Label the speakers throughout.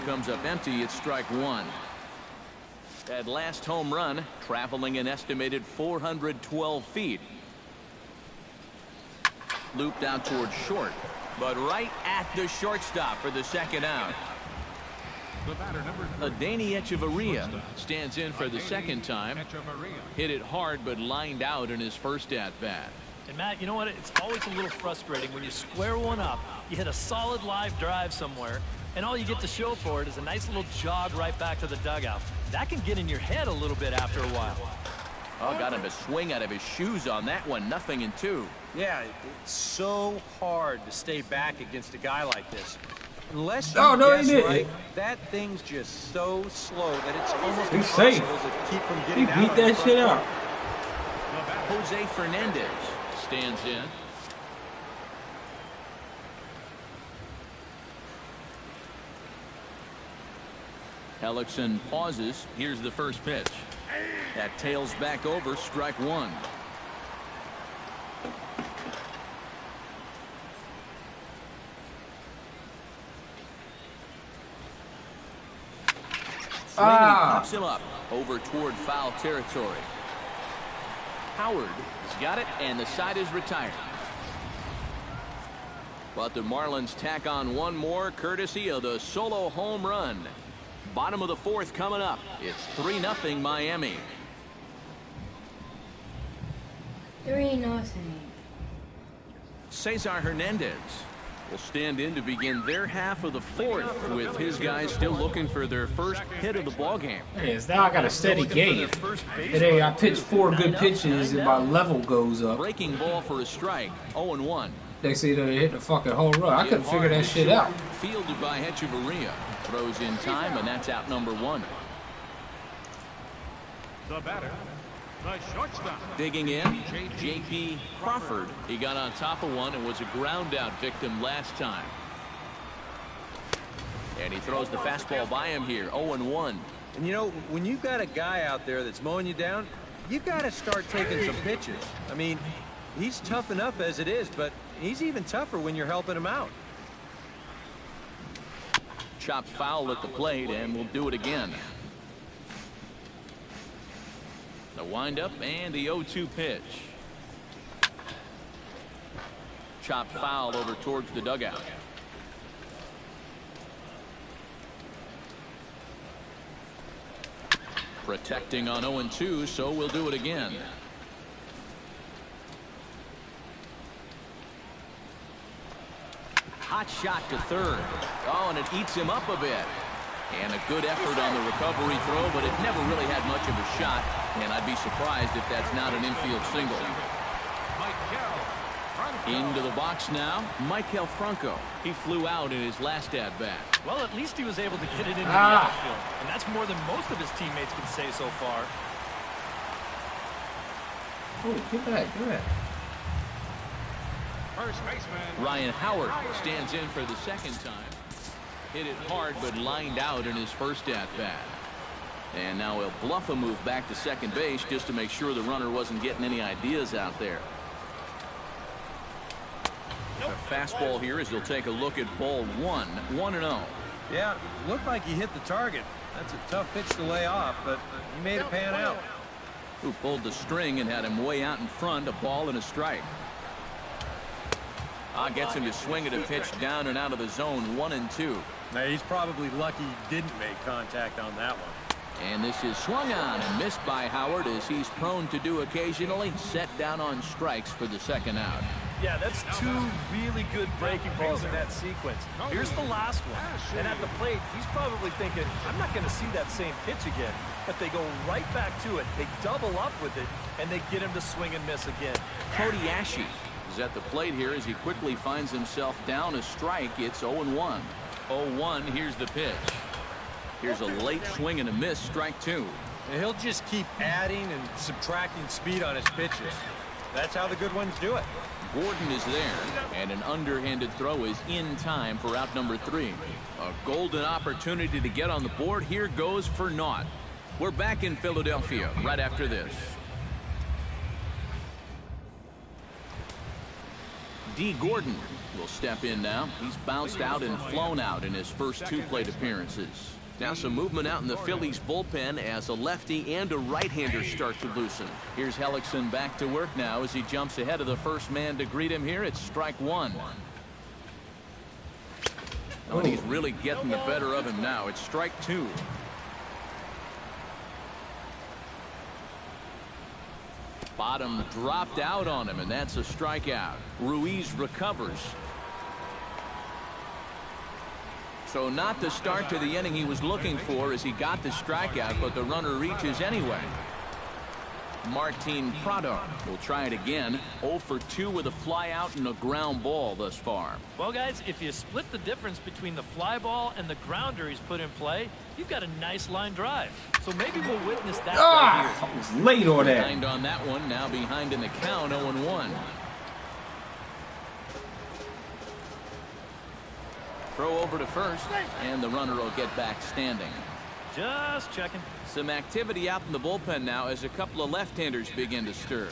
Speaker 1: comes up empty. It's strike one. That last home run traveling an estimated 412 feet. Looped out towards short, but right at the shortstop for the second out. Adani Echeverria stands in for the second time. Hit it hard, but lined out in his first at-bat.
Speaker 2: And Matt, you know what? It's always a little frustrating when you square one up, you hit a solid live drive somewhere, and all you get to show for it is a nice little jog right back to the dugout. That can get in your head a little bit after a while.
Speaker 1: Oh, got him to swing out of his shoes on that one. 0-2.
Speaker 3: Yeah, it's so hard to stay back against a guy like this. Unless you guess right, that thing's just so slow that it's almost impossible to keep from getting out.
Speaker 4: He beat that shit out.
Speaker 1: Jose Fernandez stands in. Hellickson pauses. Here's the first pitch. That tails back over, strike one. Swing, and he pops him up over toward foul territory. Howard has got it, and the side is retired. But the Marlins tack on one more, courtesy of the solo home run. Bottom of the fourth coming up. It's 3-0 Miami.
Speaker 5: 3-0.
Speaker 1: Cesar Hernandez will stand in to begin their half of the fourth, with his guys still looking for their first hit of the ballgame.
Speaker 4: Hey, now I got a steady game. Today I pitched 4 good pitches and my level goes up.
Speaker 1: Breaking ball for a strike, 0-1.
Speaker 4: They say they hit the fucking home run. I couldn't figure that shit out.
Speaker 1: Fielded by Echeverria. Throws in time, and that's out number one.
Speaker 6: The batter, the shortstop.
Speaker 1: Digging in, J.P. Crawford. He got on top of one and was a ground out victim last time. And he throws the fastball by him here, 0-1.
Speaker 3: And you know, when you've got a guy out there that's mowing you down, you've got to start taking some pitches. I mean, he's tough enough as it is, but he's even tougher when you're helping him out.
Speaker 1: Chopped foul at the plate, and we'll do it again. The windup and the 0-2 pitch. Chopped foul over towards the dugout. Protecting on 0-2, so we'll do it again. Hot shot to third. Oh, and it eats him up a bit. And a good effort on the recovery throw, but it never really had much of a shot. And I'd be surprised if that's not an infield single. Into the box now, Maikel Franco. He flew out in his last at-bat.
Speaker 2: Well, at least he was able to get it into the outfield. And that's more than most of his teammates can say so far.
Speaker 4: Oh, get back, get back.
Speaker 6: First baseman
Speaker 1: Ryan Howard stands in for the second time. Hit it hard, but lined out in his first at-bat. And now he'll bluff a move back to second base just to make sure the runner wasn't getting any ideas out there. A fastball here as he'll take a look at ball one. 1-0.
Speaker 3: Yeah, looked like he hit the target. That's a tough pitch to lay off, but he made it pan out.
Speaker 1: Who pulled the string and had him way out in front, a ball and a strike. Gets him to swing at a pitch down and out of the zone, 1-2.
Speaker 3: Now, he's probably lucky he didn't make contact on that one.
Speaker 1: And this is swung on and missed by Howard, as he's prone to do occasionally, set down on strikes for the second out.
Speaker 2: Yeah, that's 2 really good breaking balls in that sequence. Here's the last one. And at the plate, he's probably thinking, I'm not going to see that same pitch again. But they go right back to it. They double up with it, and they get him to swing and miss again.
Speaker 1: Cody Ashe is at the plate here as he quickly finds himself down a strike. It's 0-1. 0-1, here's the pitch. Here's a late swing and a miss, strike 2.
Speaker 3: And he'll just keep adding and subtracting speed on his pitches. That's how the good ones do it.
Speaker 1: Gordon is there, and an underhanded throw is in time for out number 3. A golden opportunity to get on the board. Here goes for naught. We're back in Philadelphia right after this. D. Gordon will step in now. He's bounced out and flown out in his first 2 plate appearances. Now some movement out in the Phillies bullpen as a lefty and a right-hander start to loosen. Here's Hellickson back to work now as he jumps ahead of the first man to greet him here. It's strike 1. Oh, and he's really getting the better of him now. It's strike 2. Bottom dropped out on him, and that's a strikeout. Ruiz recovers. So not the start to the inning he was looking for as he got the strikeout, but the runner reaches anyway. Martin Prado will try it again. 0 for 2 with a fly out and a ground ball thus far.
Speaker 2: Well, guys, if you split the difference between the fly ball and the grounder he's put in play, you've got a nice line drive. So maybe we'll witness that right here.
Speaker 4: I was late on that.
Speaker 1: Behind on that one, now behind in the count, 0-1. Throw over to first, and the runner will get back standing.
Speaker 2: Just checking.
Speaker 1: Some activity out in the bullpen now as a couple of left-handers begin to stir.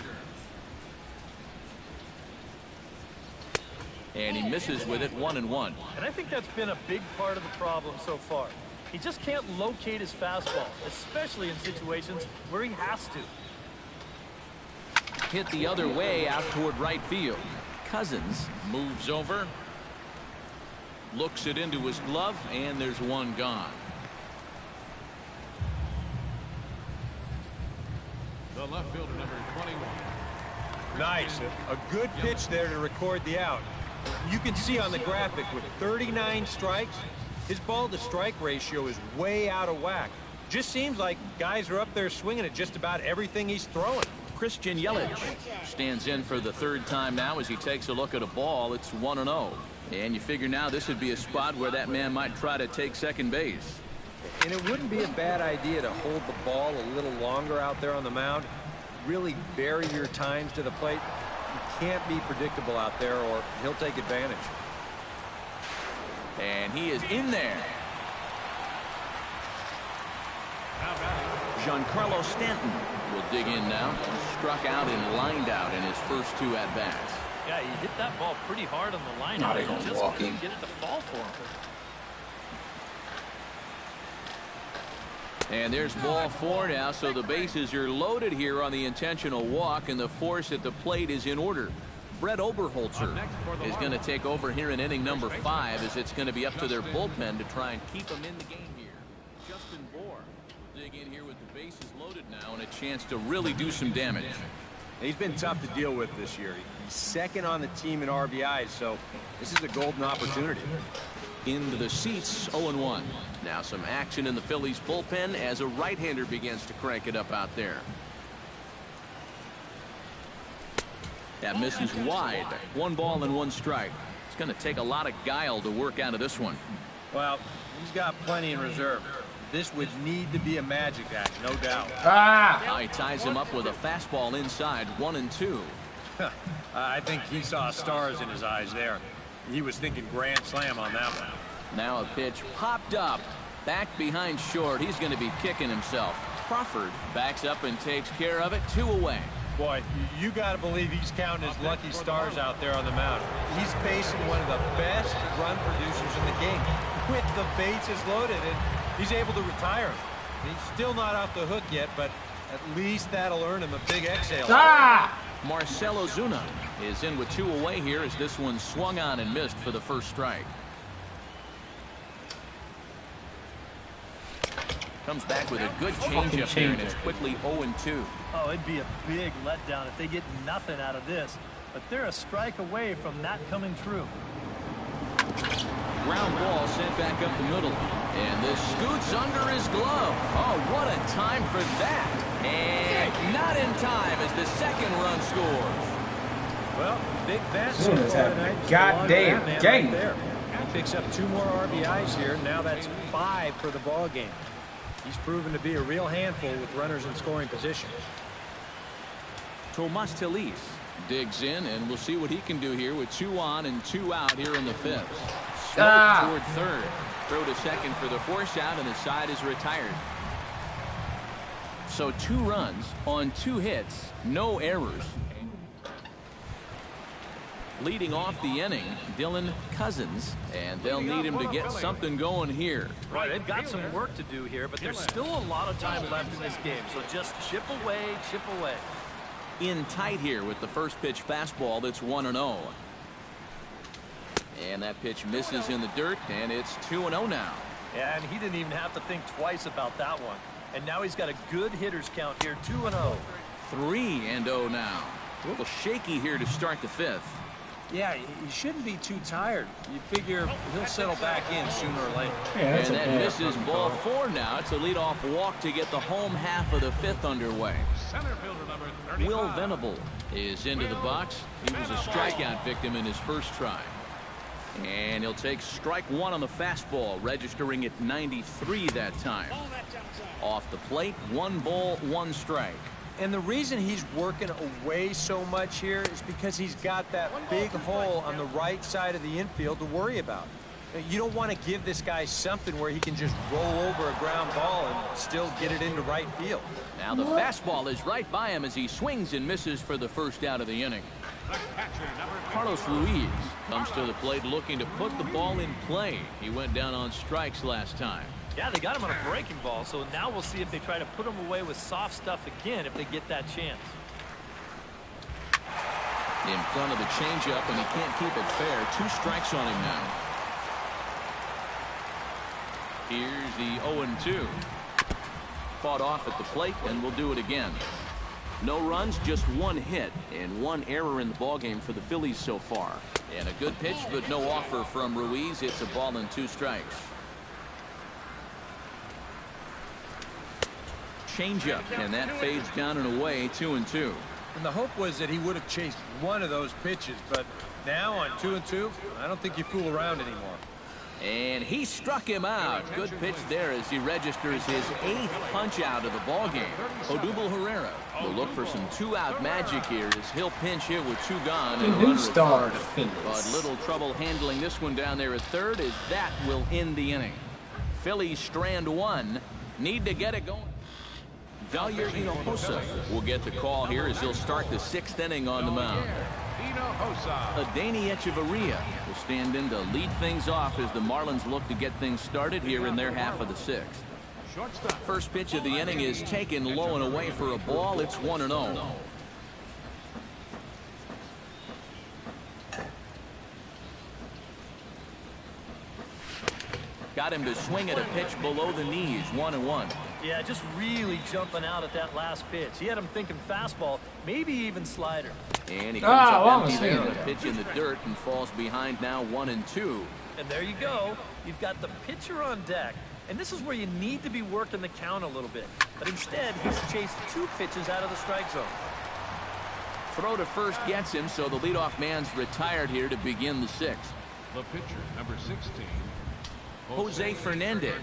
Speaker 1: And he misses with it, 1-1.
Speaker 2: And I think that's been a big part of the problem so far. He just can't locate his fastball, especially in situations where he has to.
Speaker 1: Hit the other way out toward right field. Cousins moves over. Looks it into his glove, and there's one gone.
Speaker 6: The left fielder, number 21.
Speaker 3: Nice. A good pitch there to record the out. You can see on the graphic with 39 strikes, his ball-to-strike ratio is way out of whack. Just seems like guys are up there swinging at just about everything he's throwing.
Speaker 1: Christian Yelich stands in for the 3rd time now as he takes a look at a ball. It's 1-0. And you figure now this would be a spot where that man might try to take second base.
Speaker 3: And it wouldn't be a bad idea to hold the ball a little longer out there on the mound. Really vary your times to the plate. You can't be predictable out there or he'll take advantage.
Speaker 1: And he is in there. Giancarlo Stanton will dig in now. Struck out and lined out in his first 2 at-bats.
Speaker 2: Yeah, he hit that ball pretty hard on the line.
Speaker 4: Now they're gonna walk him.
Speaker 2: Get it to fall for him.
Speaker 1: And there's ball 4 now, so the bases are loaded here on the intentional walk, and the force at the plate is in order. Brett Oberholzer is going to take over here in inning number 5 as it's going to be up to their bullpen to try and keep them in the game here. Justin Bohr will dig in here with the bases loaded now and a chance to really do some damage.
Speaker 3: He's been tough to deal with this year. He's 2nd on the team in RBIs, so this is a golden opportunity.
Speaker 1: Into the seats, 0-1. Now some action in the Phillies bullpen as a right-hander begins to crank it up out there. That misses wide. 1 ball and 1 strike. It's going to take a lot of guile to work out of this one.
Speaker 3: Well, he's got plenty in reserve. This would need to be a magic act, no doubt.
Speaker 1: Now he ties him up with a fastball inside, 1-2.
Speaker 3: I think he saw stars in his eyes there. He was thinking grand slam on that one.
Speaker 1: Now a pitch popped up. Back behind short. He's going to be kicking himself. Crawford backs up and takes care of it. 2 away.
Speaker 3: Boy, you got to believe he's counting his lucky stars out there on the mound. He's facing one of the best run producers in the game with the bases loaded, and he's able to retire him. He's still not off the hook yet, but at least that'll earn him a big exhale.
Speaker 1: Marcell Ozuna is in with 2 away here as this one swung on and missed for the first strike. Comes back with a good changeup here, and it's quickly 0-2.
Speaker 2: Oh, it'd be a big letdown if they get nothing out of this. But they're a strike away from that coming true.
Speaker 1: Ground ball sent back up the middle. And this scoots under his glove. Oh, what a time for that. And not in time as the 2nd run scores.
Speaker 3: Well, big bat
Speaker 4: so far tonight. Goddamn game.
Speaker 3: Right, he picks up 2 more RBIs here. Now that's 5 for the ball game. He's proven to be a real handful with runners in scoring position.
Speaker 1: Tomas Telis digs in, and we'll see what he can do here with 2 on and 2 out here in the 5th. Toward 3rd. Throw to 2nd for the force out, and the side is retired. So 2 runs on 2 hits, no errors. leading off the inning, Dylan Cousins, and they'll need him to get something going here.
Speaker 2: Right, they've got some work to do here, but there's still a lot of time left in this game, so just chip away, chip away.
Speaker 1: In tight here with the first pitch fastball that's 1-0. And that pitch misses in the dirt, and it's 2-0 now.
Speaker 2: Yeah, and he didn't even have to think twice about that one. And now he's got a good hitter's count here, 2-0.
Speaker 1: 3-0 now. A little shaky here to start the fifth.
Speaker 3: Yeah, he shouldn't be too tired. You figure he'll settle back in sooner or later.
Speaker 4: Yeah,
Speaker 1: And that misses ball 4 now. It's a leadoff walk to get the home half of the fifth underway.
Speaker 6: Center fielder number 35.
Speaker 1: Will Venable is into the box. He was a strikeout victim in his first try. And he'll take strike 1 on the fastball, registering at 93 that time. Off the plate, 1 ball, 1 strike.
Speaker 3: And the reason he's working away so much here is because he's got that big hole on the right side of the infield to worry about. You don't want to give this guy something where he can just roll over a ground ball and still get it into right field.
Speaker 1: Now the fastball is right by him as he swings and misses for the first out of the inning.
Speaker 6: The catcher, number
Speaker 1: Carlos Ruiz comes to the plate looking to put the ball in play. He went down on strikes last time.
Speaker 2: Yeah, they got him on a breaking ball, so now we'll see if they try to put him away with soft stuff again if they get that chance.
Speaker 1: In front of the changeup, and he can't keep it fair. 2 strikes on him now. Here's the 0-2. Fought off at the plate, and we'll do it again. No runs, just 1 hit, and 1 error in the ballgame for the Phillies so far. And a good pitch, but no offer from Ruiz. It's a ball and 2 strikes. Changeup, and that fades down and away, 2-2.
Speaker 3: And the hope was that he would have chased one of those pitches, but now on 2-2, I don't think you fool around anymore.
Speaker 1: And he struck him out. Good pitch there as he registers his 8th punch out of the ballgame. Odubel Herrera will look for some 2-out magic here as he'll pinch hit with 2 gone and a runner at third. But little trouble handling this one down there at third as that will end the inning. Phillies strand 1. Need to get it going. Valier Hinojosa will get the call here as he'll start the 6th inning on the mound. Adeiny Echeverria will stand in to lead things off as the Marlins look to get things started here in their half of the 6th. First pitch of the inning is taken low and away for a ball. It's 1-0. Got him to swing at a pitch below the knees, 1-1.
Speaker 2: Yeah, just really jumping out at that last pitch. He had him thinking fastball, maybe even slider.
Speaker 1: And he comes up empty there on a pitch in the dirt and falls behind now 1-2.
Speaker 2: And there you go. You've got the pitcher on deck. And this is where you need to be working the count a little bit. But instead, he's chased 2 pitches out of the strike zone.
Speaker 1: Throw to first gets him, so the leadoff man's retired here to begin the 6th.
Speaker 6: The pitcher, number 16.
Speaker 1: Jose Fernandez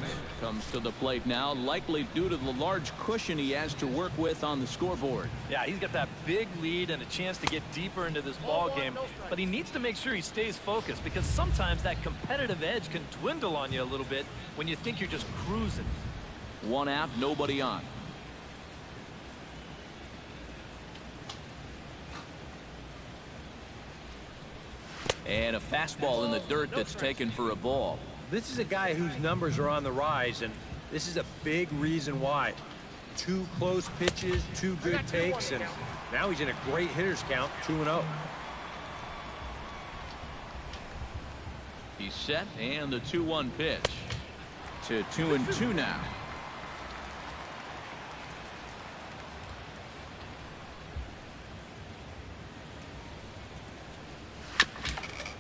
Speaker 1: comes to the plate now, likely due to the large cushion he has to work with on the scoreboard.
Speaker 2: Yeah, he's got that big lead and a chance to get deeper into this ball game, but he needs to make sure he stays focused because sometimes that competitive edge can dwindle on you a little bit when you think you're just cruising.
Speaker 1: 1 out, nobody on. And a fastball in the dirt that's taken for a ball.
Speaker 3: This is a guy whose numbers are on the rise, and this is a big reason why. 2 close pitches, 2 good takes, and now he's in a great hitter's count, 2-0.
Speaker 1: He's set, and the 2-1 pitch. To 2-2 now.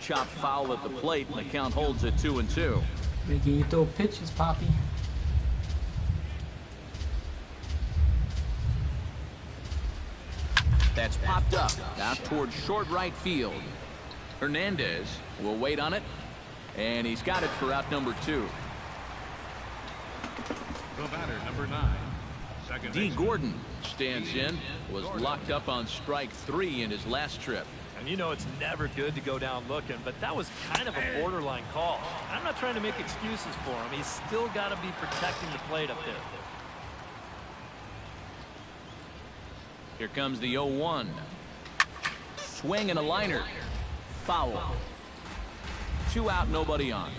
Speaker 1: Chop foul at the plate, and the count holds at 2-2.
Speaker 4: Making you throw pitches, Poppy.
Speaker 1: That's popped up out towards short right field. Hernandez will wait on it, and he's got it for out number 2.
Speaker 6: The batter, number 9. Second
Speaker 1: D.
Speaker 6: baseman.
Speaker 1: Gordon stands in, was locked up on strike 3 in his last trip.
Speaker 2: And you know it's never good to go down looking, but that was kind of a borderline call. I'm not trying to make excuses for him. He's still got to be protecting the plate up there.
Speaker 1: Here comes the 0-1. Swing and a liner. Foul. 2 out, nobody on.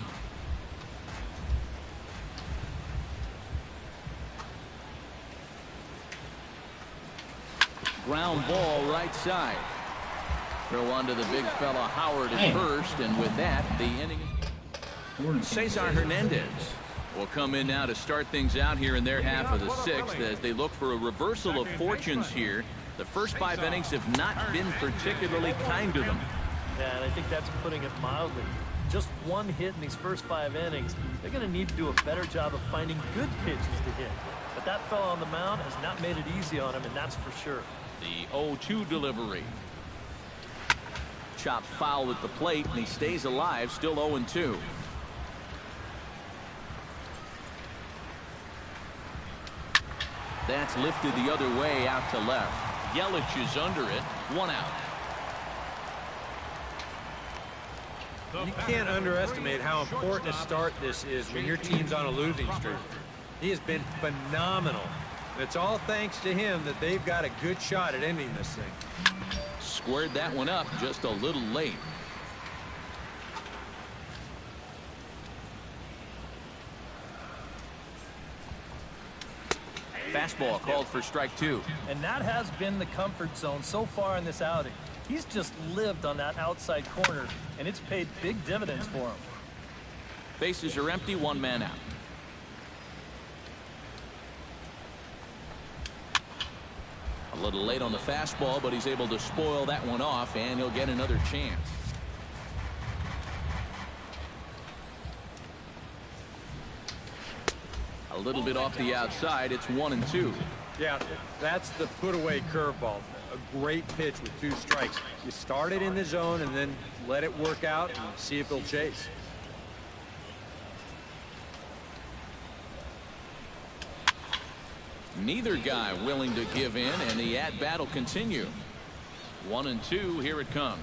Speaker 1: Ground ball right side. Throw onto the big fella Howard at first, and with that, the inning. Cesar Hernandez will come in now to start things out here in their half of the 6th as they look for a reversal of fortunes here. The first 5 innings have not been particularly kind to them.
Speaker 2: Yeah, and I think that's putting it mildly. Just 1 hit in these first 5 innings. They're going to need to do a better job of finding good pitches to hit. But that fella on the mound has not made it easy on him, and that's for sure.
Speaker 1: The 0-2 delivery. Chopped foul at the plate, and he stays alive, still 0-2. That's lifted the other way out to left. Yelich is under it. 1 out.
Speaker 3: You can't underestimate how important a start this is when your team's on a losing streak. He has been phenomenal. It's all thanks to him that they've got a good shot at ending this thing.
Speaker 1: Squared that one up just a little late. Fastball called for strike 2.
Speaker 2: And that has been the comfort zone so far in this outing. He's just lived on that outside corner, and it's paid big dividends for him.
Speaker 1: Bases are empty, 1 man out. A little late on the fastball, but he's able to spoil that one off, and he'll get another chance. A little bit off the outside. It's 1-2.
Speaker 3: Yeah, that's the put-away curveball. A great pitch with 2 strikes. You start it in the zone and then let it work out and see if he'll chase.
Speaker 1: Neither guy willing to give in, and the at-bat will continue. 1-2, here it comes.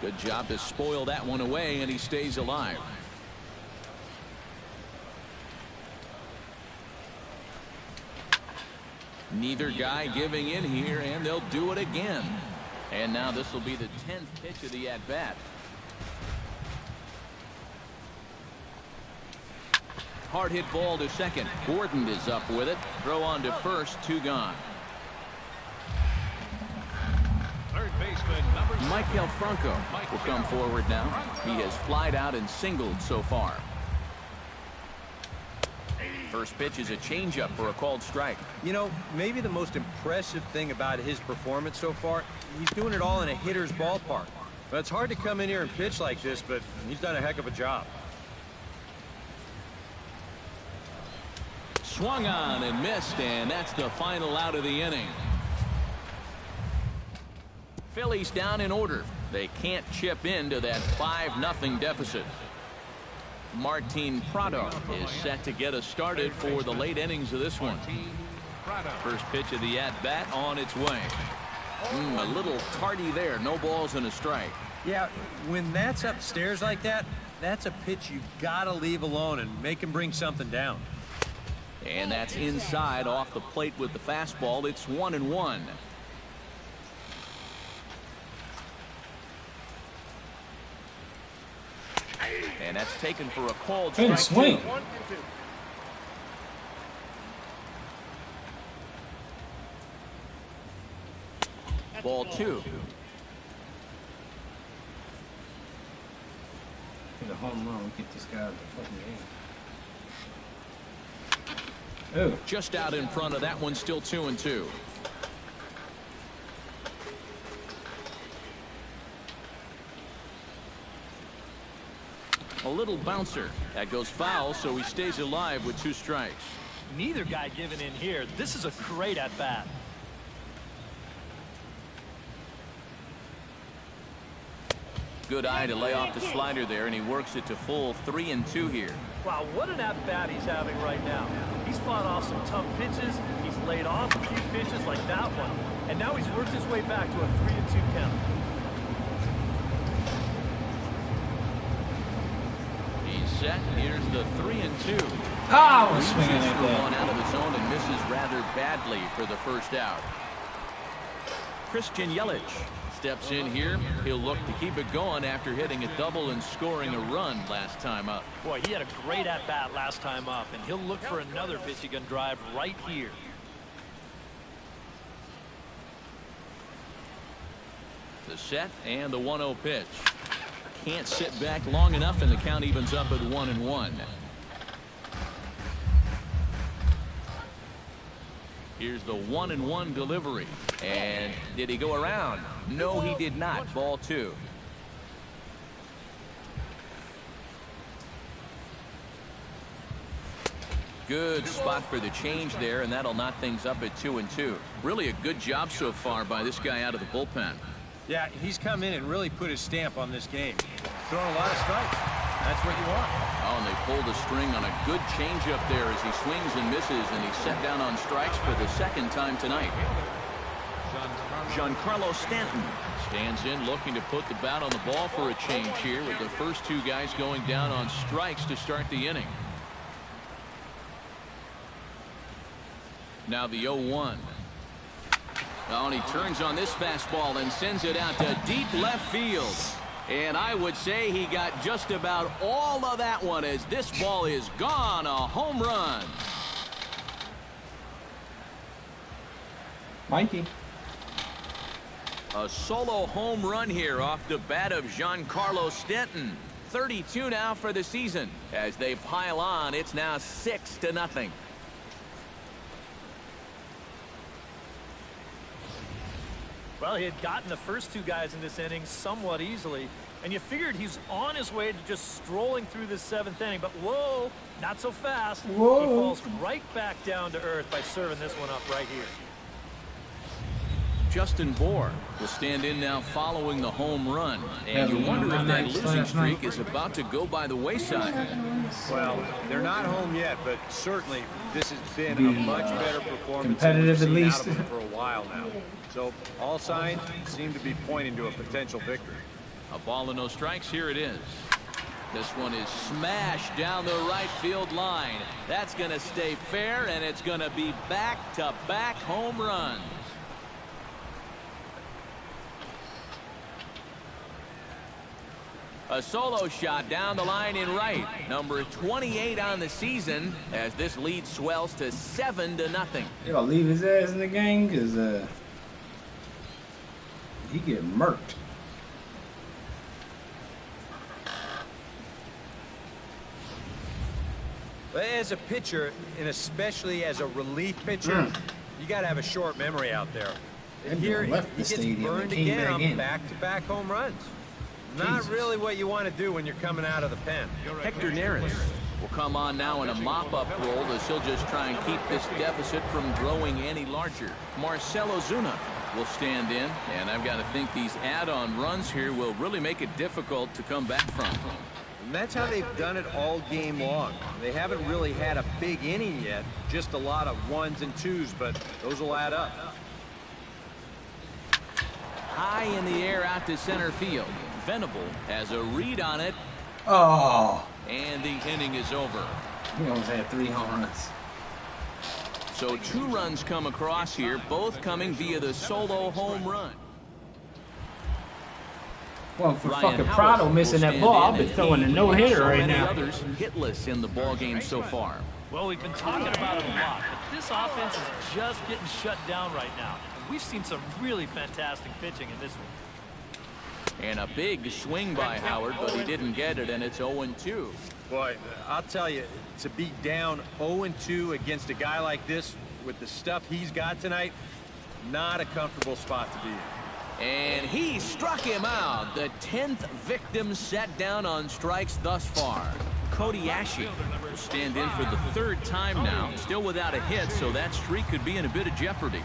Speaker 1: Good job to spoil that one away, and he stays alive. Neither guy giving in here, and they'll do it again. And now this will be the 10th pitch of the at-bat. Hard hit ball to second. Gordon is up with it. Throw on to first. 2 gone.
Speaker 6: Third baseman, number 7.
Speaker 1: Michael Franco will come forward now. He has flied out and singled so far. First pitch is a changeup for a called strike.
Speaker 3: You know, maybe the most impressive thing about his performance so far, he's doing it all in a hitter's ballpark. But it's hard to come in here and pitch like this, but he's done a heck of a job.
Speaker 1: Swung on and missed, and that's the final out of the inning. Phillies down in order. They can't chip into that 5-0 deficit. Martin Prado is set to get us started for the late innings of this one. First pitch of the at-bat on its way. A little tardy there. No balls and a strike.
Speaker 3: Yeah, when that's upstairs like that, that's a pitch you gotta leave alone and make him bring something down.
Speaker 1: And that's inside off the plate with the fastball. It's 1-1. And that's taken for a called strike.
Speaker 4: Swing.
Speaker 1: Ball 2.
Speaker 4: Get a home run. Get this guy the fucking game. Oh.
Speaker 1: Just out in front of that one. Still 2-2. A little bouncer. That goes foul, so he stays alive with 2 strikes.
Speaker 2: Neither guy giving in here. This is a great at-bat.
Speaker 1: Good eye to lay off the slider there, and he works it to full 3-2 here.
Speaker 2: Wow, what an at-bat he's having right now. He's fought off some tough pitches. He's laid off a few pitches like that one. And now he's worked his way back to a 3-2 count.
Speaker 1: Set. Here's the 3-2.
Speaker 4: Oh, swinging like
Speaker 1: one
Speaker 4: that.
Speaker 1: out of the zone and misses rather badly for the first out. Christian Yelich steps in here. He'll look to keep it going after hitting a double and scoring a run last time up.
Speaker 2: Boy, he had a great at-bat last time up, and he'll look for another pitch he can drive right here.
Speaker 1: The set and the 1-0 pitch. Can't sit back long enough, and the count evens up at 1-1. Here's the 1-1 delivery. And did he go around? No, he did not. Ball 2. Good spot for the change there, and that'll knot things up at 2-2. Really a good job so far by this guy out of the bullpen.
Speaker 3: Yeah, he's come in and really put his stamp on this game. Throwing a lot of strikes. That's what you want.
Speaker 1: Oh, and they pulled the string on a good changeup there as he swings and misses, and he's set down on strikes for the second time tonight. Giancarlo Stanton stands in looking to put the bat on the ball for a change here with the first two guys going down on strikes to start the inning. Now the 0-1. Oh, and he turns on this fastball and sends it out to deep left field. And I would say he got just about all of that one as this ball is gone. A home run.
Speaker 4: Mikey.
Speaker 1: A solo home run here off the bat of Giancarlo Stanton. 32 now for the season. As they pile on, it's now 6-0.
Speaker 2: Well, he had gotten the first two guys in this inning somewhat easily, and you figured he's on his way to just strolling through this 7th inning, but whoa, not so fast.
Speaker 4: Whoa.
Speaker 2: He falls right back down to earth by serving this one up right here.
Speaker 1: Justin Bour will stand in now following the home run, and you wonder if that losing streak is about to go by the wayside.
Speaker 3: Well, they're not home yet, but certainly this has been a much better performance
Speaker 4: competitive at least
Speaker 3: out of them for a while now. So all signs seem to be pointing to a potential victory.
Speaker 1: A ball and no strikes. Here it is. This one is smashed down the right field line. That's going to stay fair, and it's going to be back-to-back home runs. A solo shot down the line in right. Number 28 on the season as this lead swells to 7-0.
Speaker 4: You gonna leave his ass in the game because he get murked.
Speaker 3: But as a pitcher, and especially as a relief pitcher, you got to have a short memory out there. And here he gets burned again on back-to-back home runs. Not really what you want to do when you're coming out of the pen.
Speaker 1: Hector Neris will come on now in a mop-up role as he'll just try and keep this deficit from growing any larger. Marcell Ozuna will stand in, and I've got to think these add-on runs here will really make it difficult to come back from.
Speaker 3: And that's how they've done it all game long. They haven't really had a big inning yet, just a lot of 1s and 2s, but those will add up.
Speaker 1: High in the air out to center field. Venable has a read on it.
Speaker 4: Oh.
Speaker 1: And the inning is over.
Speaker 4: He almost had 3 home runs.
Speaker 1: So 2 runs come across here, both coming via the solo home run.
Speaker 4: Well, for
Speaker 1: Ryan
Speaker 4: fucking
Speaker 1: Howard
Speaker 4: Prado missing that ball, I'll be throwing a no-hitter right now.
Speaker 1: Others hitless in the ball game so far.
Speaker 2: Well, we've been talking about it a lot, but this offense is just getting shut down right now. We've seen some really fantastic pitching in this one.
Speaker 1: And a big swing by Howard, but he didn't get it, and it's 0-2.
Speaker 3: Boy, I'll tell you, to be down 0-2 against a guy like this with the stuff he's got tonight, not a comfortable spot to be in.
Speaker 1: And he struck him out. The 10th victim set down on strikes thus far. Cody Ashe will stand in for the 3rd time now, still without a hit, so that streak could be in a bit of jeopardy.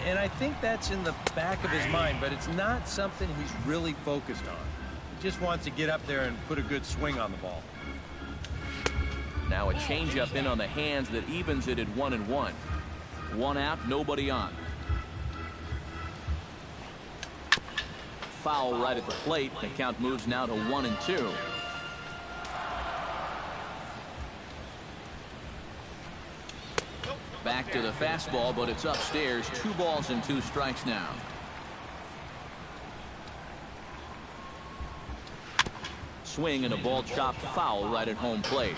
Speaker 3: And I think that's in the back of his mind, but it's not something he's really focused on. He just wants to get up there and put a good swing on the ball.
Speaker 1: Now a changeup in on the hands that evens it at 1-1. 1 out, nobody on. Foul right at the plate. The count moves now to 1-2. Back to the fastball, but it's upstairs. 2 balls and 2 strikes now. swing and a ball chopped foul right at home plate.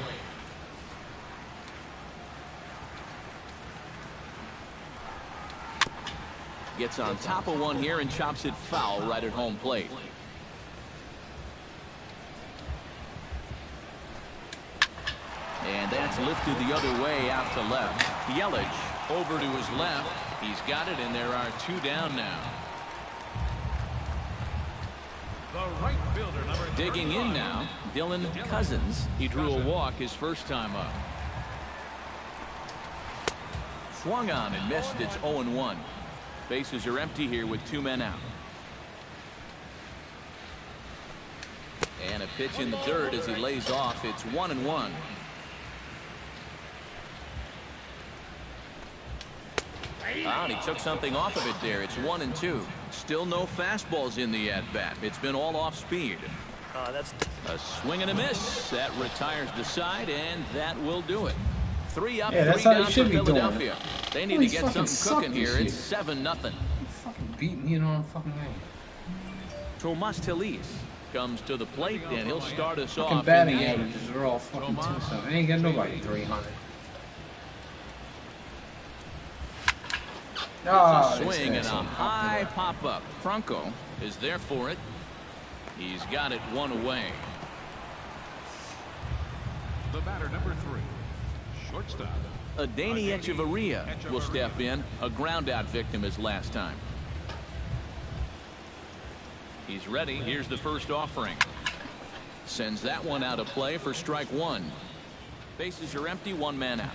Speaker 1: Gets on top of one here and chops it foul right at home plate. And that's lifted the other way out to left. Yelich over to his left. He's got it, and there are 2 down now.
Speaker 6: The right fielder, number
Speaker 1: Digging in now, Dylan Cousins. He drew a walk his first time up. Swung on and missed. It's 0-1. Bases are empty here with 2 men out. And a pitch in the dirt as he lays off. It's 1-1. And he took something off of it there. It's 1-2. Still no fastballs in the at-bat. It's been all off speed.
Speaker 2: That's
Speaker 1: a swing and a miss. That retires the side, and that will do it. 3 up, 3 down for Philadelphia. They need to get something cooking here. It's 7-0.
Speaker 4: Fucking beat me on fucking way.
Speaker 1: Tomas Telis comes to the plate, and he'll start us
Speaker 4: fucking
Speaker 1: off.
Speaker 4: Batting averages are all fucking 2-7. I ain't got nobody 300.
Speaker 1: A swing and a high pop-up. Franco is there for it. He's got it 1 away.
Speaker 6: The batter, number 3, shortstop.
Speaker 1: Adeiny Echeverria will step in. A ground-out victim as last time. He's ready. Here's the first offering. Sends that one out of play for strike 1. Bases are empty. 1 man out.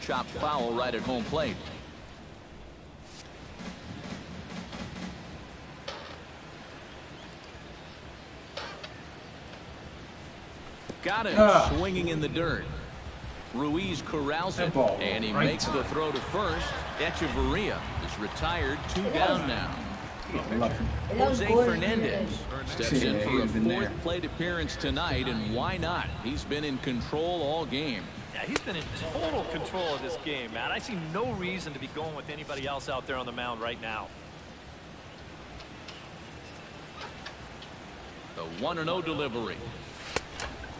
Speaker 1: Chopped foul right at home plate. Got him swinging in the dirt. Ruiz corrals it, and he makes the throw to first. Echeverria is retired. 2 down now. Jose Fernandez steps in for a 4th plate appearance tonight, and why not? He's been in control all game.
Speaker 2: Yeah, he's been in total control of this game, man. I see no reason to be going with anybody else out there on the mound right now.
Speaker 1: The 1-0 delivery.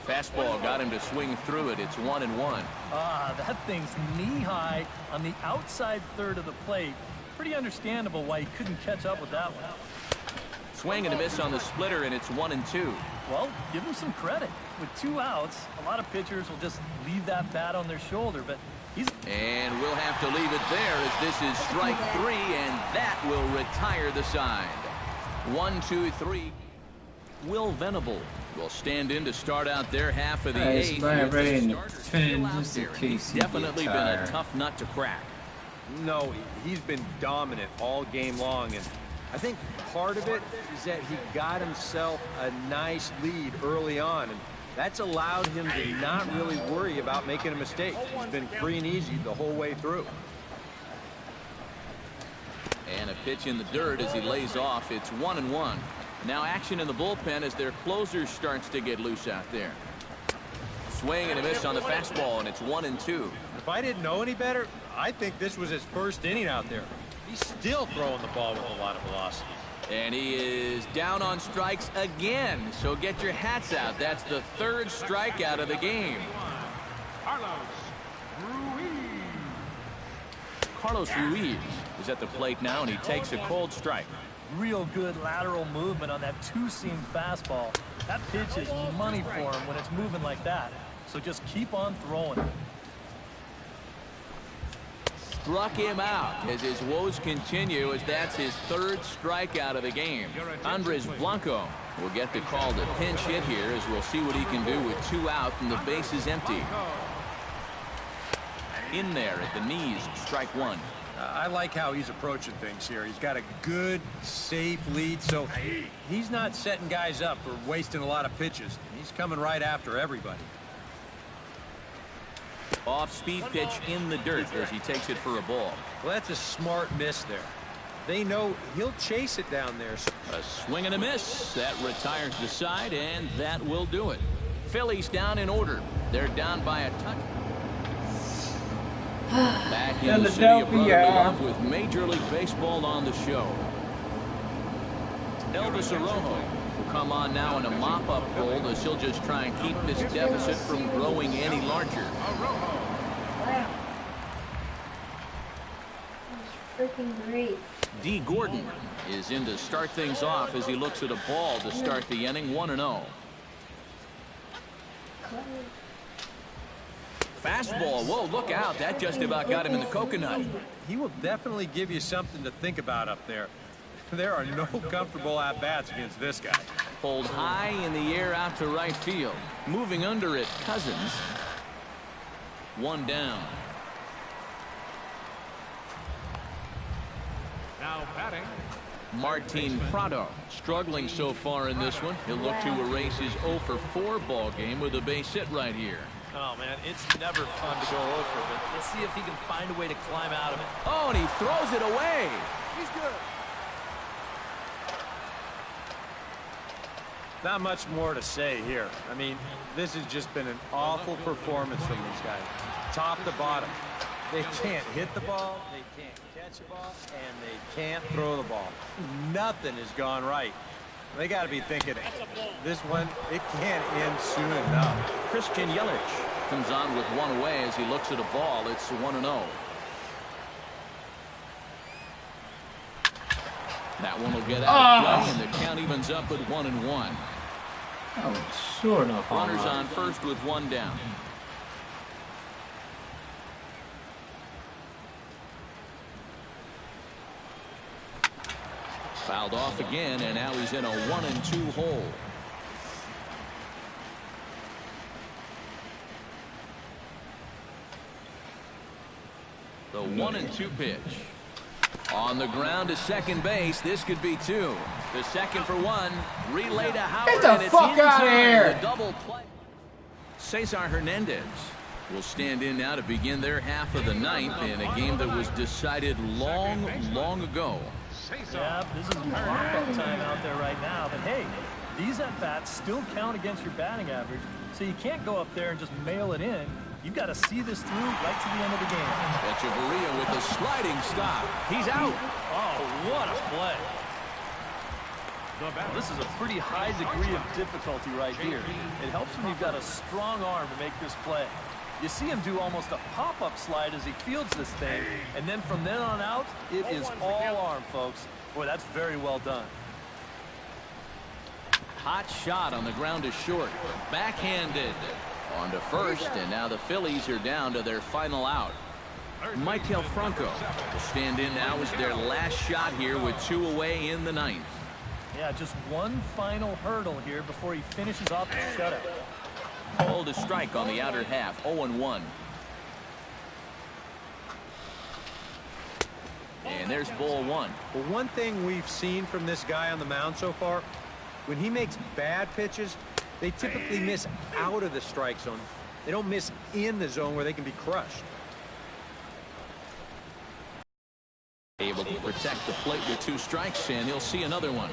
Speaker 1: Fastball got him to swing through it. It's 1-1.
Speaker 2: That thing's knee-high on the outside third of the plate. Pretty understandable why he couldn't catch up with that one.
Speaker 1: Swing and a miss on the splitter, and it's 1-2.
Speaker 2: Well, give him some credit. With 2 outs, a lot of pitchers will just leave that bat on their shoulder, but he's...
Speaker 1: And we'll have to leave it there as this is strike 3, and that will retire the side. 1-2-3. Will Venable will stand in to start out their half of the 8th. Definitely been a tough nut to crack.
Speaker 3: No, he's been dominant all game long, and I think part of it is that he got himself a nice lead early on, and that's allowed him to not really worry about making a mistake. He's been free and easy the whole way through.
Speaker 1: And a pitch in the dirt as he lays off. It's 1-1. Now action in the bullpen as their closer starts to get loose out there. Swing and a miss on the fastball, and it's 1-2.
Speaker 3: If I didn't know any better, I think this was his first inning out there. He's still throwing the ball with a lot of velocity.
Speaker 1: And he is down on strikes again. So get your hats out. That's the 3rd strikeout of the game. Carlos Ruiz is at the plate now, and he takes a cold strike.
Speaker 2: Real good lateral movement on that 2-seam fastball. That pitch is money for him when it's moving like that. So just keep on throwing it.
Speaker 1: Struck him out as his woes continue, as that's his 3rd strikeout of the game. Andres Blanco will get the call to pinch hit here, as we'll see what he can do with 2 out and the base is empty. In there at the knees, strike 1.
Speaker 3: I like how he's approaching things here. He's got a good, safe lead, so he's not setting guys up or wasting a lot of pitches. He's coming right after everybody.
Speaker 1: Off-speed pitch in the dirt as he takes it for a ball.
Speaker 3: Well, that's a smart miss there. They know he'll chase it down there.
Speaker 1: A swing and a miss. That retires the side, and that will do it. Phillies down in order. They're down by a touch. Back in the city of brotherly love with Major League Baseball on the show. Elvis Arrojo will come on now in a mop-up role as he'll just try and keep this deficit from growing any larger.
Speaker 5: Wow. That's freaking great.
Speaker 1: D. Gordon is in to start things off as he looks at a ball to start the inning, 1-0. Fastball, whoa, look out. That just about got him in the coconut.
Speaker 3: He will definitely give you something to think about up there. There are no comfortable at-bats against this guy.
Speaker 1: Pulled high in the air out to right field. Moving under it, Cousins. One down.
Speaker 6: Now batting.
Speaker 1: Martin Prado struggling so far in this one. He'll look to erase his 0 for 4 ball game with a base hit right here.
Speaker 2: Oh, man, it's never fun to go over, but let's see if he can find a way to climb out of it.
Speaker 1: Oh, and he throws it away.
Speaker 2: He's good.
Speaker 3: Not much more to say here. I mean, this has just been an awful performance from these guys. Top to bottom. They can't hit the ball, they can't catch the ball, and they can't throw the ball. Nothing has gone right. They got to be thinking, this one, it can't end soon enough.
Speaker 1: Christian Yelich comes on with one away as he looks at a ball. It's 1-0. That one will get out of play, and the count evens up at 1-1.
Speaker 4: Oh, sure enough.
Speaker 1: Runners on first with one down. Fouled off again, and now he's in a 1-2 hole. The 1-2 pitch. On the ground to second base. This could be two. The second for one. Relay to Howard.
Speaker 4: Get the
Speaker 1: and it's
Speaker 4: fuck out of here.
Speaker 1: The double play. Cesar Hernandez will stand in now to begin their half of the ninth in a game that was decided long, long ago.
Speaker 2: Yeah, this is walk-up time out there right now. But hey, these at-bats still count against your batting average, so you can't go up there and just mail it in. You've got to see this through right to the end of the game.
Speaker 1: Echeverria with a sliding stop. He's out.
Speaker 2: Oh, what a play. This is a pretty high degree of difficulty right here. It helps when you've got a strong arm to make this play. You see him do almost a pop-up slide as he fields this thing, and then from then on out, it is all arm, folks. Boy, that's very well done.
Speaker 1: Hot shot on the ground to short. Backhanded. On to first, and now the Phillies are down to their final out. Maikel Franco will stand in now as their last shot here with two away in the ninth.
Speaker 2: Yeah, just one final hurdle here before he finishes off the shutout.
Speaker 1: Called a strike on the outer half, 0-1. And there's ball one.
Speaker 3: Well, one thing we've seen from this guy on the mound so far, when he makes bad pitches, they typically miss out of the strike zone. They don't miss in the zone where they can be crushed.
Speaker 1: Able to protect the plate with two strikes, and he'll see another one.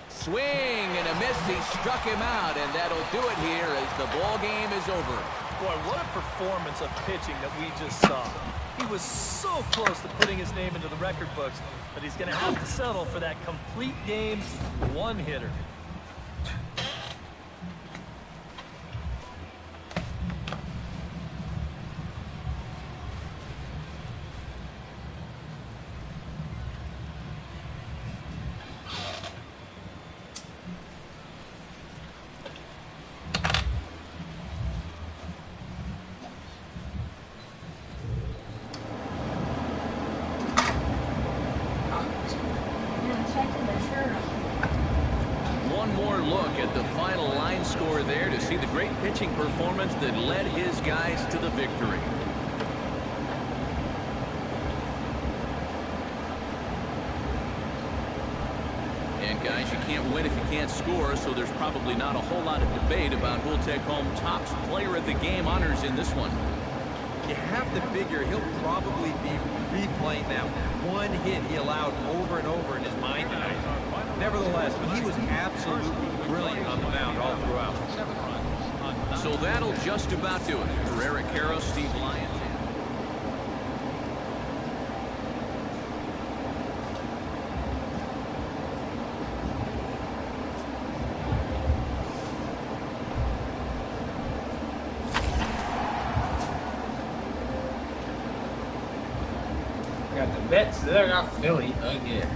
Speaker 1: Swing and a miss. He struck him out, and that'll do it here as the ball game is over.
Speaker 2: Boy, what a performance of pitching that we just saw. He was so close to putting his name into the record books, but he's going to have to settle for that complete game one-hitter.
Speaker 1: One more look at the final line score there to see the great pitching performance that led his guys to the victory. And guys, you can't win if you can't score, so there's probably not a whole lot of debate about who'll take home top player of the game honors in this one.
Speaker 3: You have to figure he'll probably be replaying that one hit he allowed over and over in his mind tonight. Nevertheless, he was absolutely brilliant on the mound all throughout.
Speaker 6: 7 runs on
Speaker 1: So that'll just about do it for Eric Karros, Steve Lyons.
Speaker 4: Got the Mets there, got Philly again.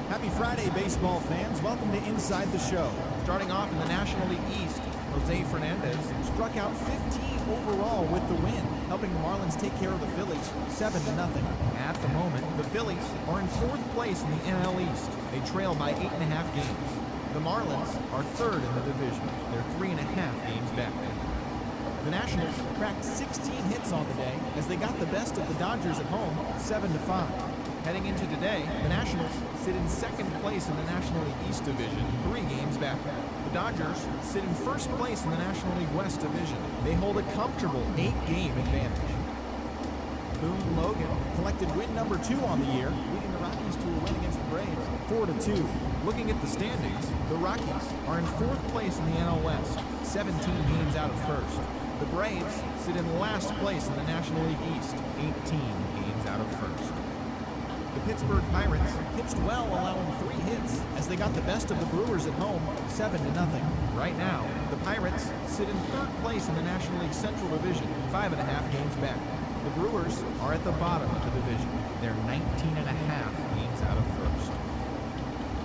Speaker 7: Happy Friday, baseball fans. Welcome to Inside the Show. Starting off in the National League East, Jose Fernandez struck out 15 overall with the win, helping the Marlins take care of the Phillies 7-0. At the moment, the Phillies are in 4th place in the NL East. They trail by 8.5 games. The Marlins are 3rd in the division. They're 3.5 games back. The Nationals cracked 16 hits on the day as they got the best of the Dodgers at home 7-5. Heading into today, the Nationals sit in 2nd place in the National League East Division, 3 games back. The Dodgers sit in 1st place in the National League West Division. They hold a comfortable 8-game advantage. Boone Logan collected win number 2 on the year, leading the Rockies to a win against the Braves 4-2. Looking at the standings, the Rockies are in 4th place in the NL West, 17 games out of 1st. The Braves sit in last place in the National League East, 18 games out of 1st. The Pittsburgh Pirates pitched well, allowing 3 hits as they got the best of the Brewers at home 7-0. Right now, the Pirates sit in 3rd place in the National League Central Division, 5.5 games back. The Brewers are at the bottom of the division. They're 19.5 games out of 1st.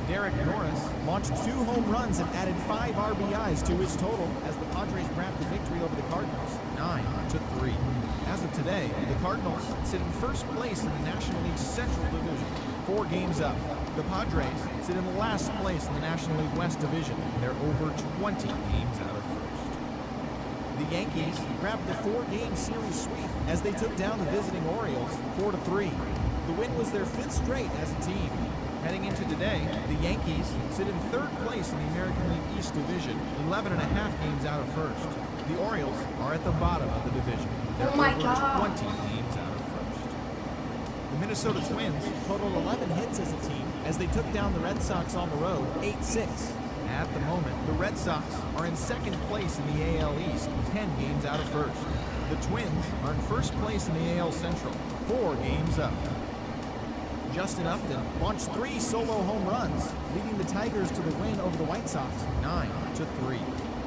Speaker 7: Derek Norris launched 2 home runs and added 5 RBIs to his total as the Padres grabbed the victory over the Cardinals, 9-3. As of today, the Cardinals sit in 1st place in the National League Central Division, 4 games up. The Padres sit in last place in the National League West Division. They're over 20 games out of 1st. The Yankees grabbed the 4-game series sweep as they took down the visiting Orioles 4-3. The win was their 5th straight as a team. Heading into today, the Yankees sit in 3rd place in the American League East Division, 11.5 games out of 1st. The Orioles are at the bottom of the division. They're over 20 games out of 1st. The Minnesota Twins totaled 11 hits as a team as they took down the Red Sox on the road 8-6. At the moment, the Red Sox are in 2nd place in the AL East, 10 games out of 1st. The Twins are in 1st place in the AL Central, 4 games up. Justin Upton launched 3 solo home runs, leading the Tigers to the win over the White Sox, 9-3.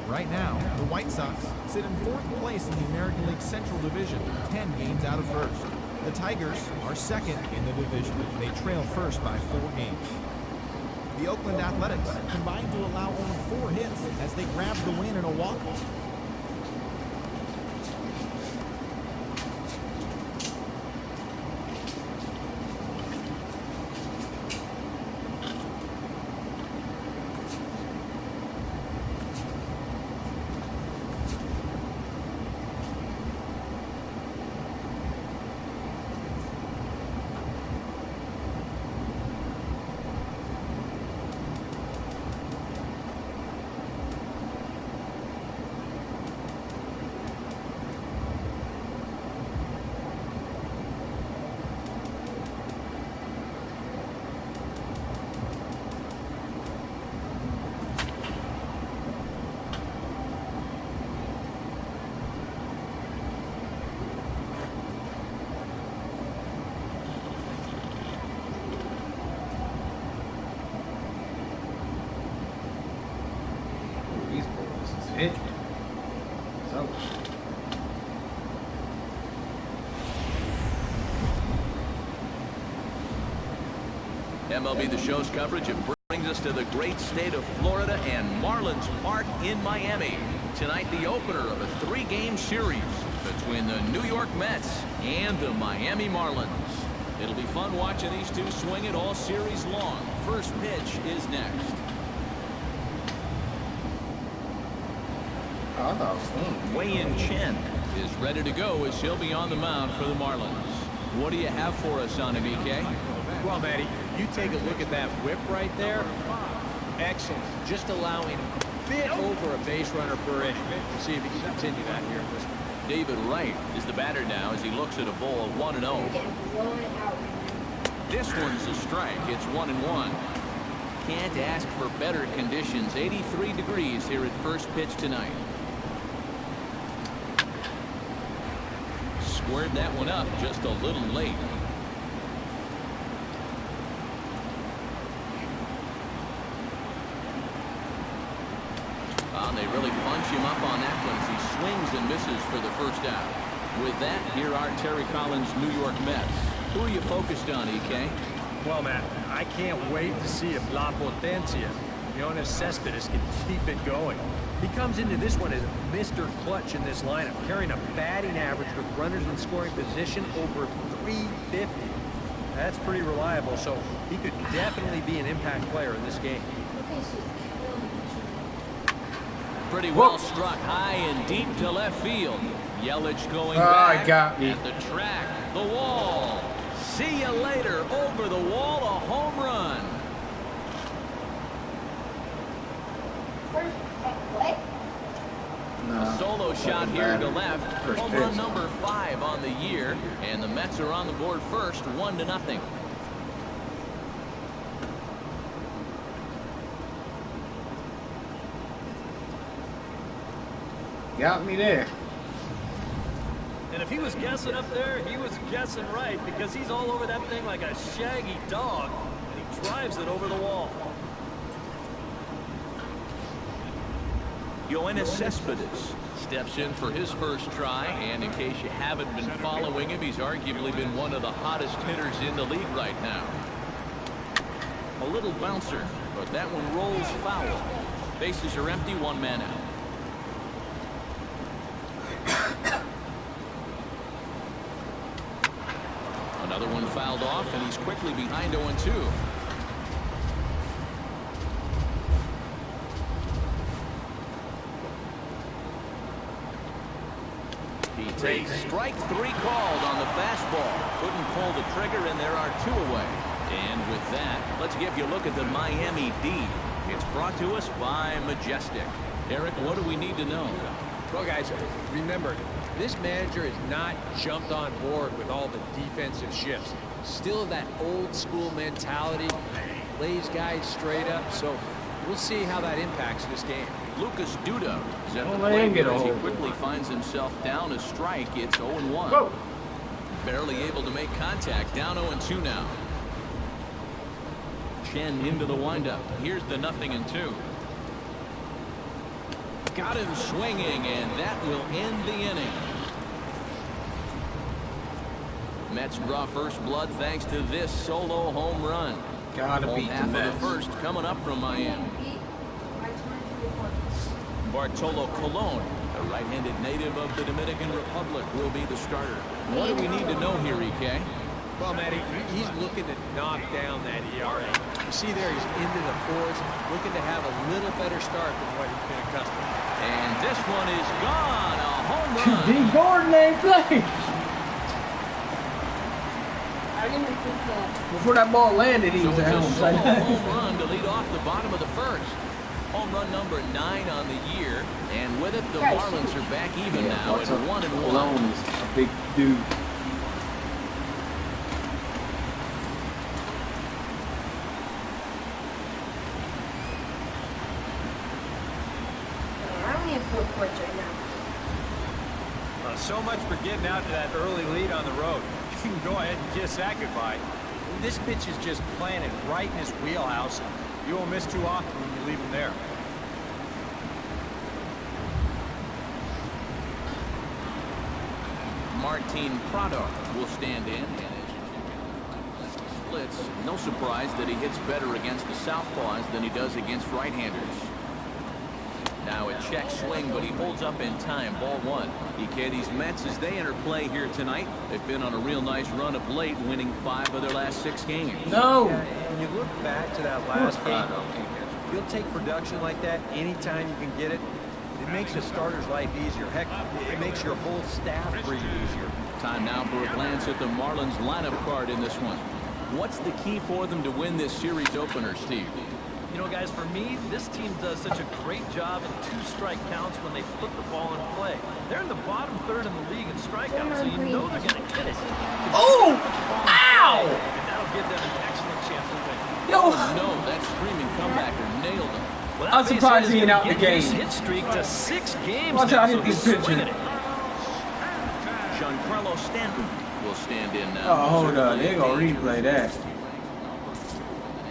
Speaker 7: Right now, the White Sox sit in 4th place in the American League Central Division, 10 games out of 1st. The Tigers are 2nd in the division. They trail 1st by 4 games. The Oakland Athletics combined to allow only 4 hits as they grabbed the win in a walk-off.
Speaker 4: It. So.
Speaker 1: MLB The Show's coverage brings us to the great state of Florida and Marlins Park in Miami. Tonight, the opener of a 3-game series between the New York Mets and the Miami Marlins. It'll be fun watching these two swing it all series long. First pitch is next. Wei-Yin Chen is ready to go as he'll be on the mound for the Marlins. What do you have for us on him, EK?
Speaker 3: Well, Matty, you take a look at that whip right there. Excellent. Just allowing a bit over a base runner per inning. We'll see if he can continue that here in this one.
Speaker 1: David Wright is the batter now as he looks at a ball 1-0. This one's a strike. It's 1-1. Can't ask for better conditions. 83 degrees here at first pitch tonight. Squared that one up just a little late. They really bunch him up on that one as he swings and misses for the first out. With that, here are Terry Collins' New York Mets. Who are you focused on, EK?
Speaker 3: Well, Matt, I can't wait to see if La Potencia, Yoenis Cespedes, can keep it going. He comes into this one as Mr. Clutch in this lineup, carrying a batting average with runners in scoring position over 350. That's pretty reliable, so he could definitely be an impact player in this game.
Speaker 1: Pretty well struck high and deep to left field. Yelich going back
Speaker 4: got me.
Speaker 1: at the track, the wall. See you later. Over the wall, a home run. A solo shot here to left. Home run number 5 on the year, and the Mets are on the board first, 1-0.
Speaker 4: Got me there.
Speaker 2: And if he was guessing up there, he was guessing right, because he's all over that thing like a shaggy dog, and he drives it over the wall.
Speaker 1: Yoenis Cespedes steps in for his first try, and in case you haven't been following him, he's arguably been one of the hottest hitters in the league right now. A little bouncer, but that one rolls foul. Bases are empty, 1 man out. Another one fouled off, and he's quickly behind 0-2. He takes strike 3 called on the fastball. Couldn't pull the trigger, and there are 2 away. And with that, let's give you a look at the Miami D. It's brought to us by Majestic. Eric, what do we need to know?
Speaker 3: Well, guys, remember, this manager has not jumped on board with all the defensive shifts. Still that old school mentality, plays guys straight up, so we'll see how that impacts this game.
Speaker 1: Lucas Duda is at the plate as he quickly finds himself down a strike. It's 0-1.
Speaker 4: Whoa.
Speaker 1: Barely able to make contact. Down 0-2 now. Chen into the windup. Here's the 0-2. Got him swinging, and that will end the inning. Mets draw first blood thanks to this solo home run.
Speaker 4: Gotta beat the
Speaker 1: Half of
Speaker 4: Mets.
Speaker 1: the first coming up from Miami. Bartolo Colon, a right-handed native of the Dominican Republic, will be the starter. What do we need to know here, EK?
Speaker 3: Well, Matty, he's looking to knock down that ERA. You see there, he's into the 4s, looking to have a little better start than what he's been accustomed to.
Speaker 1: And this one is gone. A home run.
Speaker 4: D. Gordon ain't playing. Before that ball landed, he
Speaker 1: So
Speaker 4: was
Speaker 1: it's
Speaker 4: at
Speaker 1: a
Speaker 4: home.
Speaker 1: solo home run to lead off the bottom of the first. Home run number 9 on the year, and with it, the Marlins are back even now at 1-1.
Speaker 4: Colon is a big dude.
Speaker 3: So much for getting out to that early lead on the road. You can go ahead and kiss that goodbye. This pitch is just planted right in his wheelhouse. You won't miss too often when you leave him there.
Speaker 1: Martin Prado will stand in. And as splits, no surprise that he hits better against the southpaws than he does against right-handers. Now a check swing, but he holds up in time. Ball 1. EK, these Mets, as they enter play here tonight, they've been on a real nice run of late, winning 5 of their last 6 games.
Speaker 4: No.
Speaker 3: Yeah, when you look back to that last game, you'll take production like that anytime you can get it. It makes a starter's life easier. Heck, it makes your whole staff breathe easier.
Speaker 1: Time now for a glance at the Marlins lineup card in this one. What's the key for them to win this series opener, Steve?
Speaker 2: You know, guys, for me, this team does such a great job in 2-strike counts when they put the ball in play. They're in the bottom third in the league in strikeouts, so you know they're going to hit it.
Speaker 4: Oh! Ow!
Speaker 2: And that'll give them an excellent chance to win.
Speaker 1: Oh, no, that screaming comebacker nailed him.
Speaker 2: Well,
Speaker 4: I'm surprised he ain't out the game.
Speaker 2: His hit streak to 6 games
Speaker 4: Watch
Speaker 2: now,
Speaker 4: out,
Speaker 2: so
Speaker 4: hit
Speaker 2: he's
Speaker 4: this pitcher.
Speaker 2: swinging it.
Speaker 1: Giancarlo Stanton will stand in now.
Speaker 4: Oh, hold on. They're going to replay that.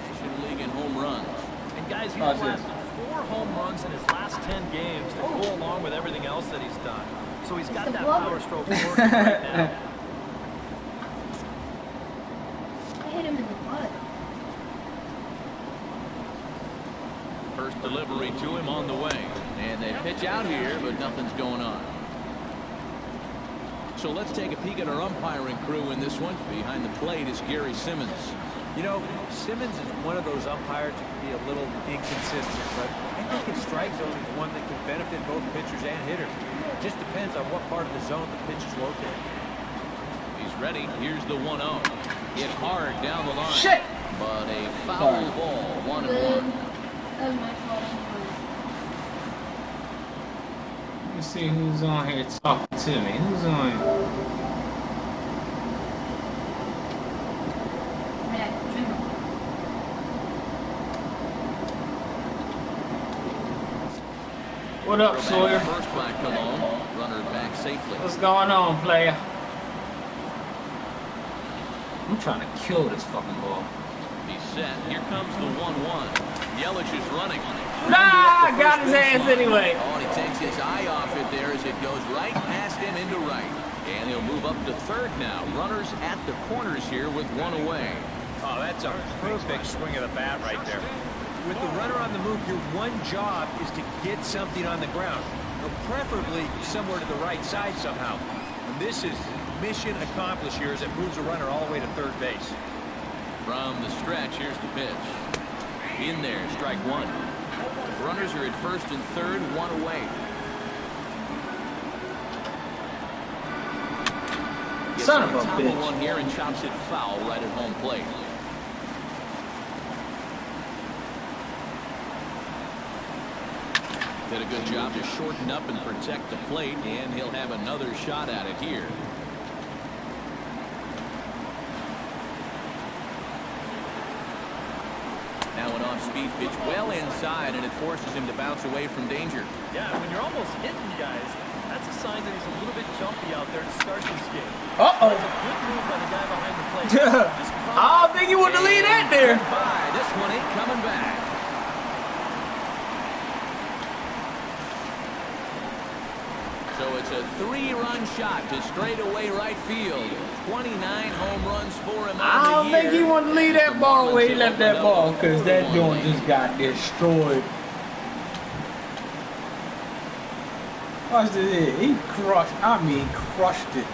Speaker 1: National League in home runs.
Speaker 2: And guys, he's
Speaker 4: Watch
Speaker 2: blasted 4 home runs in his last 10 games to go along with everything else that he's done. So he's got that power stroke working right now.
Speaker 5: I hit him in the butt.
Speaker 1: First delivery to him on the way. And they pitch out here, but nothing's going on. So let's take a peek at our umpiring crew in this one. Behind the plate is Gary Simmons.
Speaker 3: You know, Simmons is one of those umpires that can be a little inconsistent, but I think in strike zone is one that can benefit both pitchers and hitters. It just depends on what part of the zone the pitch is located.
Speaker 1: He's ready. Here's the 1-0. Hit hard down the line.
Speaker 4: Shit!
Speaker 1: But a foul ball, 1-1.
Speaker 5: That was my fault.
Speaker 4: Let me see who's on here talking to me. Who's on here? What up, Sawyer?
Speaker 1: First by Cologne. Runner back safely.
Speaker 4: What's going on, player? I'm trying to kill this fucking ball.
Speaker 1: He's set. Here comes the 1-1. Yelich is running.
Speaker 4: Nah, got his hands anyway.
Speaker 1: Oh, and he takes his eye off it there as it goes right past him into right. And he'll move up to third now. Runners at the corners here with 1 away.
Speaker 3: Oh, that's a perfect swing of the bat right there. With the runner on the move, your one job is to get something on the ground, or preferably somewhere to the right side somehow. And this is mission accomplished here as it moves the runner all the way to third base.
Speaker 1: From the stretch, here's the pitch. In there, strike 1. The runners are at first and third, 1 away.
Speaker 4: Son of a
Speaker 1: Top
Speaker 4: bitch.
Speaker 1: one here and chops it foul right at home plate. Did a good job to shorten up and protect the plate, and he'll have another shot at it here. Now an off-speed pitch well inside, and it forces him to bounce away from danger.
Speaker 2: Yeah, when you're almost hitting guys, that's a sign that he's a little bit jumpy out there to start this game.
Speaker 4: Uh-oh.
Speaker 2: That's a good move by the guy behind the plate.
Speaker 4: I don't think he wanted to leave that there.
Speaker 1: Bye. This one ain't coming back. So it's a 3-run shot to straightaway right field. 29 home runs for him.
Speaker 4: I don't think he wanted to leave that ball where he left that ball, because that joint just got destroyed. Watch this. He crushed, crushed it.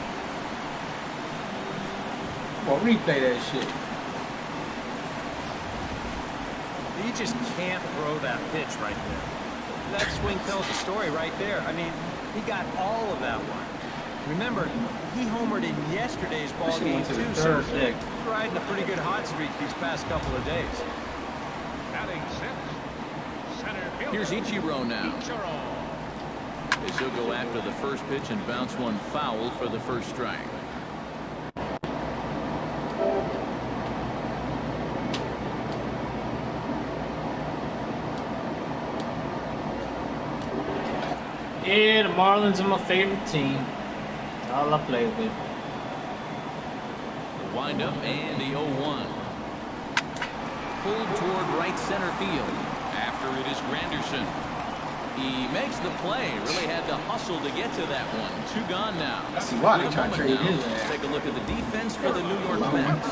Speaker 4: Well, replay that shit.
Speaker 3: You just can't throw that pitch right there. That swing tells a story right there. I mean, he got all of that one. Remember, he homered in yesterday's ball game too, so he's riding a pretty good hot streak these past couple of days.
Speaker 6: Batting sixth, center fielder.
Speaker 1: Here's Ichiro now. As he'll go after the first pitch and bounce one foul for the first strike.
Speaker 4: Yeah, the Marlins are my favorite team. All I play with.
Speaker 1: The windup and the 0-1. Pulled toward right center field. After it is Granderson. He makes the play. Really had to hustle to get to that one. 2 gone now.
Speaker 4: I see why they
Speaker 1: In a
Speaker 4: try to
Speaker 1: moment
Speaker 4: trade
Speaker 1: now,
Speaker 4: his
Speaker 1: let's
Speaker 4: ass.
Speaker 1: take a look at the defense for the New York Mets.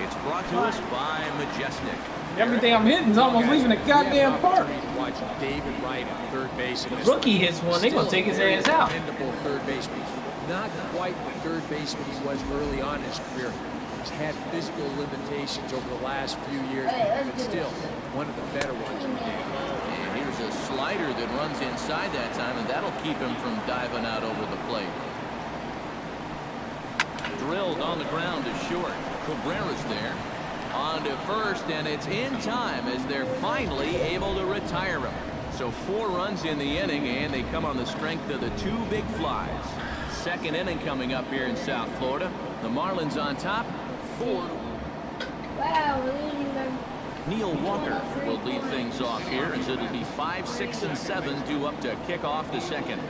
Speaker 1: It's brought to us by Majestic.
Speaker 4: Everything I'm hitting is almost leaving the goddamn park.
Speaker 3: Watch David Wright at third base. In this
Speaker 4: Rookie hits one, they gonna take his ass out.
Speaker 3: Dependable third baseman. Not quite the third baseman he was early on in his career. He's had physical limitations over the last few years, but still one of the better ones in the game.
Speaker 1: And here's a slider that runs inside that time, and that'll keep him from diving out over the plate. Drilled on the ground to short. Cabrera's there. On to first, and it's in time as they're finally able to retire him. So 4 runs in the inning, and they come on the strength of the 2 big flies. Second inning coming up here in South Florida. The Marlins on top, 4.
Speaker 5: Wow, we're losing them.
Speaker 1: Neil Walker will lead things off here as it'll be 5, 6, and 7 due up to kick off the second.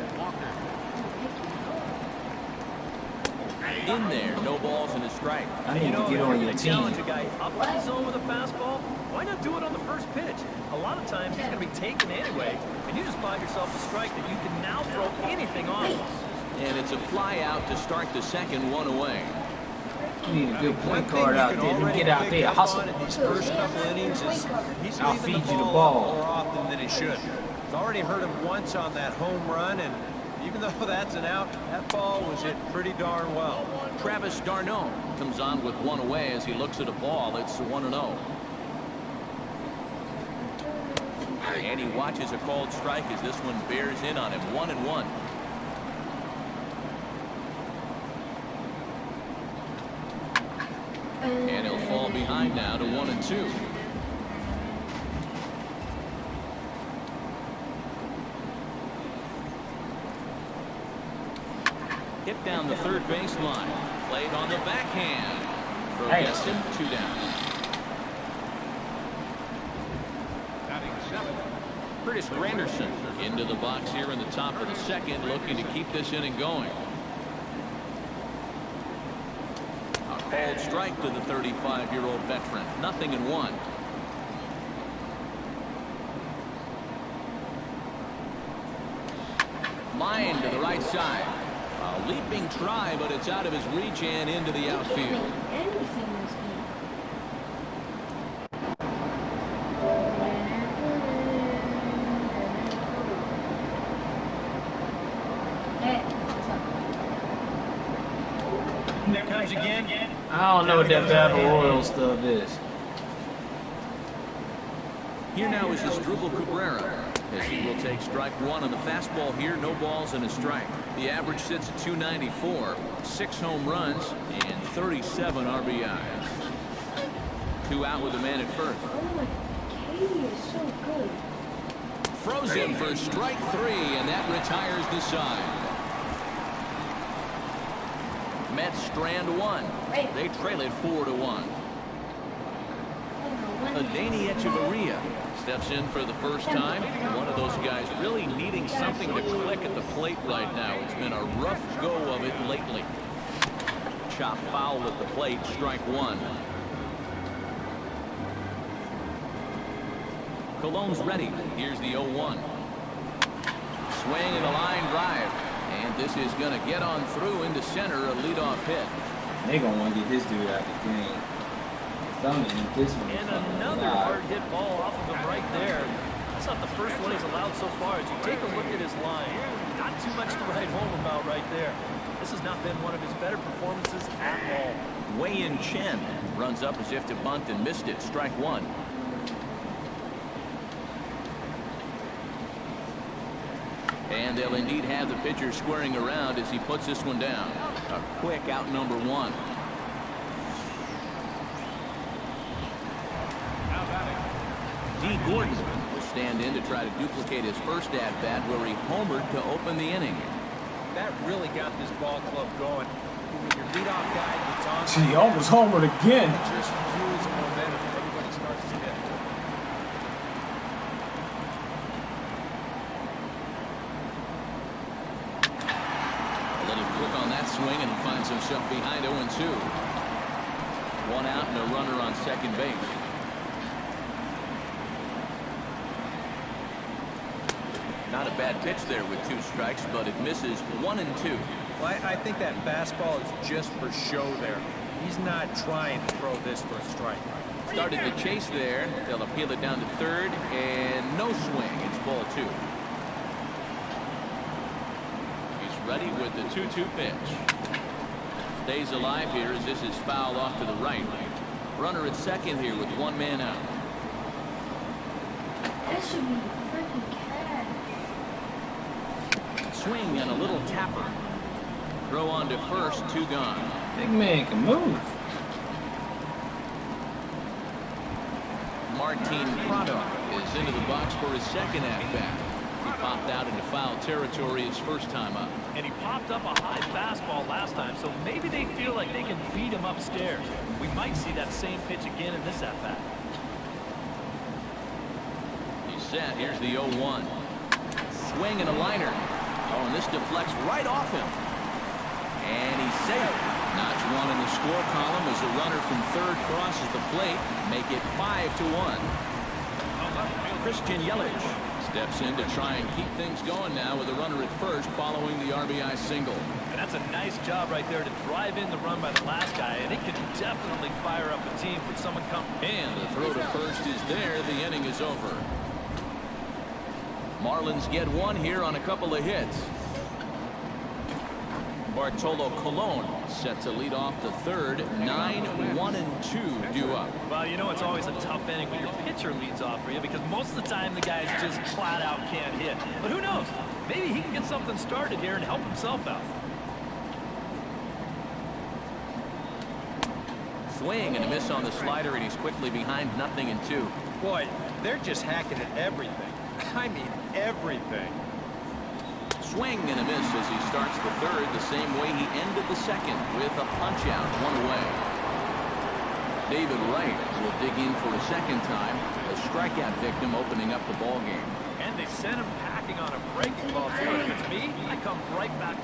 Speaker 1: In there, no balls and a strike.
Speaker 4: I need to get on your team.
Speaker 2: Challenge a guy up in the zone with a fastball. Why not do it on the first pitch? A lot of times he's going to be taken anyway, and you just bought yourself a strike that you can now throw anything on.
Speaker 1: And it's a fly out to start the second, 1 away.
Speaker 4: You need a good point guard out there to get out there, hustle.
Speaker 3: These first couple innings is he's
Speaker 4: I'll
Speaker 3: leaving
Speaker 4: feed
Speaker 3: the
Speaker 4: you the
Speaker 3: ball
Speaker 4: ball.
Speaker 3: more often than he should. He's already hurt him once on that home run, and even though that's an out, that ball was hit pretty darn well.
Speaker 1: Travis d'Arnaud comes on with 1 away as he looks at a ball. It's 1-0. And he watches a called strike as this one bears in on him. 1-1. And he'll fall behind now to 1-2. Hit down the third baseline. Played on the backhand. For Geston, 2 down.
Speaker 6: Batting 7.
Speaker 1: Curtis Granderson into the box here in the top of the second, looking to keep this inning going. A called strike to the 35-year-old veteran. 0-1. Line to the right side. A leaping try, but it's out of his reach and into the outfield.
Speaker 2: There comes again.
Speaker 4: I don't know what that Battle Royal stuff is.
Speaker 1: Here now is Asdrubal Cabrera as he will take strike 1 on the fastball here. No balls and a strike. The average sits at 294, 6 home runs, and 37 RBIs. 2 out with a man at first.
Speaker 5: Oh my, Katie is so good.
Speaker 1: Frozen for strike 3, and that retires the side. Mets strand 1. They trail it 4-1. Adeiny Echeverria steps in for the first time. One of those guys really needing something to click at the plate right now. It's been a rough go of it lately. Chop foul at the plate, strike 1. Cologne's ready. Here's the 0-1. Swing and a line drive. And this is going to get on through into center, a leadoff hit.
Speaker 4: They gonna want to get this dude out of the game. This one
Speaker 2: And another hard hit ball off of him right there. That's not the first one he's allowed so far. As you take a look at his line, not too much to write home about right there. This has not been one of his better performances at all.
Speaker 1: Wei-Yin Chen runs up as if to bunt and missed it. Strike 1. And they'll indeed have the pitcher squaring around as he puts this one down. A quick out number 1.
Speaker 6: Now batting.
Speaker 1: D. Gordon will stand in to try to duplicate his first at-bat where he homered to open the inning.
Speaker 3: That really got this ball club going. When your leadoff guy gets on,
Speaker 4: He almost homered again.
Speaker 3: it just fuels momentum. Everybody starts to hit.
Speaker 1: A little quick on that swing, and he finds himself behind 0-2. 1 out and a runner on second base. Not a bad pitch there with 2 strikes, but it misses 1-2.
Speaker 3: Well, I think that fastball is just for show there. He's not trying to throw this for a strike.
Speaker 1: Started the chase there. They'll appeal it down to third, and no swing. It's ball 2. He's ready with the 2-2 pitch. Stays alive here as this is fouled off to the right. Runner at second here with 1 man out.
Speaker 5: That should be freaking cash.
Speaker 1: Swing and a little tapper. Throw on to first, 2 gone.
Speaker 4: Big man can move.
Speaker 1: Martin Prado is into the box for his second at-bat. He popped out into foul territory his first time up.
Speaker 2: And he popped up a high fastball last time, so maybe they feel like they can beat him upstairs. We might see that same pitch again in this at-bat.
Speaker 1: He's set. Here's the 0-1. Swing and a liner. Oh, and this deflects right off him. And he's safe. Notch one in the score column as the runner from third crosses the plate. Make it 5-1. Christian Yelich steps in to try and keep things going now with a runner at first following the RBI single.
Speaker 2: And that's a nice job right there to drive in the run by the last guy, and it can definitely fire up a team when someone comes.
Speaker 1: And the throw to first is there. The inning is over. Marlins get one here on a couple of hits. Bartolo Colon set to lead off the third. 9-1-2 due up.
Speaker 2: Well, you know it's always a tough inning when your pitcher leads off for you because most of the time the guys just flat out can't hit. But who knows? Maybe he can get something started here and help himself out.
Speaker 1: Swing and a miss on the slider, and he's quickly behind 0-2.
Speaker 3: Boy, they're just hacking at everything. I mean, everything.
Speaker 1: Swing and a miss as he starts the third the same way he ended the second with a punch out, one away. David Wright will dig in for a second time. A strikeout victim opening up the ball game.
Speaker 2: And they sent him packing on a breaking ball too. If it's me, I come right back.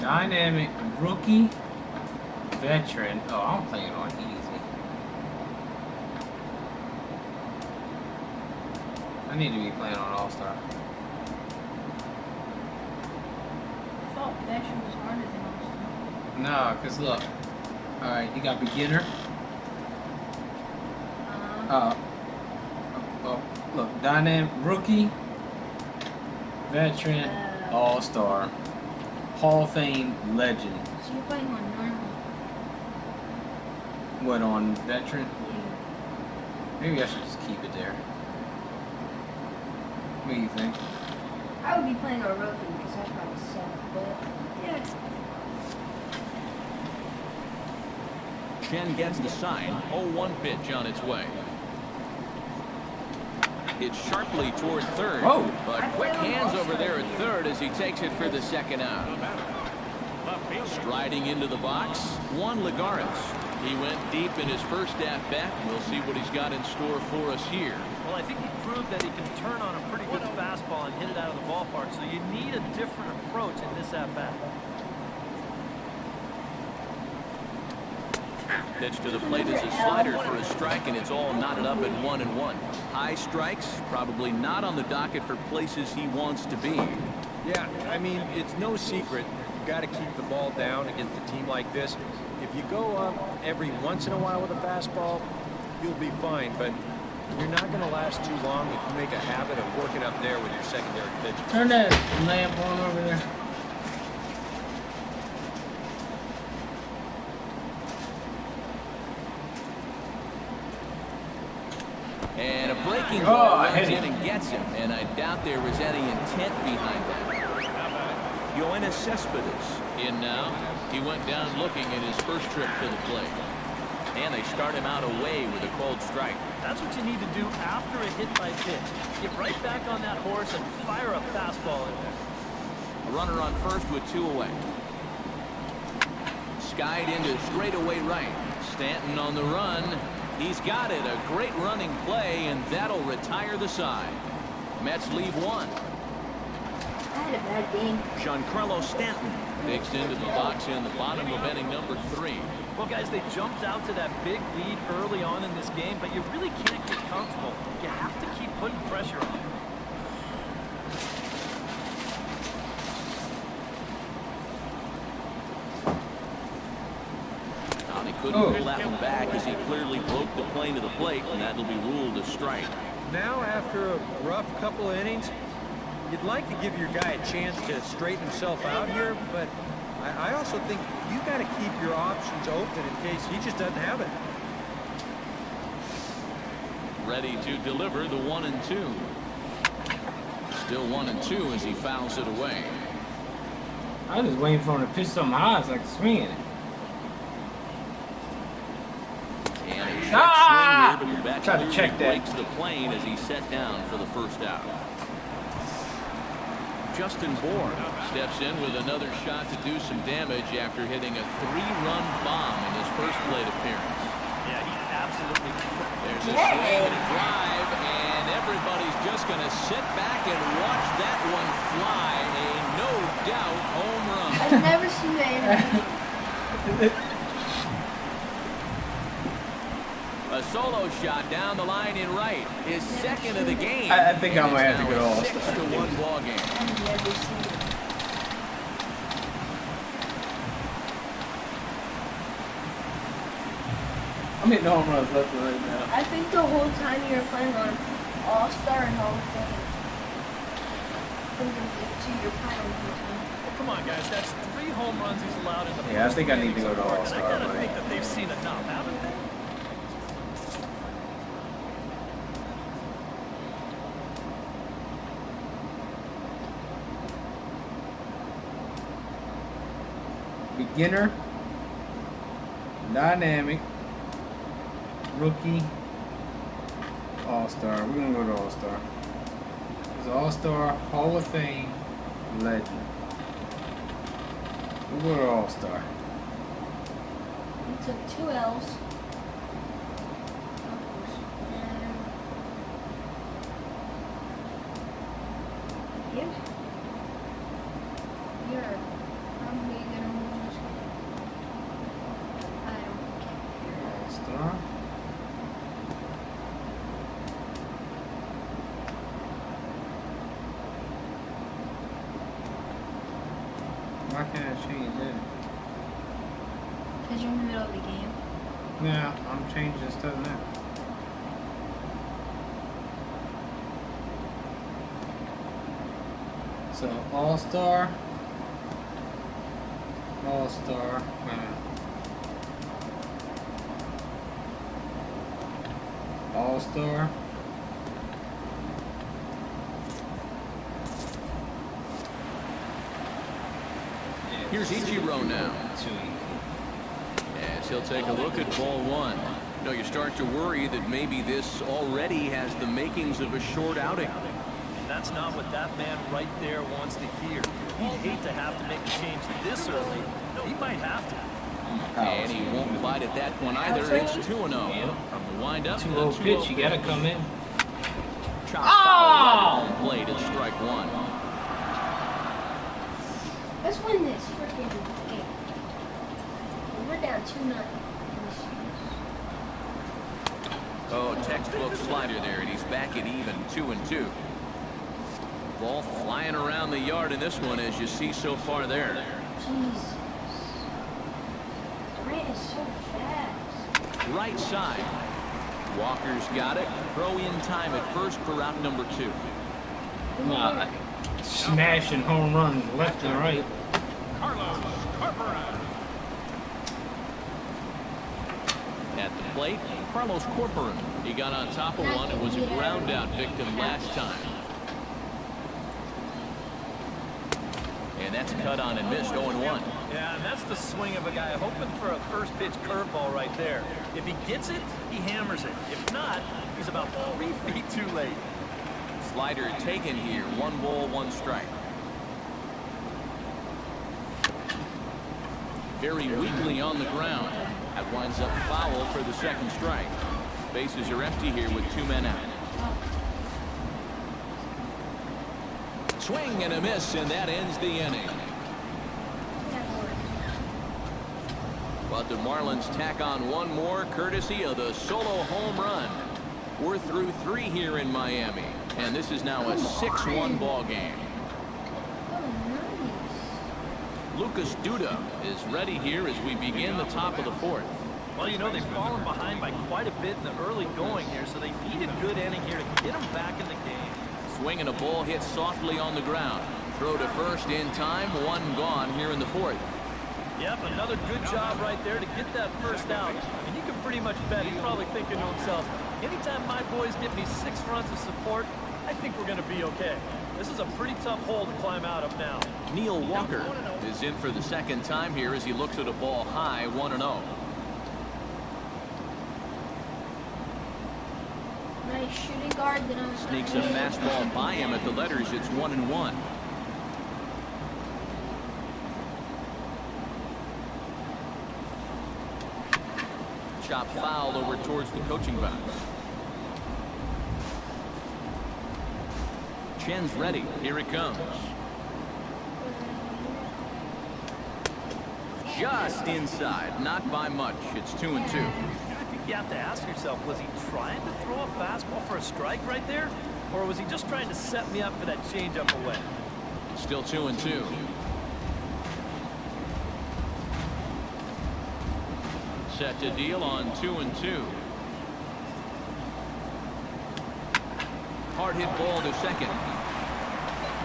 Speaker 4: Dynamic rookie veteran. Oh, I'm playing on easy. I need to be playing on All-Star.
Speaker 5: I thought veteran was harder than All-Star.
Speaker 4: No, because look. Alright, you got beginner. Look, dynamic rookie, veteran, All-Star. Hall of Fame legend.
Speaker 5: So you're playing on normal?
Speaker 4: What, on veteran?
Speaker 5: Yeah.
Speaker 4: Maybe I should just keep it there. What do you think?
Speaker 5: I would be playing on rookie because I probably suck, but yeah.
Speaker 1: Chen gets the sign. 0-1 pitch on its way. It's sharply toward third.
Speaker 4: Oh.
Speaker 1: But quick hands over there at third as he takes it for the second out. Striding into the box, Juan Lagares. He went deep in his first at-bat. We'll see what he's got in store for us here.
Speaker 2: Well, I think he proved that he can turn on a pretty good fastball and hit it out of the ballpark, so you need a different approach in this at-bat.
Speaker 1: Pitch to the plate is a slider for a strike, and it's all knotted up at 1-1. High strikes, probably not on the docket for places he wants to be.
Speaker 3: Yeah, I mean, it's no secret. You've got to keep the ball down against a team like this. If you go up every once in a while with a fastball, you'll be fine, but you're not going to last too long if you make a habit of working up there with your secondary pitches.
Speaker 4: Turn that lamp on over there.
Speaker 1: And a breaking ball runs
Speaker 4: hit
Speaker 1: in and gets him, and I doubt there was any intent behind that. Yoenis Cespedes in now. He went down looking at his first trip to the plate. And they start him out away with a cold strike.
Speaker 2: That's what you need to do after a hit by pitch. Get right back on that horse and fire a fastball in there.
Speaker 1: A runner on first with 2 away. Skied into straightaway right. Stanton on the run. He's got it. A great running play, and that'll retire the side. Mets leave 1.
Speaker 5: I had a bad game.
Speaker 1: Giancarlo Stanton digs into the box in the bottom of inning number 3.
Speaker 2: Well, guys, they jumped out to that big lead early on in this game, but you really can't get comfortable. You have to keep putting pressure on.
Speaker 1: Couldn't pull that one back as he clearly broke the plane to the plate, and that'll be ruled a strike.
Speaker 3: Now, after a rough couple of innings, you'd like to give your guy a chance to straighten himself out here, but I also think you got to keep your options open in case he just doesn't have it.
Speaker 1: Ready to deliver the 1-2. Still 1-2 as he fouls it away.
Speaker 4: I was just waiting for him to pitch something high so I could swing it.
Speaker 1: And a short swing here, but the bat
Speaker 4: Tried to check that.
Speaker 1: breaks the plane as he set down for the first out. Justin Bourne steps in with another shot to do some damage after hitting a 3-run bomb in his first plate appearance.
Speaker 2: Yeah, he absolutely.
Speaker 1: There's a swing and a drive, and everybody's just going to sit back and watch that one fly. A no-doubt home run.
Speaker 5: I've never seen that.
Speaker 1: A solo shot down the line in right. His second of the game.
Speaker 4: I think I might have to go off.
Speaker 1: 6-1 ball game.
Speaker 5: I've never seen it.
Speaker 4: I'm hitting home runs left and right now.
Speaker 5: I think the whole time you were playing on All-Star and Hall of Fame. I'm gonna give it to your pile.
Speaker 2: Well, come on, guys. That's 3 home runs he's allowed in the first.
Speaker 4: Yeah, I think I need to go to
Speaker 2: innings.
Speaker 4: All-Star,
Speaker 2: And I gotta
Speaker 4: buddy.
Speaker 2: think that they've seen enough, haven't they?
Speaker 4: Beginner, dynamic, rookie, All-Star. We're gonna go to All-Star. It's All-Star, Hall of Fame, legend. We'll go to All-Star.
Speaker 5: You took 2 L's. You're probably gonna lose. I don't care.
Speaker 4: All-Star. Why can't I change that?
Speaker 5: Because you're in the middle of the game.
Speaker 4: Yeah, I'm changing stuff now. So All-Star, All-Star, All-Star.
Speaker 1: Here's Ichiro now. As he'll take a look at ball 1. You know, you start to worry that maybe this already has the makings of a short outing.
Speaker 2: And that's not what that man right there wants to hear. He'd hate to have to make a change this early. He might have to.
Speaker 1: And he won't bite at that one either. It's 2-0 from the windup.
Speaker 4: 2-0 pitch, you gotta come in.
Speaker 1: Chop foul on plate at strike 1.
Speaker 5: Let's win this freaking game. We're down 2-0.
Speaker 1: Oh, textbook slider there, and he's back at even 2-2. Ball flying around the yard in this one, as you see so far there.
Speaker 5: Jesus. Grant is so fast.
Speaker 1: Right side. Walker's got it. Throw in time at first for route number 2.
Speaker 4: Smashing home runs left and right.
Speaker 6: Carlos Corcoran.
Speaker 1: At the plate, Carlos Corcoran. He got on top of one and was a ground out victim last time. And that's cut on and missed 0-1.
Speaker 2: Yeah, and that's the swing of a guy hoping for a first pitch curveball right there. If he gets it, he hammers it. If not, he's about 3 feet too late.
Speaker 1: Slider taken here. 1 ball, 1 strike. Very weakly on the ground. That winds up foul for the second strike. Bases are empty here with 2 men out. Swing and a miss, and that ends the inning. But the Marlins tack on 1 more, courtesy of the solo home run. We're through 3 here in Miami, and this is now a 6-1 ball game.
Speaker 5: Oh, nice.
Speaker 1: Lucas Duda is ready here as we begin the top of the 4th.
Speaker 2: Well, you know, they've fallen behind by quite a bit in the early going here, so they need a good inning here to get them back in the game.
Speaker 1: Swinging a ball hit softly on the ground. Throw to first in time, one gone here in the fourth.
Speaker 2: Yep, another good job right there to get that first out. And you can pretty much bet he's probably thinking to himself, anytime my boys get me 6 runs of support, I think we're going to be okay. This is a pretty tough hole to climb out of now.
Speaker 1: Neil Walker is in for the second time here as he looks at a ball high, 1-0.
Speaker 5: Nice shooting guard.
Speaker 1: Sneaks a fastball by him at the letters. It's 1-1. Chop foul over towards the coaching box. Chen's ready. Here it comes. Just inside. Not by much. It's 2-2.
Speaker 2: I think you have to ask yourself, was he trying to throw a fastball for a strike right there? Or was he just trying to set me up for that changeup away?
Speaker 1: Still 2-2. Set to deal on 2-2. Hard hit ball to second.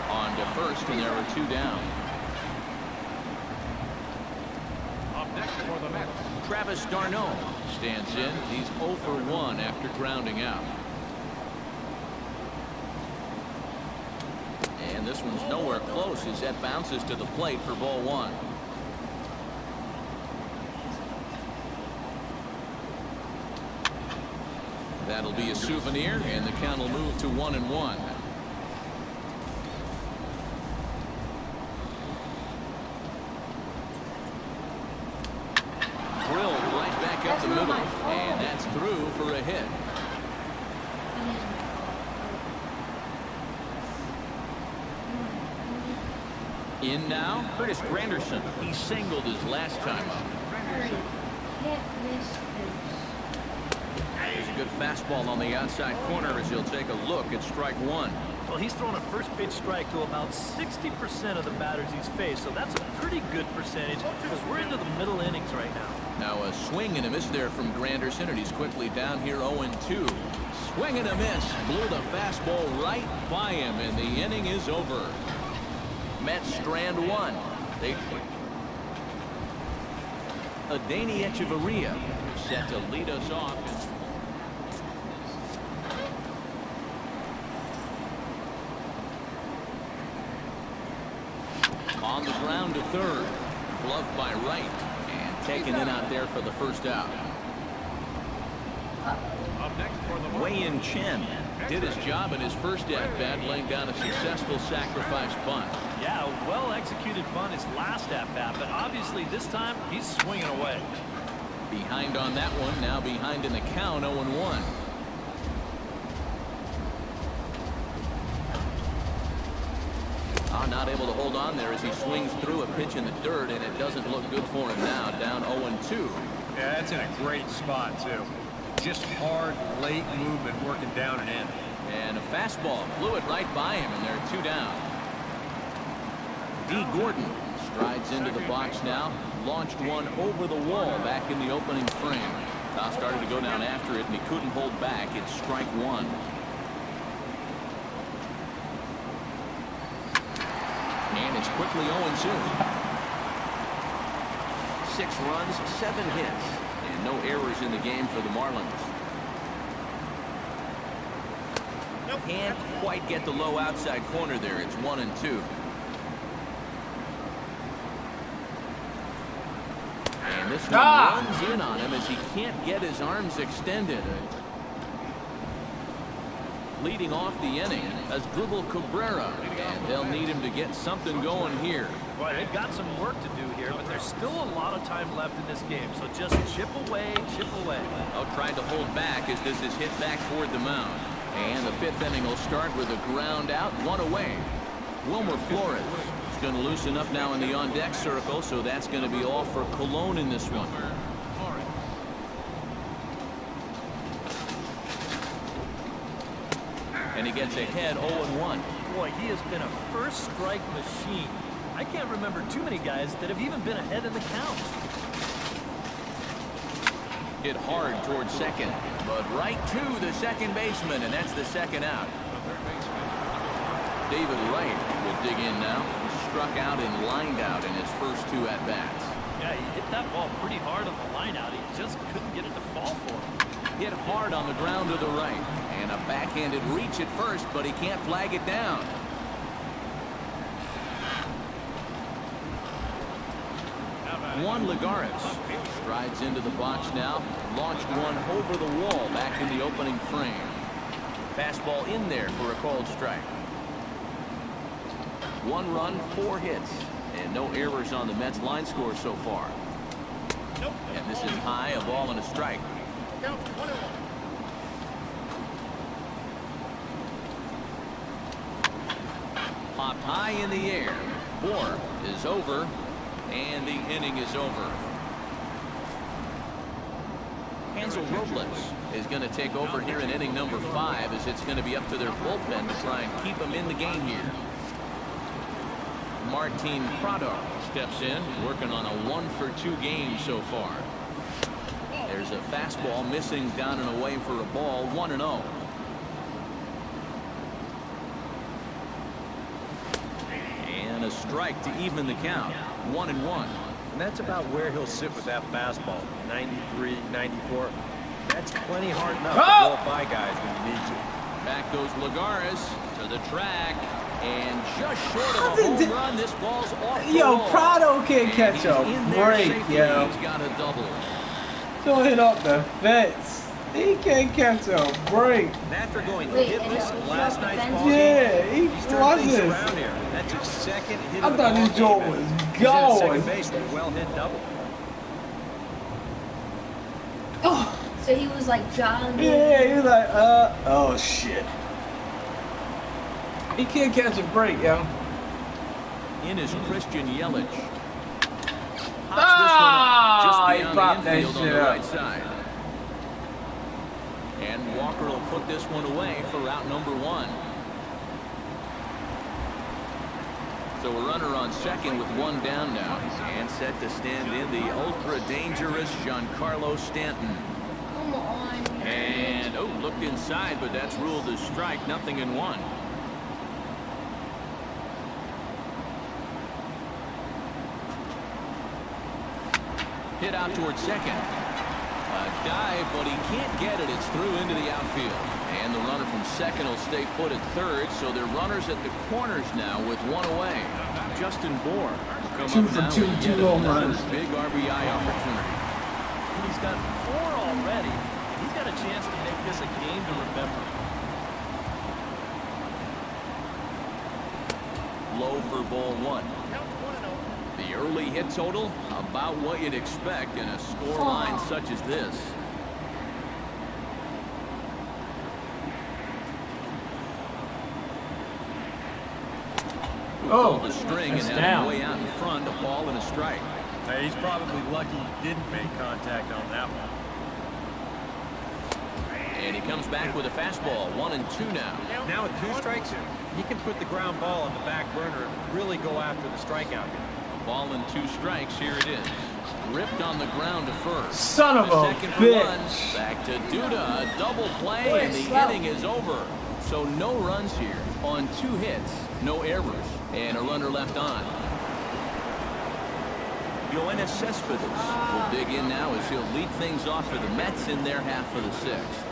Speaker 1: On to first, and there are 2 down.
Speaker 6: Up next for the Mets,
Speaker 1: Travis d'Arnaud stands in. He's 0 for 1 after grounding out. And this one's nowhere close as that bounces to the plate for ball 1. That'll be a souvenir, and the count will move to 1-1. Drilled right back up the middle, and that's through for a hit. In now, Curtis Granderson. He singled his last time up. There's a good fastball on the outside corner as he'll take a look at strike 1.
Speaker 2: Well, he's thrown a first pitch strike to about 60% of the batters he's faced, so that's a pretty good percentage because we're into the middle innings right now.
Speaker 1: Now a swing and a miss there from Granderson, and he's quickly down here 0-2. Swing and a miss. Blew the fastball right by him, and the inning is over. Mets strand 1. Adeiny Echeverria set to lead us off. On the ground to third. Gloved by Wright. And taken in out there for the first out.
Speaker 6: up next for the
Speaker 1: Wei-Yin Chen did his job in his first at-bat, laying down a successful sacrifice bunt.
Speaker 2: Yeah, a well-executed bunt his last at-bat, but obviously this time he's swinging away.
Speaker 1: Behind on that one, now behind in the count, 0-1. Not able to hold on there as he swings through a pitch in the dirt, and it doesn't look good for him now, down 0-2.
Speaker 3: Yeah, that's in a great spot, too. Just hard, late movement, working down and in.
Speaker 1: And a fastball blew it right by him, and there are 2 down. D. Gordon strides into the box now. Launched one over the wall back in the opening frame. Now started to go down after it, and he couldn't hold back. It's strike 1. And it's quickly 0-2. 6 runs, 7 hits, and no errors in the game for the Marlins. Can't quite get the low outside corner there. It's 1-2. And this one runs in on him as he can't get his arms extended. Leading off the inning as Dribble Cabrera, and they'll need him to get something going here.
Speaker 2: Well, they've got some work to do here, but there's still a lot of time left in this game, so just chip away, chip away.
Speaker 1: Oh, tried to hold back as this is hit back toward the mound. And the 5th inning will start with a ground out, 1 away. Wilmer Flores is going to loosen up now in the on-deck circle, so that's going to be all for Colon in this one. And he gets ahead 0-1.
Speaker 2: Boy, he has been a first strike machine. I can't remember too many guys that have even been ahead in the count.
Speaker 1: Hit hard towards second, but right to the second baseman, and that's the second out. David Wright will dig in now. Struck out and lined out in his first 2 at-bats.
Speaker 2: Yeah, he hit that ball pretty hard on the line out. He just couldn't get it to fall for him.
Speaker 1: Hit hard on the ground to the right. And a backhanded reach at first, but he can't flag it down. Juan Lagares strides into the box now. Launched one over the wall back in the opening frame. Fastball in there for a called strike. 1 run, 4 hits, and no errors on the Mets line score so far. And this is high, a ball and a strike. Popped high in the air. Bohr is over, and the inning is over. Hansel Robles is going to take over here in inning number 5, as it's going to be up to their bullpen to try and keep them in the game here. Martin Prado steps in, working on a 1-for-2 game so far. There's a fastball missing down and away for a ball, 1-0. And a strike to even the count, 1-1.
Speaker 3: And that's about where he'll sit with that fastball, 93, 94. That's plenty hard enough to go by guys when you need to.
Speaker 1: Back goes Lagares to the track. And just short of a home run, this ball's off the
Speaker 4: Yo,
Speaker 1: wall.
Speaker 4: Prado can't catch a break, yo.
Speaker 1: He's got a double.
Speaker 4: Don't hit off the fence. He can't catch a break.
Speaker 3: And after going hitless last night's ball
Speaker 4: Yeah, he
Speaker 3: he's turned things
Speaker 4: wasn't.
Speaker 3: around here. That's his second hit
Speaker 4: I
Speaker 3: of the
Speaker 4: thought
Speaker 3: ball
Speaker 4: this joint
Speaker 3: game.
Speaker 4: was
Speaker 3: He's at
Speaker 4: going.
Speaker 3: second base with a well-hit double.
Speaker 4: Oh,
Speaker 5: So he was like jogging.
Speaker 4: yeah, he was like, oh shit. He can't catch a break, yo.
Speaker 1: In is Christian Yelich.
Speaker 4: Ah, he
Speaker 1: Just
Speaker 4: popped
Speaker 1: beyond the
Speaker 4: that
Speaker 1: infield on
Speaker 4: shit
Speaker 1: the
Speaker 4: up.
Speaker 1: right side. And Walker will put this one away for out number 1. So a runner on second with 1 down now. And set to stand in the ultra-dangerous Giancarlo Stanton.
Speaker 5: Come on.
Speaker 1: And, oh, looked inside, but that's ruled as strike, 0-1. Hit out towards second. A dive, but he can't get it. It's through into the outfield. And the runner from second will stay put at third, so they're runners at the corners now with 1 away. Justin Bohr will come
Speaker 4: 2
Speaker 1: up
Speaker 4: for
Speaker 1: now
Speaker 4: 2,
Speaker 1: with
Speaker 4: 2
Speaker 1: yet
Speaker 4: home
Speaker 1: another
Speaker 4: runs.
Speaker 1: big RBI opportunity.
Speaker 2: He's got 4 already. He's got a chance to make this a game to remember.
Speaker 1: Low for ball 1. The early hit total, about what you'd expect in a score line such as this.
Speaker 4: Oh,
Speaker 1: The string and
Speaker 4: that's
Speaker 1: had him
Speaker 4: down.
Speaker 1: way out in front, a ball and a strike.
Speaker 3: He's probably lucky he didn't make contact on that one.
Speaker 1: And he comes back with a fastball, 1-2 now.
Speaker 3: Now with 2 strikes, he can put the ground ball on the back burner and really go after the strikeout.
Speaker 1: A ball and 2 strikes, here it is. Ripped on the ground to first.
Speaker 4: Son of
Speaker 1: The
Speaker 4: a
Speaker 1: second for one.
Speaker 4: bitch.
Speaker 1: Back to Duda, a double play,
Speaker 5: Boy,
Speaker 1: and the
Speaker 5: slow.
Speaker 1: inning is over. So no runs here on 2 hits, no errors, and a runner left on. Yoenis Cespedes will dig in now as he'll lead things off for the Mets in their half of the 6th.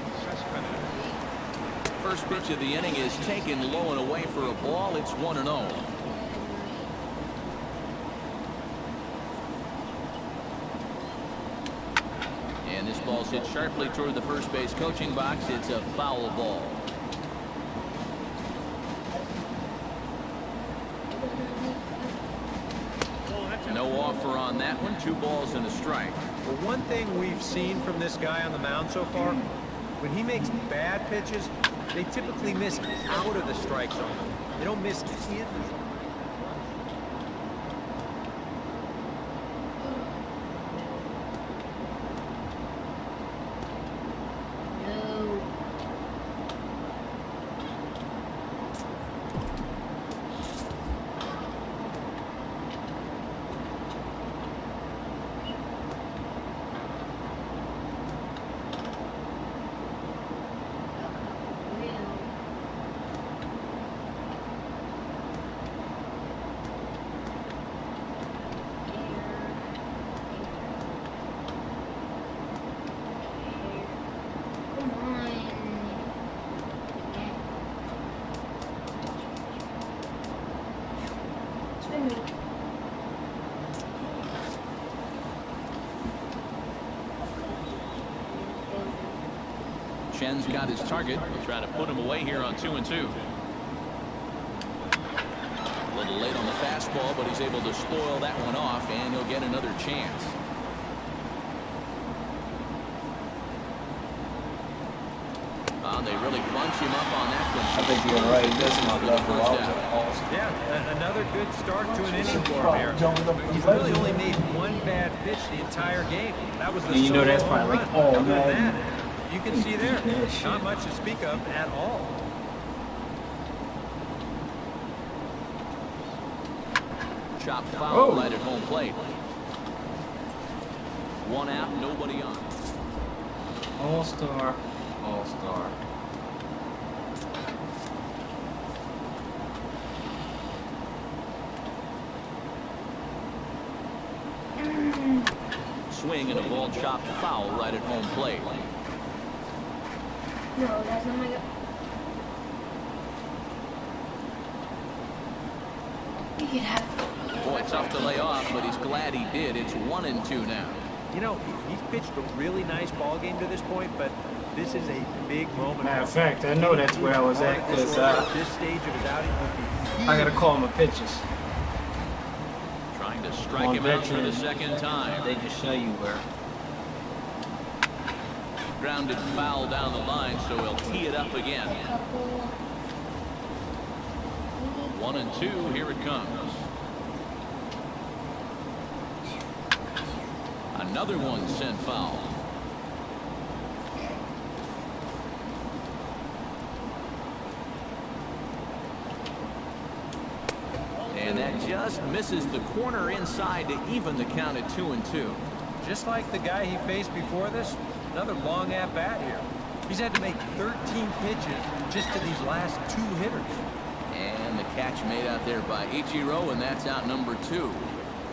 Speaker 1: First pitch of the inning is taken low and away for a ball. It's 1-0. And this ball's hit sharply toward the first base coaching box. It's a foul ball. No offer on that one. 2 balls and a strike.
Speaker 3: But one thing we've seen from this guy on the mound so far, when he makes bad pitches, they typically miss out of the strike zone. They don't miss in.
Speaker 5: No.
Speaker 1: Shen's got his target. He'll try to put him away here on 2-2. A little late on the fastball, but he's able to spoil that one off, and he'll get another chance. They really bunch him up on that one.
Speaker 4: I think you're right. That's my level.
Speaker 3: Yeah, another good start to an inning for him here. He's really only made one bad pitch the entire game. That was the
Speaker 4: and you know that's
Speaker 3: solo
Speaker 4: probably
Speaker 3: home
Speaker 4: like
Speaker 3: run.
Speaker 4: all
Speaker 3: Other than
Speaker 4: man.
Speaker 3: that, you can see there, not much to speak of at all.
Speaker 1: Chop foul right at home plate. One out, nobody on.
Speaker 4: All-star. All-star.
Speaker 1: Swing and a ball chopped foul right at home plate.
Speaker 5: No, that's not my go. You could have.
Speaker 1: Boy, tough to lay off, but he's glad he did. It's 1-2 now.
Speaker 3: You know, he's pitched a really nice ball game to this point, but this is a big moment.
Speaker 4: Matter of fact, I know that's where I was at because
Speaker 3: this stage of his outing would be
Speaker 4: I gotta call my pitches.
Speaker 1: Trying to strike him out for the second time.
Speaker 4: They just show you where.
Speaker 1: Grounded foul down the line, so he'll tee it up again. 1-2, here it comes. Another one sent foul. And that just misses the corner inside to even the count at 2-2.
Speaker 3: just like the guy he faced before this. Another long at bat here. He's had to make 13 pitches just to these last 2 hitters.
Speaker 1: And the catch made out there by Ichiro, and that's out number 2.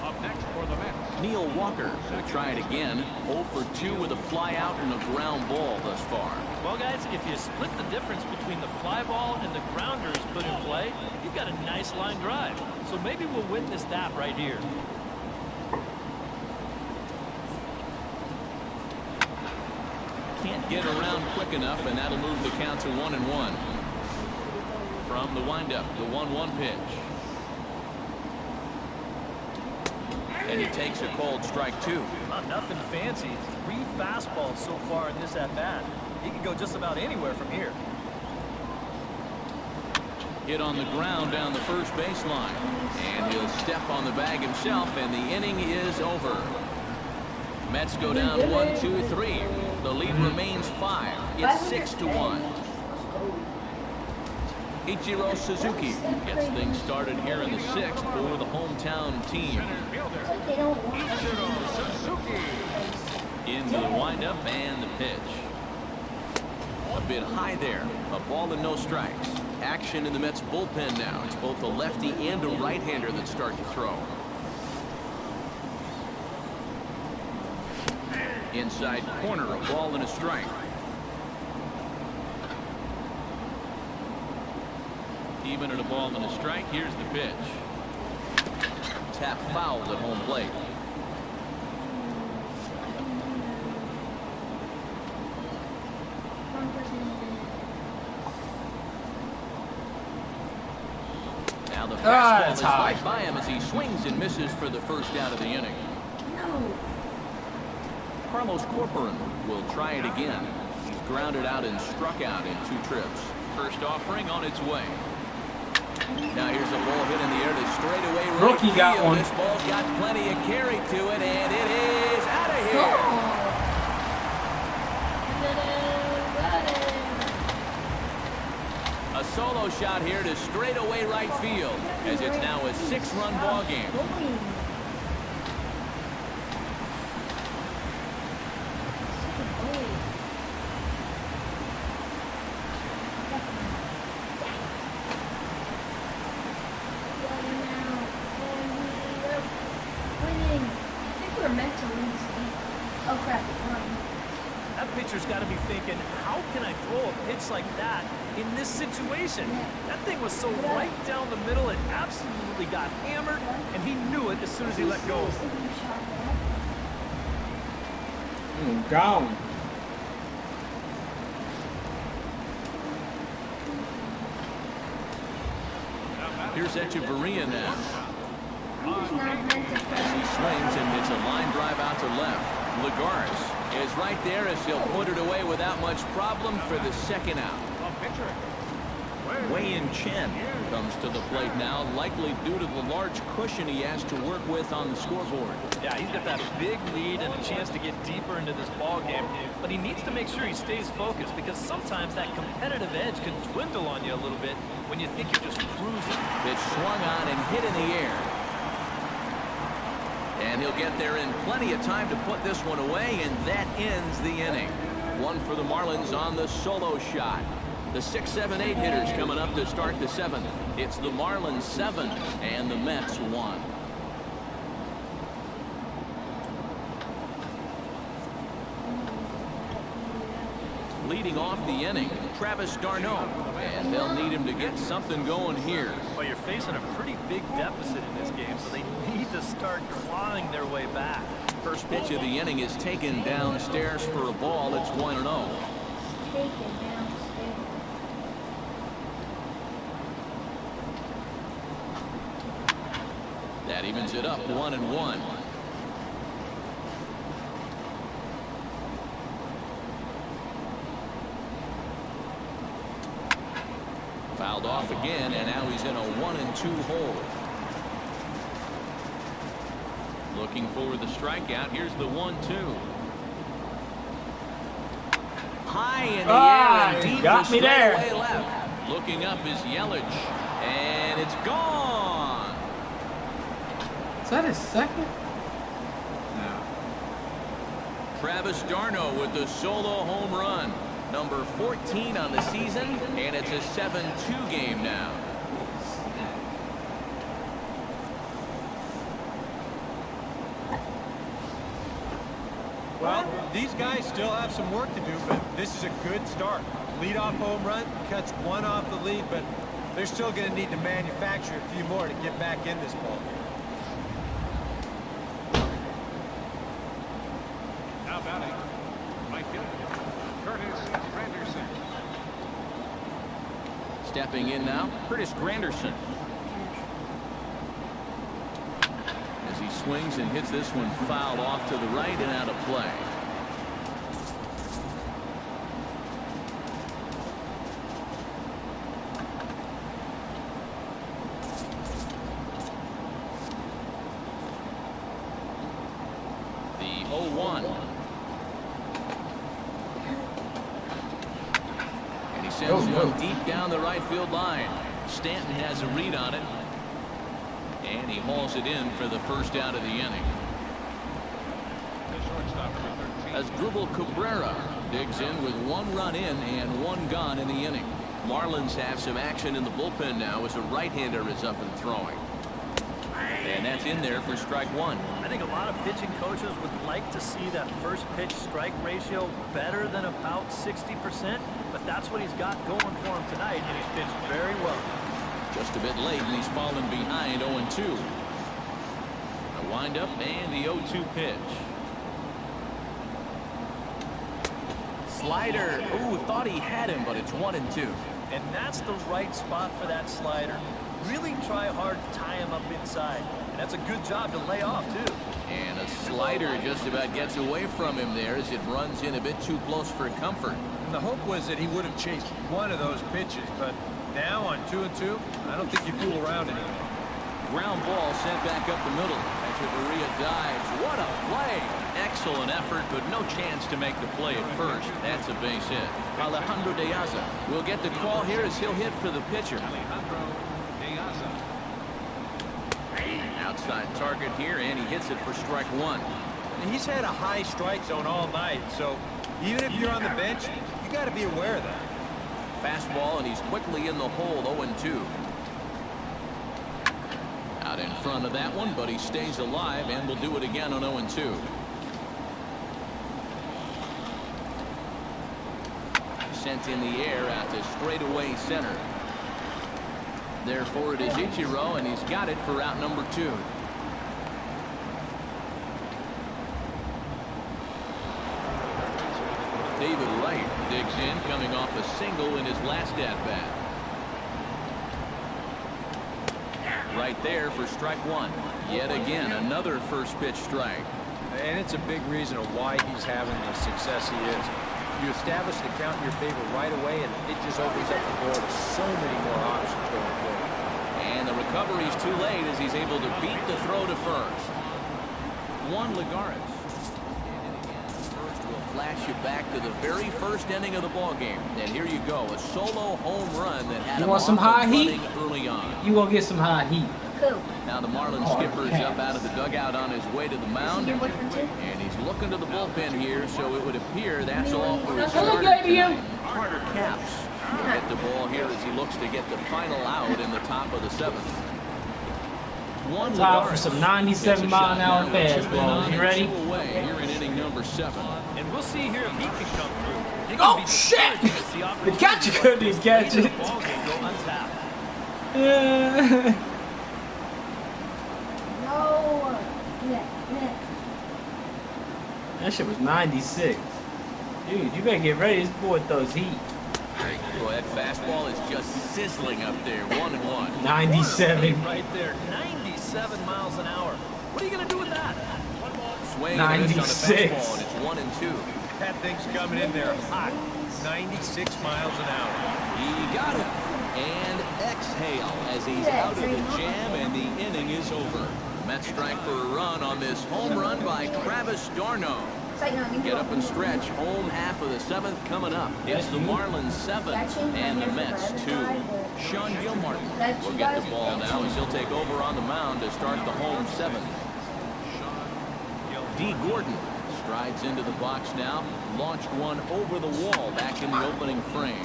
Speaker 6: Up next for the Mets,
Speaker 1: Neil Walker will try it again. 0 for 2 with a fly out and a ground ball thus far.
Speaker 2: Well, guys, if you split the difference between the fly ball and the grounders put in play, you've got a nice line drive. So maybe we'll witness that right here.
Speaker 1: Can't get around quick enough, and that'll move the count to 1-1. From the windup, the 1-1 pitch. And he takes a called strike 2.
Speaker 2: Nothing fancy. 3 fastballs so far in this at-bat. He can go just about anywhere from here.
Speaker 1: Hit on the ground down the first baseline. And he'll step on the bag himself, and the inning is over. Mets go down 1-2-3. The lead remains 5. It's 6-1. Ichiro Suzuki gets things started here in the 6th for the hometown team.
Speaker 5: They don't want
Speaker 6: Ichiro Suzuki.
Speaker 1: Into the windup and the pitch. A bit high there. A ball and no strikes. Action in the Mets bullpen now. It's both a lefty and a right-hander that start to throw. Inside corner, a ball and a strike. Even at a ball and a strike, here's the pitch. Tap fouled at home plate. Now the fastball is right by him as he swings and misses for the first out of the inning.
Speaker 5: No.
Speaker 1: Carlos Corcoran will try it again. He's grounded out and struck out in 2 trips. First offering on its way. Now here's a ball hit in the air to straightaway right
Speaker 4: Rookie
Speaker 1: field.
Speaker 4: got one.
Speaker 1: This ball's got plenty of carry to it, and it is out of here. A solo shot here to straightaway right field, as it's now a 6-run ball game.
Speaker 2: That pitcher's got to be thinking, how can I throw a pitch like that in this situation? That thing was so right down the middle, it absolutely got hammered, and he knew it as soon as he let go.
Speaker 4: Gone.
Speaker 1: Here's Echeverria now.
Speaker 5: He's not meant to play.
Speaker 1: As he swings and hits a line drive out to left. Lagares is right there as he'll put it away without much problem for the second out. Wei-Yin Chen comes to the plate now, likely due to the large cushion he has to work with on the scoreboard.
Speaker 2: Yeah, he's got that big lead and a chance to get deeper into this ball game, but he needs to make sure he stays focused because sometimes that competitive edge can dwindle on you a little bit when you think you're just cruising.
Speaker 1: Pitch swung on and hit in the air. And he'll get there in plenty of time to put this one away, and that ends the inning. One for the Marlins on the solo shot. The 6, 7, 8 hitters coming up to start the 7th. It's the Marlins 7 and the Mets 1. Leading off the inning, Travis d'Arnaud, and they'll need him to get something going here.
Speaker 2: Well, you're facing a pretty big deficit in this game, so they need to start clawing their way back.
Speaker 1: First pitch of the inning is taken downstairs for a ball. It's 1-0.
Speaker 5: Take it downstairs.
Speaker 1: That evens it up 1-1. Fouled off again, and now he's in a 1-2 hole. Looking for the strikeout. Here's the 1-2. High in the air and deep
Speaker 4: got
Speaker 1: to
Speaker 4: me there.
Speaker 1: straightaway left. Looking up is Yelich, and it's gone.
Speaker 4: Is that his second? No.
Speaker 1: Travis d'Arnaud with the solo home run. Number 14 on the season, and it's a 7-2 game now.
Speaker 3: Well, these guys still have some work to do, but this is a good start. Leadoff home run, cuts one off the lead, but they're still going to need to manufacture a few more to get back in this ball game.
Speaker 6: Now batting, Mike Hill, Curtis Granderson.
Speaker 1: Stepping in now, Curtis Granderson. As he swings and hits this one fouled off to the right and out of play. The 0-1. And he sends one deep down the right field line. Stanton has a read on it. And he hauls it in for the first out of the inning.
Speaker 6: The shortstop, number 13.
Speaker 1: As Dribble Cabrera digs in with 1 run in and 1 gone in the inning. Marlins have some action in the bullpen now as a right-hander is up and throwing. And that's in there for strike 1.
Speaker 2: I think a lot of pitching coaches would like to see that first pitch strike ratio better than about 60%, but that's what he's got going for him tonight, and he's pitched very well.
Speaker 1: Just a bit late, and he's fallen behind 0-2. A windup and the 0-2 pitch. Slider. Ooh, thought he had him, but it's 1-2.
Speaker 2: And that's the right spot for that slider. Really try hard to tie him up inside. And that's a good job to lay off, too.
Speaker 1: And a slider just about gets away from him there as it runs in a bit too close for comfort.
Speaker 3: And the hope was that he would have chased one of those pitches, but now on 2-2, I don't think you fool around anymore.
Speaker 1: Ground ball sent back up the middle. Echeverria dives. What a play! Excellent effort, but no chance to make the play at first. That's a base hit. Alejandro De Aza will get the call here as he'll hit for the pitcher.
Speaker 6: Alejandro De Aza.
Speaker 1: Outside target here, and he hits it for strike 1.
Speaker 3: And he's had a high strike zone all night, so even if you're on the bench, you got to be aware of that.
Speaker 1: Fastball, and he's quickly in the hole, 0-2. Out in front of that one, but he stays alive and will do it again on 0-2. Sent in the air out to straightaway center. Therefore it is Ichiro, and he's got it for out number 2. David Wright digs in, coming off a single in his last at-bat. right there for strike one. Yet again, another first pitch strike.
Speaker 3: And it's a big reason of why he's having the success he is. You establish the count in your favor right away, and it just opens up the door to so many more options going forward.
Speaker 1: And the recovery's too late as he's able to beat the throw to first. Juan Lagares. First will flash you back to the very first inning of the ball game. And here you go, a solo home run that had him
Speaker 4: want some high heat
Speaker 1: early on.
Speaker 4: You gonna get some high heat.
Speaker 5: Cool.
Speaker 1: Now the Marlins skipper is up out of the dugout on his way to the mound. And he's looking to the bullpen here, so it would appear that's all for his starter tonight. Carter Capps will hit the ball here as he looks to get the final out in the top of the seventh. One
Speaker 4: Time for some 97-mile-an-hour fastballs. You ready?
Speaker 1: Away here in inning number 7.
Speaker 2: And we'll see here if he can come through.
Speaker 4: Oh, shit! The catcher couldn't catch it.
Speaker 5: No. Yeah.
Speaker 4: That shit was 96. Dude, you better get ready. This boy throws heat.
Speaker 1: Boy, that fastball is just sizzling up there. 1-1.
Speaker 4: 97.
Speaker 2: Right there. 97 miles an hour. What are you going to do with that?
Speaker 1: Swing and a miss on the
Speaker 4: 96.
Speaker 1: fastball, and it's 1-2.
Speaker 3: That thing's coming in there hot. 96 miles an hour.
Speaker 1: He got it. And exhale as he's out of the jam, and the inning is over. Mets strike for a run on this home run by Travis d'Arnaud. Get up and stretch. Home half of the 7th coming up. It's the Marlins 7 and the Mets 2. Sean Gilmartin will get the ball now as he'll take over on the mound to start the home 7th. D. Gordon strides into the box now. Launched one over the wall back in the opening frame.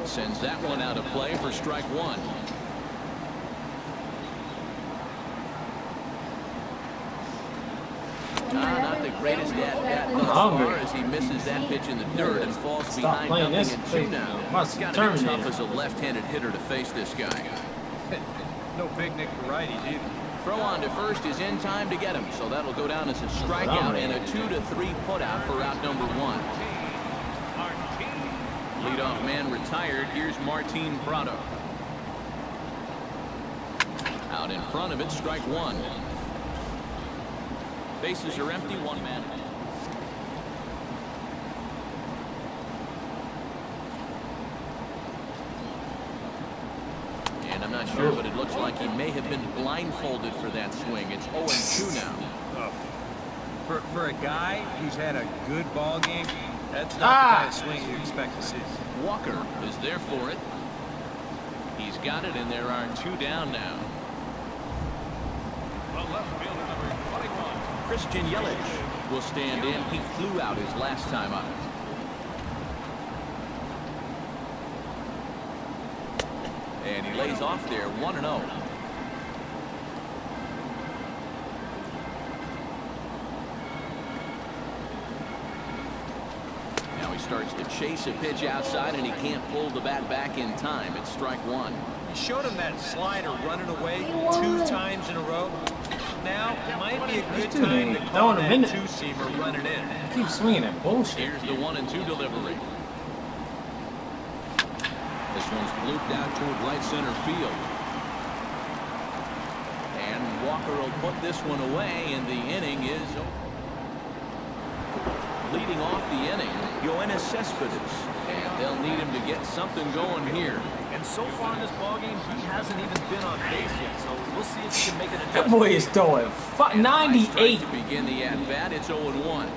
Speaker 1: Sends that one out of play for strike one. Not the greatest at-bat thus far as he misses that pitch in the dirt and falls behind nothing at 2 now. It's got to be tough as a left-handed hitter to face this guy.
Speaker 3: No picnic for righties either.
Speaker 1: Throw on to first is in time to get him, so that'll go down as a strikeout and a 2-3 putout for out number 1. Leadoff man retired. Here's Martin Prado. Out in front of it, strike 1. Bases are empty, 1 man. And I'm not sure, but it looks like he may have been blindfolded for that swing. It's 0-2 now.
Speaker 3: For a guy who's had a good ball game, that's not the kind of swing you expect to see.
Speaker 1: Walker is there for it. He's got it, and there are 2 down now.
Speaker 6: The left fielder, number 21.
Speaker 1: Christian Yelich will stand in. He flew out his last time up. And he lays off there, 1-0. Now he starts to chase a pitch outside, and he can't pull the bat back in time. It's strike 1.
Speaker 3: You showed him that slider running away 2 times in a row. Now might be a good time to call that 2-seamer running in.
Speaker 4: Keep swinging that bullshit.
Speaker 1: Here's the 1-2 delivery. This one's blooped out toward right center field. And Walker will put this one away, and the inning is over. Leading off the inning, Yoenis Cespedes. And they'll need him to get something going here.
Speaker 2: And so far in this ballgame, he hasn't even been on base yet, so we'll see if he can make an adjustment.
Speaker 4: That boy is throwing 98.
Speaker 1: To begin the at-bat, it's 0-1.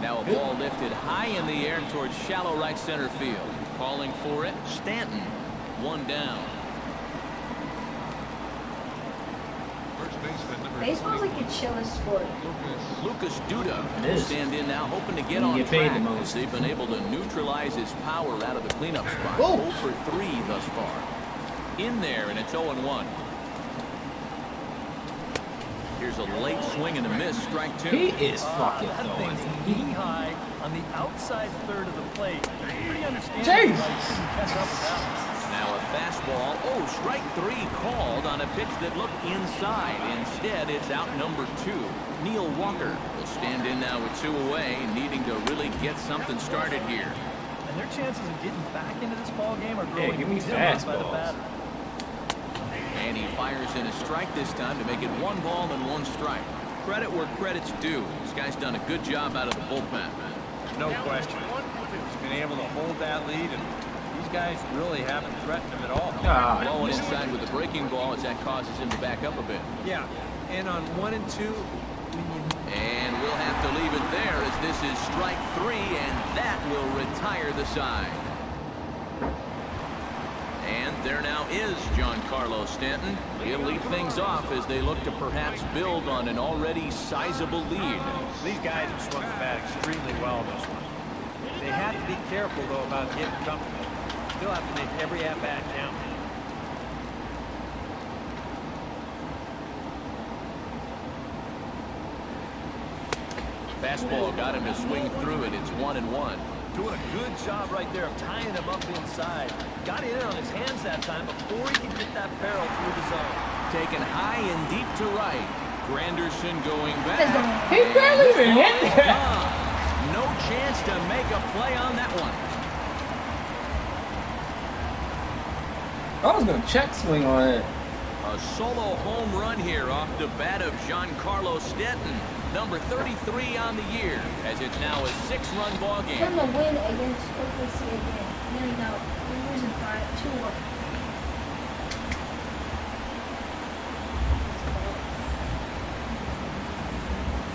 Speaker 1: Now a ball lifted high in the air towards shallow right center field. Calling for it, Stanton. 1 down.
Speaker 6: First baseman, number
Speaker 5: Baseball's like a chillest sport.
Speaker 1: Lucas Duda
Speaker 4: It
Speaker 1: will
Speaker 4: is.
Speaker 1: stand in now, hoping to get
Speaker 4: You
Speaker 1: on
Speaker 4: get paid
Speaker 1: track
Speaker 4: the
Speaker 1: as
Speaker 4: most.
Speaker 1: they've been able to neutralize his power out of the cleanup spot.
Speaker 4: Whoa.
Speaker 1: 0 for 3 thus far. In there, and it's 0-1. Here's a late swing and a miss, strike 2.
Speaker 4: He is fucking
Speaker 2: That
Speaker 4: throwing
Speaker 2: thing's
Speaker 4: heat.
Speaker 2: knee-high on the outside third of the plate. Pretty understandable
Speaker 4: Jeez.
Speaker 2: why he couldn't catch up with that one.
Speaker 1: Now a fastball. Oh, strike 3 called on a pitch that looked inside. Instead, it's out number 2. Neil Walker will stand in now with 2 away, needing to really get something started here.
Speaker 2: And their chances of getting back into this ball game are
Speaker 4: Yeah,
Speaker 2: growing
Speaker 4: give me
Speaker 2: dim by the
Speaker 4: fastballs.
Speaker 2: batter.
Speaker 1: Fires in a strike this time to make it 1 ball and 1 strike. Credit where credit's due. This guy's done a good job out of the bullpen.
Speaker 3: No question. He's been able to hold that lead, and these guys really haven't threatened him at all.
Speaker 1: Blowing inside with the breaking ball as that causes him to back up a bit.
Speaker 3: Yeah, and on 1 and 2,
Speaker 1: and we'll have to leave it there as this is strike 3, and that will retire the side. And there now is Giancarlo Stanton. He'll lead things off as they look to perhaps build on an already sizable lead.
Speaker 3: these guys have swung the bat extremely well in this one. They have to be careful, though, about getting comfortable. Still have to make every at-bat count.
Speaker 1: Fastball got him to swing through it. It's 1-1.
Speaker 2: Doing a good job right there of tying him up inside. Got it in on his hands that time before he could get that barrel through the zone.
Speaker 1: Taken high and deep to right. Granderson going back.
Speaker 4: He barely even hit that.
Speaker 1: No chance to make a play on that one.
Speaker 4: I was going to check swing on it.
Speaker 1: A solo home run here off the bat of Giancarlo Stanton. Number 33 on the year, as it's now a 6-run ball game.
Speaker 5: From the win against OKC again. There we go. We're losing 2-1.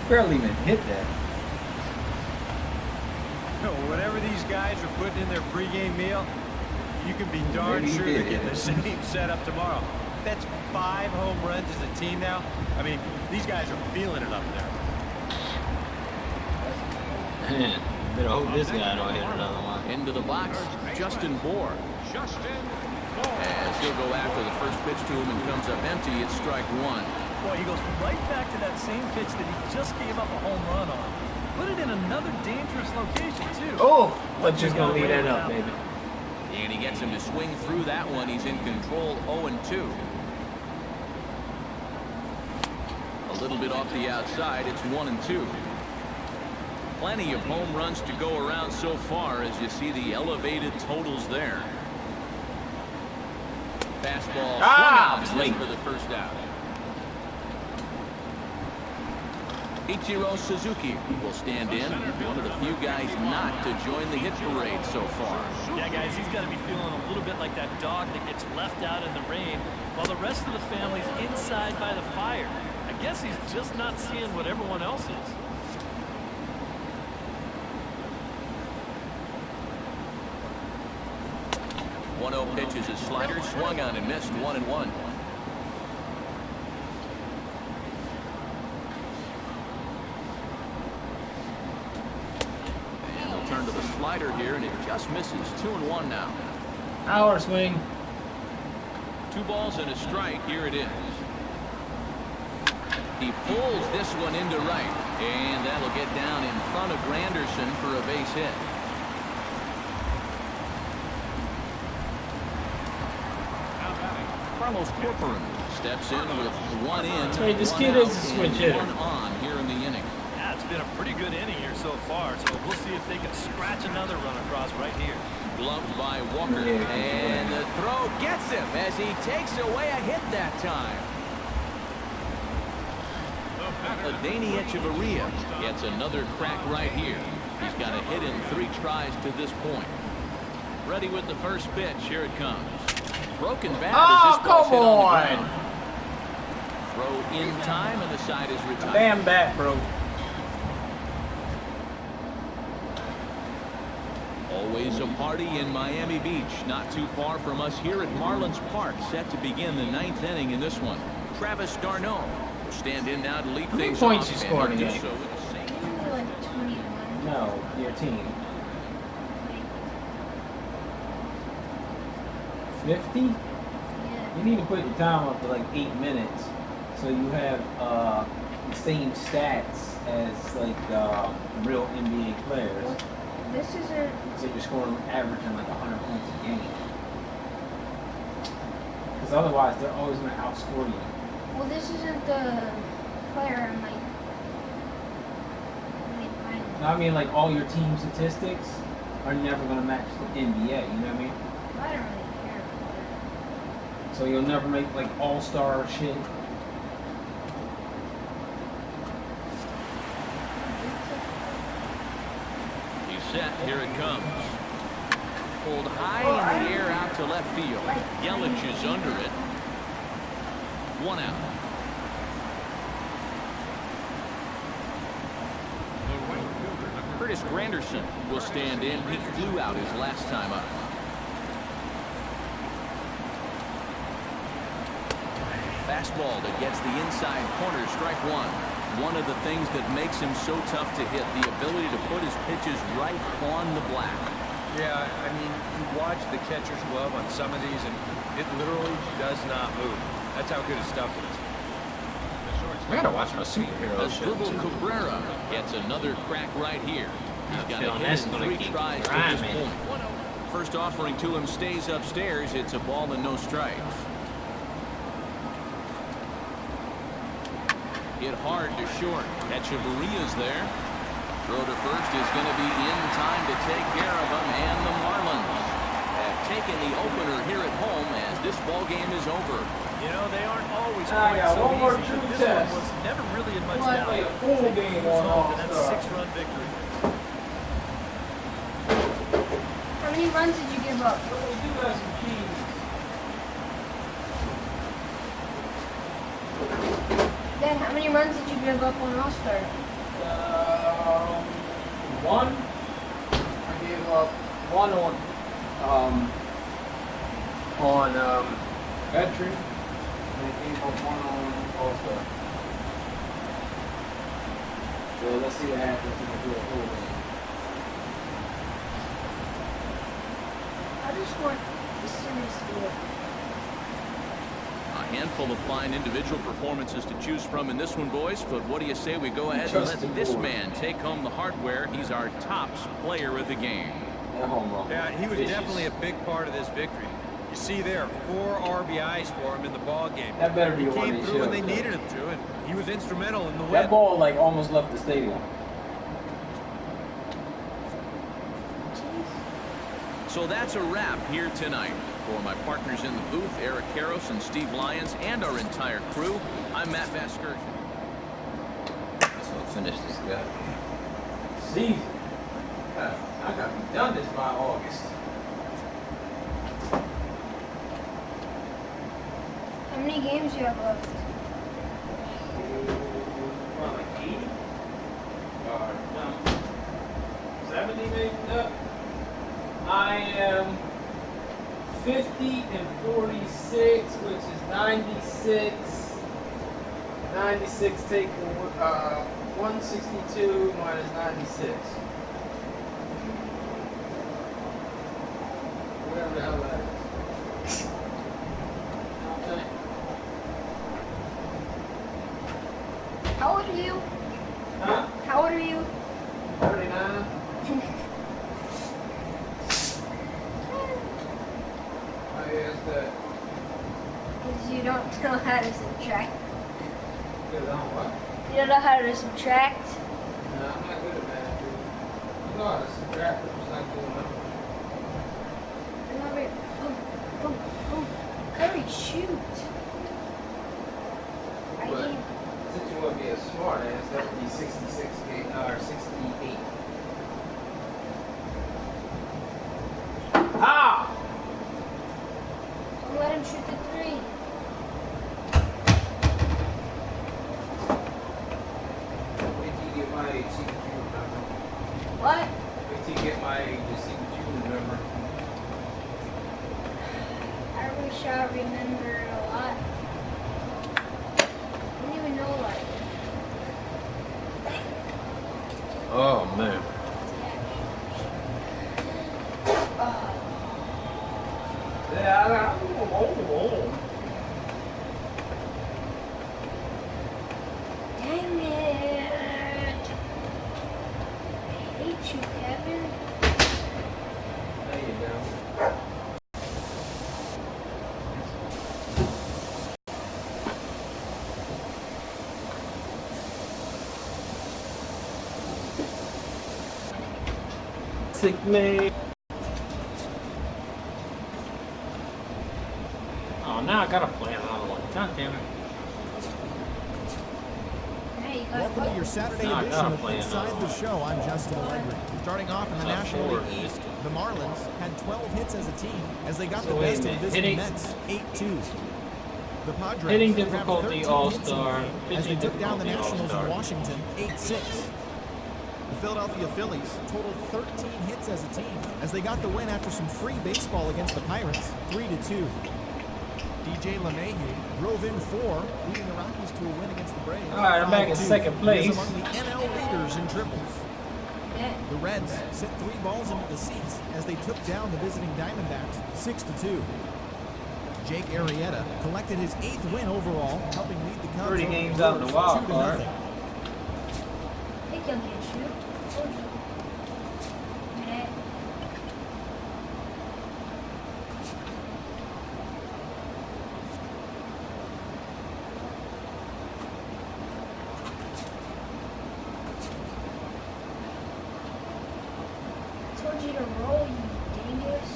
Speaker 4: Barely even hit that.
Speaker 3: Whatever these guys are putting in their pregame meal, you can be darn
Speaker 4: Maybe
Speaker 3: sure
Speaker 4: he
Speaker 3: they're
Speaker 4: did,
Speaker 3: getting
Speaker 4: yeah.
Speaker 3: the same setup tomorrow. That's 5 home runs as a team now. I mean, these guys are feeling it up there.
Speaker 8: Man, better hope this guy don't hit another one.
Speaker 1: Into the box, Justin Bohr. As he'll go after the first pitch to him and comes up empty, it's strike 1.
Speaker 2: Boy, he goes right back to that same pitch that he just gave up a home run on. Put it in another dangerous location, too.
Speaker 4: Oh, let's just going to leave that up, baby.
Speaker 1: And he gets him to swing through that one. He's in control, 0-2. A little bit off the outside, it's 1-2. Plenty of home runs to go around so far as you see the elevated totals there. Fastball swung for the first out. Ichiro Suzuki will stand in, one of the few guys not to join the hit parade so far.
Speaker 2: Yeah, guys, he's got to be feeling a little bit like that dog that gets left out in the rain while the rest of the family's inside by the fire. I guess he's just not seeing what everyone else is.
Speaker 1: One-oh pitches his slider, swung on and missed, 1-1. And they'll turn to the slider here, and it just misses. 2-1 now.
Speaker 4: Power swing.
Speaker 1: 2 balls and a strike. Here it is. He pulls this one into right, and that'll get down in front of Granderson for a base hit. Carlos Corcoran steps in with 1 in.
Speaker 4: Hey, this kid is a switch hitter.
Speaker 1: 1 on here in the inning.
Speaker 2: Yeah, it's been a pretty good inning here so far, so we'll see if they can scratch another run across right here.
Speaker 1: Gloved by Walker, and the throw gets him as he takes away a hit that time. Adani Echeverria gets another crack right here. He's got a hit in 3 tries to this point. Ready with the first pitch. Here it comes. Broken bat as this ball's hit on the ground. Throw in time, and the side is retired.
Speaker 4: Damn bat, bro.
Speaker 1: Always a party in Miami Beach, not too far from us here at Marlins Park, set to begin the 9th inning in this one. Travis d'Arnaud will stand in now to lead things off.
Speaker 4: How many points you scored
Speaker 1: and he'll
Speaker 4: today?
Speaker 1: do so with the same.
Speaker 5: Only like 21.
Speaker 4: No, your team. 50?
Speaker 5: Yeah.
Speaker 4: You need to put your time up to like 8 minutes, so you have the same stats as like real NBA players.
Speaker 5: Well, this isn't.
Speaker 4: So you're scoring averaging like 100 points a game. Because otherwise, they're always going to outscore you.
Speaker 5: Well, this isn't the player I'm like.
Speaker 4: I mean, like all your team statistics are never going to match the NBA. You know what I mean?
Speaker 5: I don't really care about that.
Speaker 4: So you'll never make like all-star shit.
Speaker 1: He's set. Here it comes. Pulled high in the air out to left field. Yelich is under it. 1 out. Curtis Granderson will stand in. He flew out his last time up. Fastball that gets the inside corner, strike 1. One of the things that makes him so tough to hit, the ability to put his pitches right on the black.
Speaker 3: Yeah, I mean, you watch the catcher's glove on some of these, and it literally does not move. That's how good his stuff is.
Speaker 8: I gotta watch my superhero shit.
Speaker 1: Asdrubal Cabrera gets another crack right here. He's got a hit in 3 tries to this point. First offering to him stays upstairs. It's a ball and no strikes. Hit hard to short. Echeverria's there. Throw to first is going to be in time to take care of him, and the Marlins have taken the opener here at home as this ball game is over.
Speaker 2: You know, they aren't always
Speaker 4: I
Speaker 2: quite
Speaker 4: got
Speaker 2: so
Speaker 4: one more
Speaker 2: easy.
Speaker 4: true
Speaker 2: This
Speaker 4: test.
Speaker 2: one was never really in much
Speaker 4: Well, I
Speaker 2: doubt.
Speaker 4: played a full game on
Speaker 2: And that's
Speaker 4: All-Star.
Speaker 2: 6-run victory.
Speaker 5: How many runs did you give up?
Speaker 4: We do have some keys.
Speaker 5: Then how many runs did you give up on All-Star?
Speaker 4: 1. I gave up 1 on veteran, and I gave up 1 on All-Star. So let's see what happens if I do a full game.
Speaker 5: I just want the series to be over.
Speaker 1: A handful of fine individual performances to choose from in this one, boys. But what do you say we go ahead and let this man take home the hardware? He's our tops player of the game.
Speaker 4: That home run.
Speaker 3: Yeah, he was
Speaker 4: Vicious.
Speaker 3: definitely a big part of this victory. You see there, 4 RBIs for him in the ball game.
Speaker 4: That better be
Speaker 3: He
Speaker 4: one
Speaker 3: came
Speaker 4: they
Speaker 3: through when they
Speaker 4: should.
Speaker 3: needed him to, and he was instrumental in the win.
Speaker 4: That ball like almost left the stadium.
Speaker 1: So that's a wrap here tonight. For my partners in the booth, Eric Karros and Steve Lyons, and our entire crew, I'm Matt Vasgersian.
Speaker 8: So I'll finish this guy.
Speaker 4: See, I got to be done this by August.
Speaker 5: How many games do you have left?
Speaker 4: What, like 80? No. 70 maybe? No. I am 50 and 46, which is 96. 96 take 162 minus 96. Whatever the hell that is. Okay.
Speaker 5: How old are you?
Speaker 4: Huh?
Speaker 5: How old are you?
Speaker 4: 39. I asked that.
Speaker 5: Because you don't know how to subtract.
Speaker 4: Because I don't what?
Speaker 5: You don't know how to subtract?
Speaker 4: No, I'm not good at math, dude. I know how to subtract, but I'm just not good enough.
Speaker 5: Remember, Curry, shoot. I
Speaker 4: But
Speaker 5: gave,
Speaker 4: since you want to be a smart ass, that would be 66 or 68. Ah!
Speaker 5: don't let him shoot the 3.
Speaker 4: Wait till you get my age, see what you remember.
Speaker 5: What?
Speaker 4: Wait till you get my age and see what you remember.
Speaker 5: I wish I remembered a lot. I don't even know what.
Speaker 8: Oh man.
Speaker 4: Yeah, oh.
Speaker 5: Dang it. I hate you, Kevin.
Speaker 4: There you go. Sick man.
Speaker 8: Oh, now I gotta play another one. God damn it.
Speaker 7: Welcome to your Saturday edition of Inside the Show. I'm Justin Allegri. Starting off in the National League East, the Marlins had 12 hits as a team as they got the best of the visiting Mets, 8-2. The Padres
Speaker 8: hitting
Speaker 7: grabbed
Speaker 8: difficulty
Speaker 7: 13
Speaker 8: all-star
Speaker 7: hits in the game as they took down the Nationals in Washington, 8-6. The Philadelphia Phillies totaled 13 hits as a team as they got the win after some free baseball against the Pirates, 3-2. DJ LeMahieu drove in 4, leading the Rockies to a win against the Braves.
Speaker 8: All right, I'm back in second place.
Speaker 7: He is among the NL leaders in triples. The Reds sent 3 balls into the seats as they took down the visiting Diamondbacks 6-2. Jake Arrieta collected his 8th win overall, helping lead the Cubs
Speaker 8: 30 games out in the wild card.
Speaker 7: 2-0.
Speaker 5: Told you to roll, you dingus.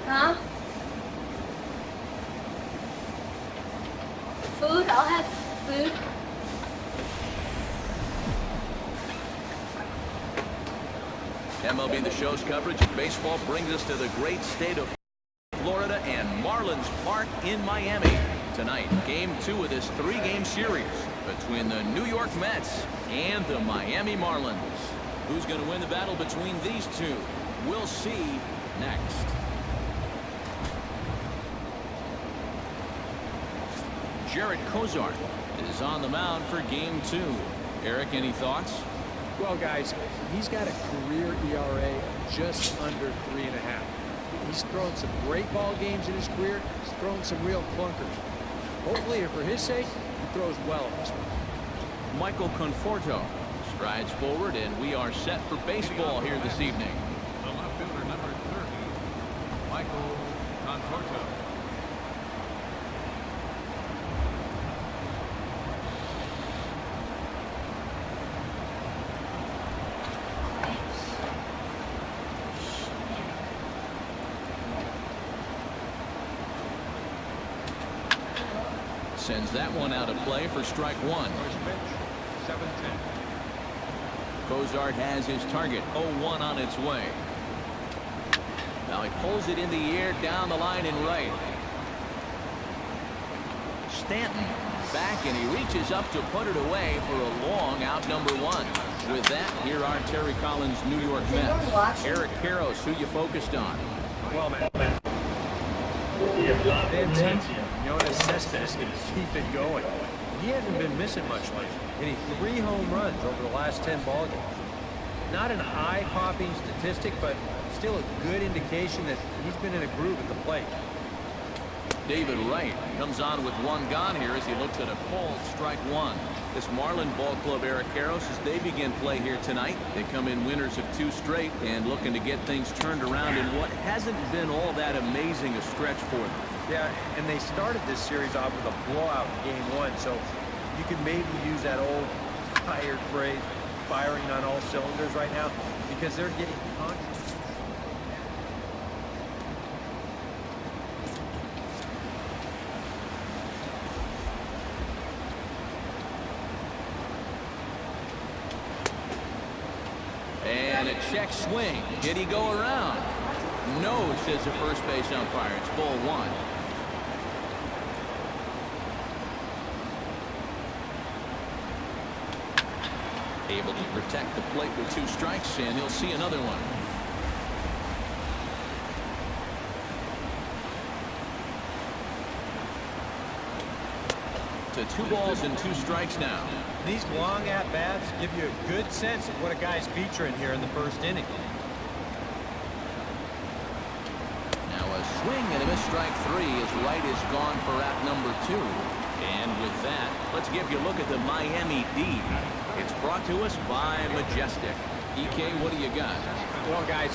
Speaker 5: Huh? Food? I'll have food.
Speaker 1: MLB The Show's coverage of baseball brings us to the great state of Florida and Marlins Park in Miami. Tonight, Game 2 of this 3-game series between the New York Mets and the Miami Marlins. Who's going to win the battle between these two? We'll see next. Jared Kozart is on the mound for Game 2. Eric, any thoughts?
Speaker 2: Well, guys, he's got a career ERA just under 3.5. He's thrown some great ball games in his career. He's thrown some real clunkers. Hopefully, for his sake, he throws well in this one.
Speaker 1: Michael Conforto strides forward, and we are set for baseball here this evening.
Speaker 6: The left fielder, number 30, Michael Conforto.
Speaker 1: Sends that one out of play for strike 1.
Speaker 6: First pitch, 7-10.
Speaker 1: Kozart has his target, 0-1 on its way. Now he pulls it in the air down the line and right. Stanton back, and he reaches up to put it away for a long out, number 1. With that, here are Terry Collins' New York Mets. Eric Karros, who you focused on.
Speaker 2: Well, man. Jonas Cespedes is going to keep it going. He hasn't been missing much lately, hitting 3 home runs over the last 10 ball games. Not an eye-popping statistic, but still a good indication that he's been in a groove at the plate.
Speaker 1: David Wright comes on with 1 gone here as he looks at a cold strike 1. This Marlin ball club, Eric Karros, as they begin play here tonight. They come in winners of 2 straight and looking to get things turned around in what hasn't been all that amazing a stretch for them.
Speaker 2: Yeah, and they started this series off with a blowout in Game 1, so you can maybe use that old tired phrase, firing on all cylinders right now, because they're getting conscious.
Speaker 1: And a check swing. Did he go around? No, says the first base umpire. It's ball 1. Able to protect the plate with 2 strikes, and he'll see another one. To with 2 balls and 2 strikes now.
Speaker 3: These long at-bats give you a good sense of what a guy's featuring here in the first inning.
Speaker 1: Now a swing and a miss, strike 3 as right is gone for out number 2. And with that, let's give you a look at the Miami D. It's brought to us by Majestic. EK, what do you got?
Speaker 9: Well, guys,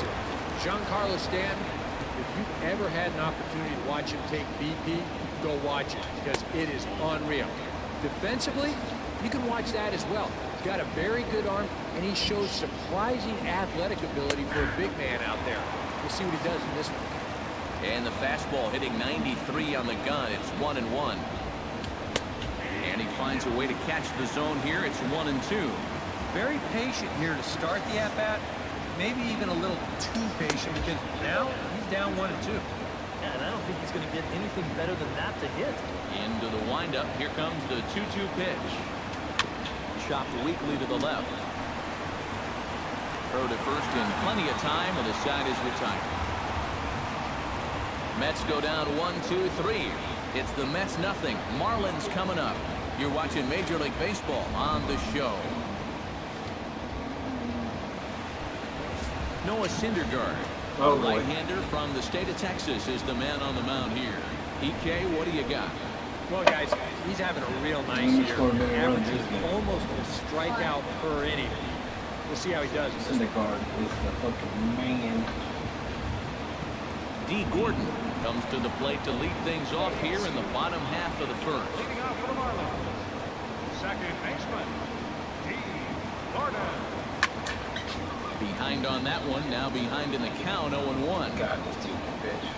Speaker 9: Giancarlo Stanton, if you've ever had an opportunity to watch him take BP, go watch it because it is unreal. Defensively, you can watch that as well. He's got a very good arm, and he shows surprising athletic ability for a big man out there. We'll see what he does in this one.
Speaker 1: And the fastball hitting 93 on the gun. It's 1-1. And he finds a way to catch the zone here. It's 1-2.
Speaker 3: Very patient here to start the at-bat. Maybe even a little too patient because now he's down 1-2.
Speaker 2: Yeah, and I don't think he's going to get anything better than that to hit.
Speaker 1: Into the windup. Here comes the 2-2 pitch. Chopped weakly to the left. Throw to first in plenty of time, and the side is retired. Mets go down 1-2-3. It's the Mets nothing. Marlins coming up. You're watching Major League Baseball on the show. Noah Syndergaard, a right-hander from the state of Texas, is the man on the mound here. EK, what do you got?
Speaker 3: Well, guys, he's having a real nice year. Averages almost a strikeout per inning. We'll see how he does.
Speaker 4: Syndergaard is the fucking man.
Speaker 1: D. Gordon comes to the plate to lead things off here in the bottom half of the first.
Speaker 6: Leading off for the Marlins, second baseman, D. Gordon.
Speaker 1: Behind on that one, now behind in the count, 0-1.
Speaker 4: God, this dude can pitch.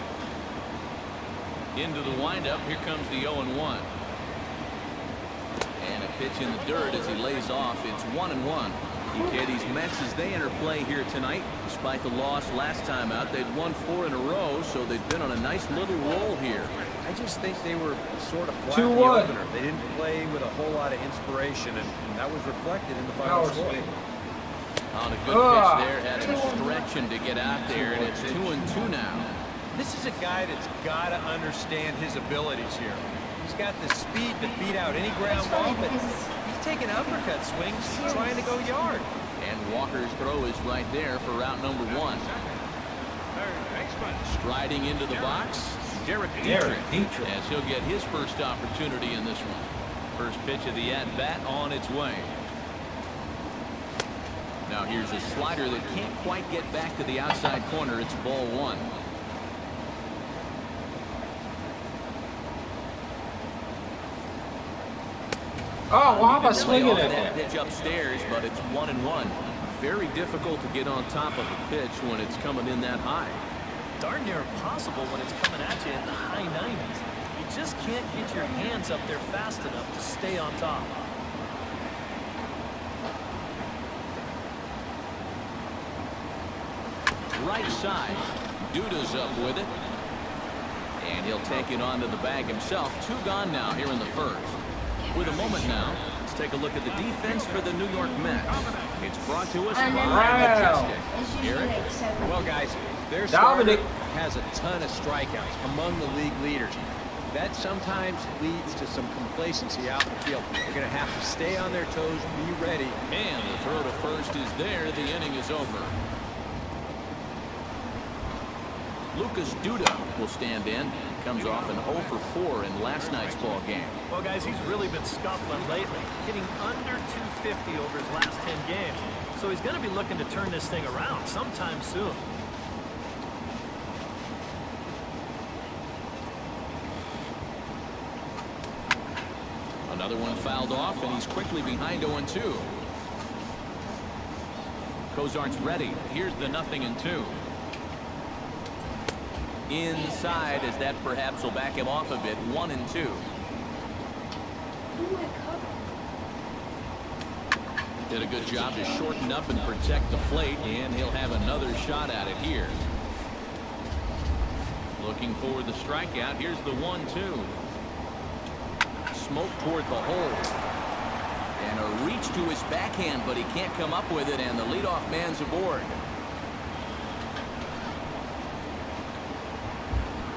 Speaker 1: Into the windup, here comes the 0-1. And a pitch in the dirt as he lays off. It's 1-1. EK, these Mets, as they enter play here tonight, despite the loss last time out, they'd won 4 in a row, so they've been on a nice little roll here.
Speaker 3: I just think they were sort of flat in the opener. They didn't play with a whole lot of inspiration, and that was reflected in the final score.
Speaker 1: On a good pitch there, had him stretching to get out there, and it's 2-2 now.
Speaker 3: This is a guy that's got to understand his abilities here. He's got the speed to beat out any ground ball, but he's taking uppercut swings, trying to go yard.
Speaker 1: And Walker's throw is right there for route number 1. Striding into the box, Derek Dietrich, as he'll get his first opportunity in this one. First pitch of the at-bat on its way. Now here's a slider that can't quite get back to the outside corner. It's ball 1.
Speaker 8: Oh, why am I swinging at
Speaker 1: that
Speaker 8: that?
Speaker 1: pitch upstairs, but it's 1-1. Very difficult to get on top of a pitch when it's coming in that high.
Speaker 2: Darn near impossible when it's coming at you in the high 90s. You just can't get your hands up there fast enough to stay on top.
Speaker 1: Right side. Duda's up with it. And he'll take it onto the bag himself. 2 gone now here in the first. With a moment now, let's take a look at the defense for the New York Mets. It's brought to us by Majestic. Eric?
Speaker 3: Well, guys, their starter has a ton of strikeouts, among the league leaders. That sometimes leads to some complacency out in the field. They're going to have to stay on their toes, be ready.
Speaker 1: And the throw to first is there. The inning is over. Lucas Duda will stand in. Comes off an 0 for 4 in last night's ball game.
Speaker 2: Well, guys, he's really been scuffling lately, hitting under 250 over his last 10 games. So he's going to be looking to turn this thing around sometime soon.
Speaker 1: Another one fouled off, and he's quickly behind 0-2. Cozart's ready. Here's the 0-2. Inside, as that perhaps will back him off a bit. 1-2. Did a good job to shorten up and protect the plate, and he'll have another shot at it here. Looking for the strikeout. Here's the 1-2. Smoke toward the hole. And a reach to his backhand, but he can't come up with it, and the leadoff man's aboard.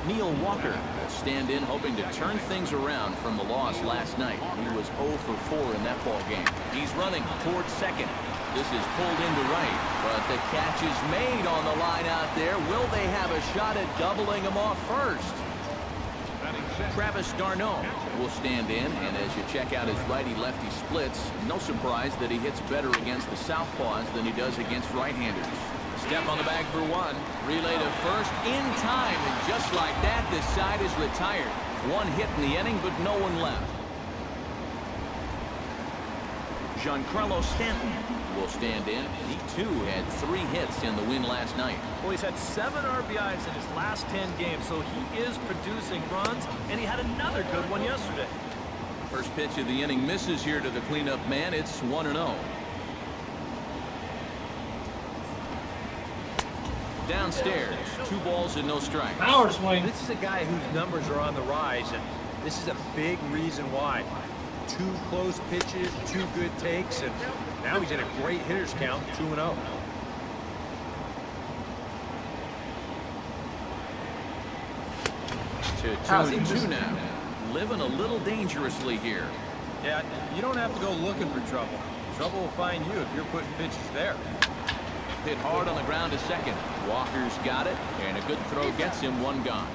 Speaker 1: Neil Walker will stand in, hoping to turn things around from the loss last night. He was 0 for 4 in that ball game. He's running towards second. This is pulled into right, but the catch is made on the line out there. Will they have a shot at doubling him off first? Travis d'Arnaud will stand in, and as you check out his righty-lefty splits, no surprise that he hits better against the southpaws than he does against right-handers. Step on the bag for one. Relay to first in time, and just like that, this side is retired. One hit in the inning, but no one left. Giancarlo Stanton will stand in. He, too, had 3 hits in the win last night.
Speaker 2: Well, he's had 7 RBIs in his last 10 games, so he is producing runs, and he had another good one yesterday.
Speaker 1: First pitch of the inning misses here to the cleanup man. It's 1-0. Downstairs, 2 balls and no strikes.
Speaker 4: Power swing.
Speaker 9: This is a guy whose numbers are on the rise, and this is a big reason why. 2 close pitches, 2 good takes, and now he's in a great hitter's count, 2-0.
Speaker 1: To 2-2 now. Living a little dangerously here.
Speaker 3: Yeah, you don't have to go looking for trouble. Trouble will find you if you're putting pitches there.
Speaker 1: Hit hard on the ground to second. Walker's got it, and a good throw gets him 1 gone.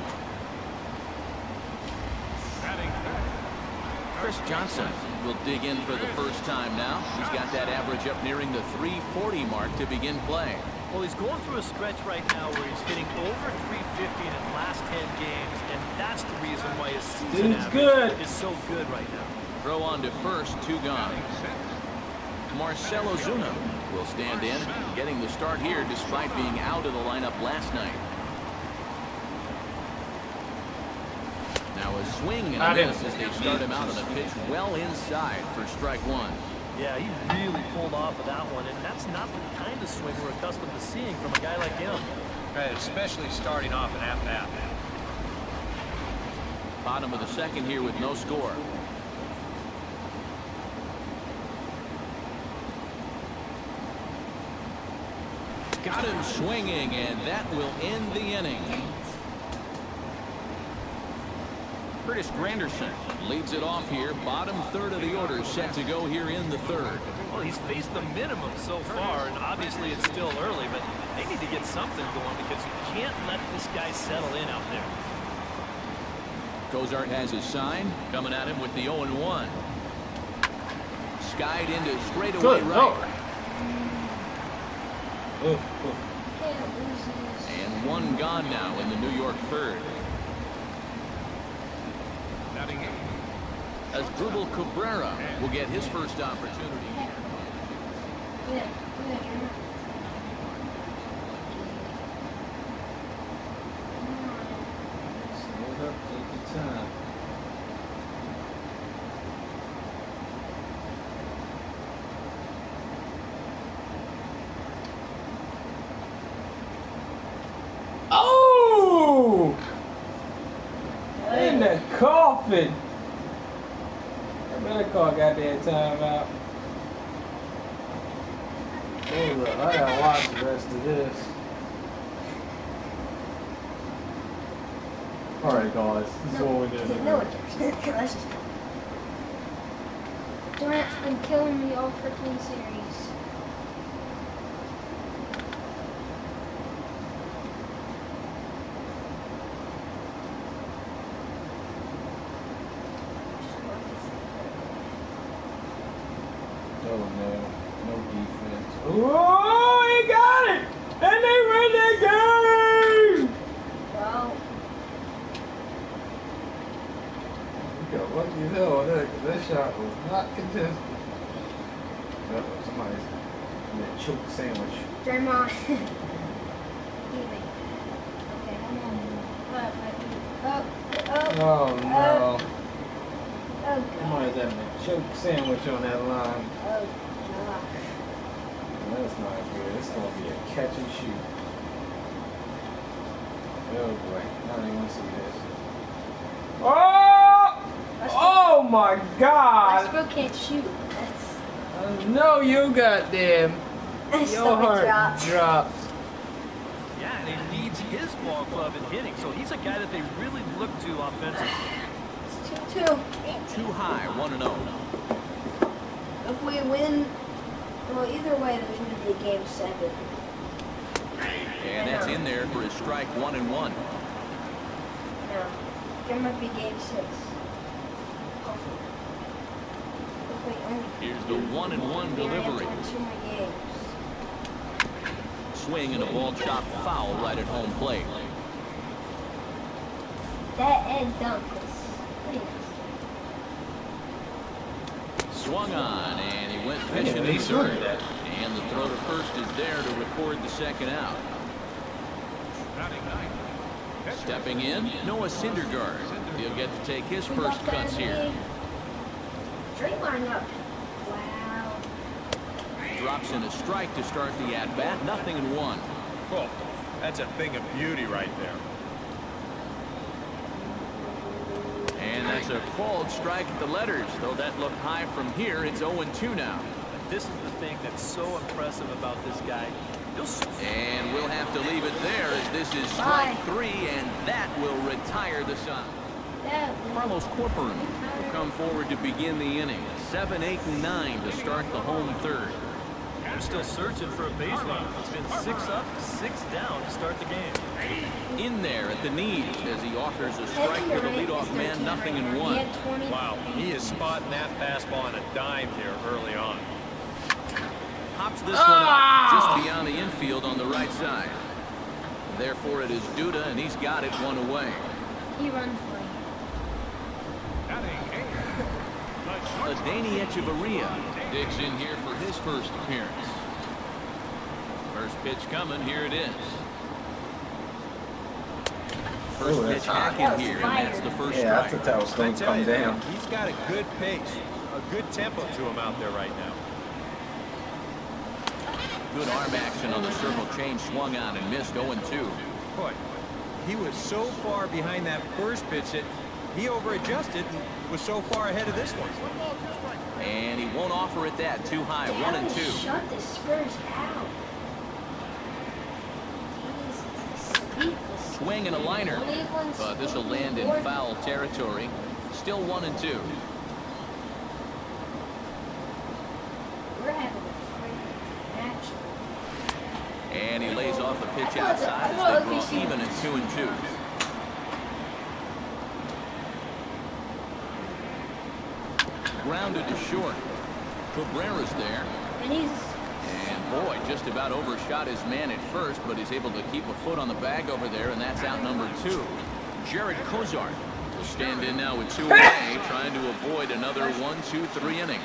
Speaker 1: Chris Johnson will dig in for the first time now. He's got that average up nearing the 340 mark to begin play.
Speaker 2: Well, he's going through a stretch right now where he's hitting over 350 in his last 10 games, and that's the reason why his season average is so good right now.
Speaker 1: Throw on to first, 2 gone. Marcelo Zuna will stand in, getting the start here despite being out of the lineup last night. Now a swing and a miss as they start him out on a pitch well inside for strike 1.
Speaker 2: Yeah, he really pulled off of that one, and that's not the kind of swing we're accustomed to seeing from a guy like him.
Speaker 3: Right, especially starting off an at-bat.
Speaker 1: Bottom of the second here with no score. Got him swinging, and that will end the inning. Curtis Granderson leads it off here. Bottom third of the order set to go here in the third.
Speaker 2: Well, he's faced the minimum so far, and obviously it's still early, but they need to get something going because you can't let this guy settle in out there.
Speaker 1: Cozart has his sign. Coming at him with the 0-1. Skied into straightaway right. And 1 gone now in the New York third. As Asdrubal Cabrera will get his first opportunity.
Speaker 4: Hold up, take your time. Oh! In the coffin. I better call goddamn timeout. Hold up, I gotta watch the rest of this. Alright guys, this is what we're doing.
Speaker 5: No, it's Durant's been killing me all freaking series.
Speaker 4: Oh no, no defense. Oh, he got it! And they win the game!
Speaker 5: Wow.
Speaker 4: You got lucky as hell on that, because that shot was not contested. Somebody's in a choke sandwich.
Speaker 5: Draymond. Okay, come on.
Speaker 4: Oh no.
Speaker 5: Oh, God.
Speaker 4: Somebody's having a choke sandwich on that line.
Speaker 5: Oh, God.
Speaker 4: That's not good. It's going to be a catch and shoot. Oh boy. I don't even want to see this. Oh! Oh my God!
Speaker 5: Westbrook can't shoot. That's...
Speaker 4: No, you goddamn.
Speaker 5: My
Speaker 4: Your
Speaker 5: stomach
Speaker 4: heart
Speaker 5: dropped.
Speaker 4: dropped.
Speaker 2: Yeah, and he leads his ball club in hitting, so he's a guy that they really look to offensively.
Speaker 5: It's 2-2.
Speaker 1: Too high, 1-0.
Speaker 5: If we win, well, either way, there's going to be a game 7.
Speaker 1: And that's in there for his strike 1-1.
Speaker 5: No, there might be game 6.
Speaker 1: Here's the 1-1 delivery.
Speaker 5: 2 more games.
Speaker 1: Swing and a ball chopped foul right at home plate.
Speaker 5: That end dunk was pretty nice.
Speaker 1: Swung on, and he went fishing in third. And the throw to first is there to record the second out. Stepping in, Noah Syndergaard. He'll get to take his first cuts here.
Speaker 5: Straight line up. Wow.
Speaker 1: Drops in a strike to start the at-bat. 0-1.
Speaker 3: Oh, that's a thing of beauty right there.
Speaker 1: And that's a called strike at the letters. Though that looked high from here, it's 0-2 now.
Speaker 2: This is the thing that's so impressive about this guy.
Speaker 1: And we'll have to leave it there as this is strike 3, and that will retire the side. Carlos Corcoran will come forward to begin the inning. 7, 8, and 9 to start the home third.
Speaker 2: They're still searching for a base runner. It's been 6 up, 6 down to start the game.
Speaker 1: In there at the knees as he offers a strike to the leadoff man. 0-1.
Speaker 3: Wow, he is spotting that fastball on a dime here early on.
Speaker 1: Pops this one up just beyond the infield on the right side. Therefore, it is Duda, and he's got it 1 away.
Speaker 5: He runs for
Speaker 1: Danny Echeverria digs in here for his first appearance. First pitch coming, here it is. First pitch back in here, and that's the first strike.
Speaker 4: I thought that was going to come down.
Speaker 3: He's got a good pace, a good tempo to him out there right now.
Speaker 1: Good arm action on the circle change, swung on and missed. 0-2.
Speaker 3: Boy, he was so far behind that first pitch that he over-adjusted and was so far ahead of this one.
Speaker 1: And he won't offer it that. Too high. 1-2.
Speaker 5: Shut the Spurs out.
Speaker 1: Swing and a liner, but this will land in foul territory. Still 1-2.
Speaker 5: We're having a great match.
Speaker 1: And he lays off a pitch outside as they draw even at 2-2. Grounded to short. Cabrera's there. And boy, just about overshot his man at first, but he's able to keep a foot on the bag over there, and that's out number 2. Jared Cozart will stand in now with 2 away, trying to avoid another 1-2-3 inning.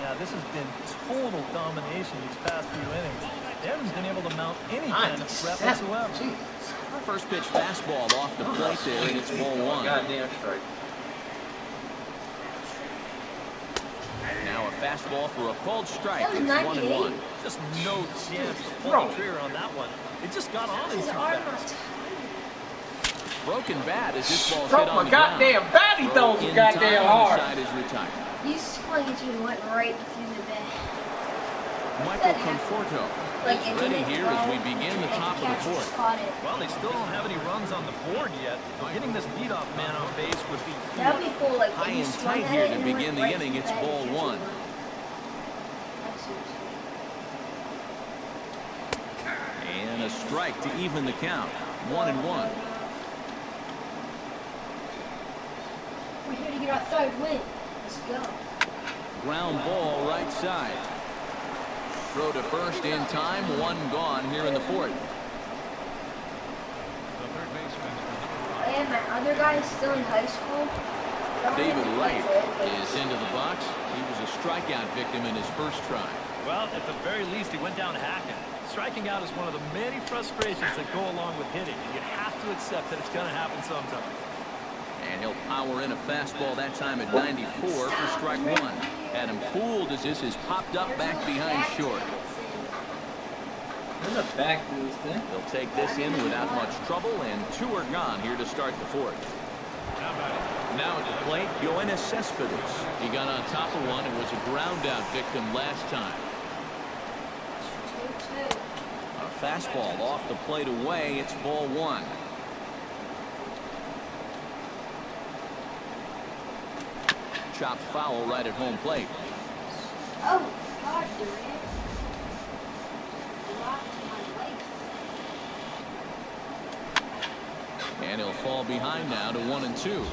Speaker 2: Yeah, this has been total domination these past few innings. They haven't been able to mount any kind of threat whatsoever.
Speaker 1: First pitch fastball off the plate there, and it's ball 1.
Speaker 4: Goddamn strike.
Speaker 1: Now a fastball for a called strike. It's 1-1.
Speaker 2: Just no chance to pull the trigger on that one. It just got on him too fast.
Speaker 1: Broken bat as this ball's hit on the
Speaker 4: goddamn
Speaker 1: ground.
Speaker 4: bat, he throws it goddamn hard.
Speaker 1: Side is retired.
Speaker 5: You swung it and went right through the bat.
Speaker 1: Michael Conforto is ready here as we begin the top of the 4th.
Speaker 2: Well, they still don't have any runs on the board yet, so getting this leadoff man on base would be key.
Speaker 5: That would be cool, like
Speaker 1: high and tight here to begin the inning. It's ball 1. And a strike to even the count. 1-1.
Speaker 5: We're here to get outside, win. Let's go.
Speaker 1: Ground ball right side. Throw to first in time. 1 gone here in the 4th.
Speaker 5: And my other guy is still in high school.
Speaker 1: David Wright is into the box. He was a strikeout victim in his first try.
Speaker 2: Well, at the very least, he went down hacking. Striking out is one of the many frustrations that go along with hitting, and you have to accept that it's going to happen sometimes.
Speaker 1: And he'll power in a fastball that time at 94 for strike 1. Had him fooled as this is popped up back behind short.
Speaker 4: There's a back to this thing.
Speaker 1: They'll take this in without much trouble, and 2 are gone here to start the 4th. Now at the plate, Yoenis Cespedes. He got on top of one and was a ground out victim last time. A fastball off the plate away. It's ball one. Chopped foul right at home plate.
Speaker 5: Oh, God, Durant.
Speaker 1: And he'll fall behind now to 1-2.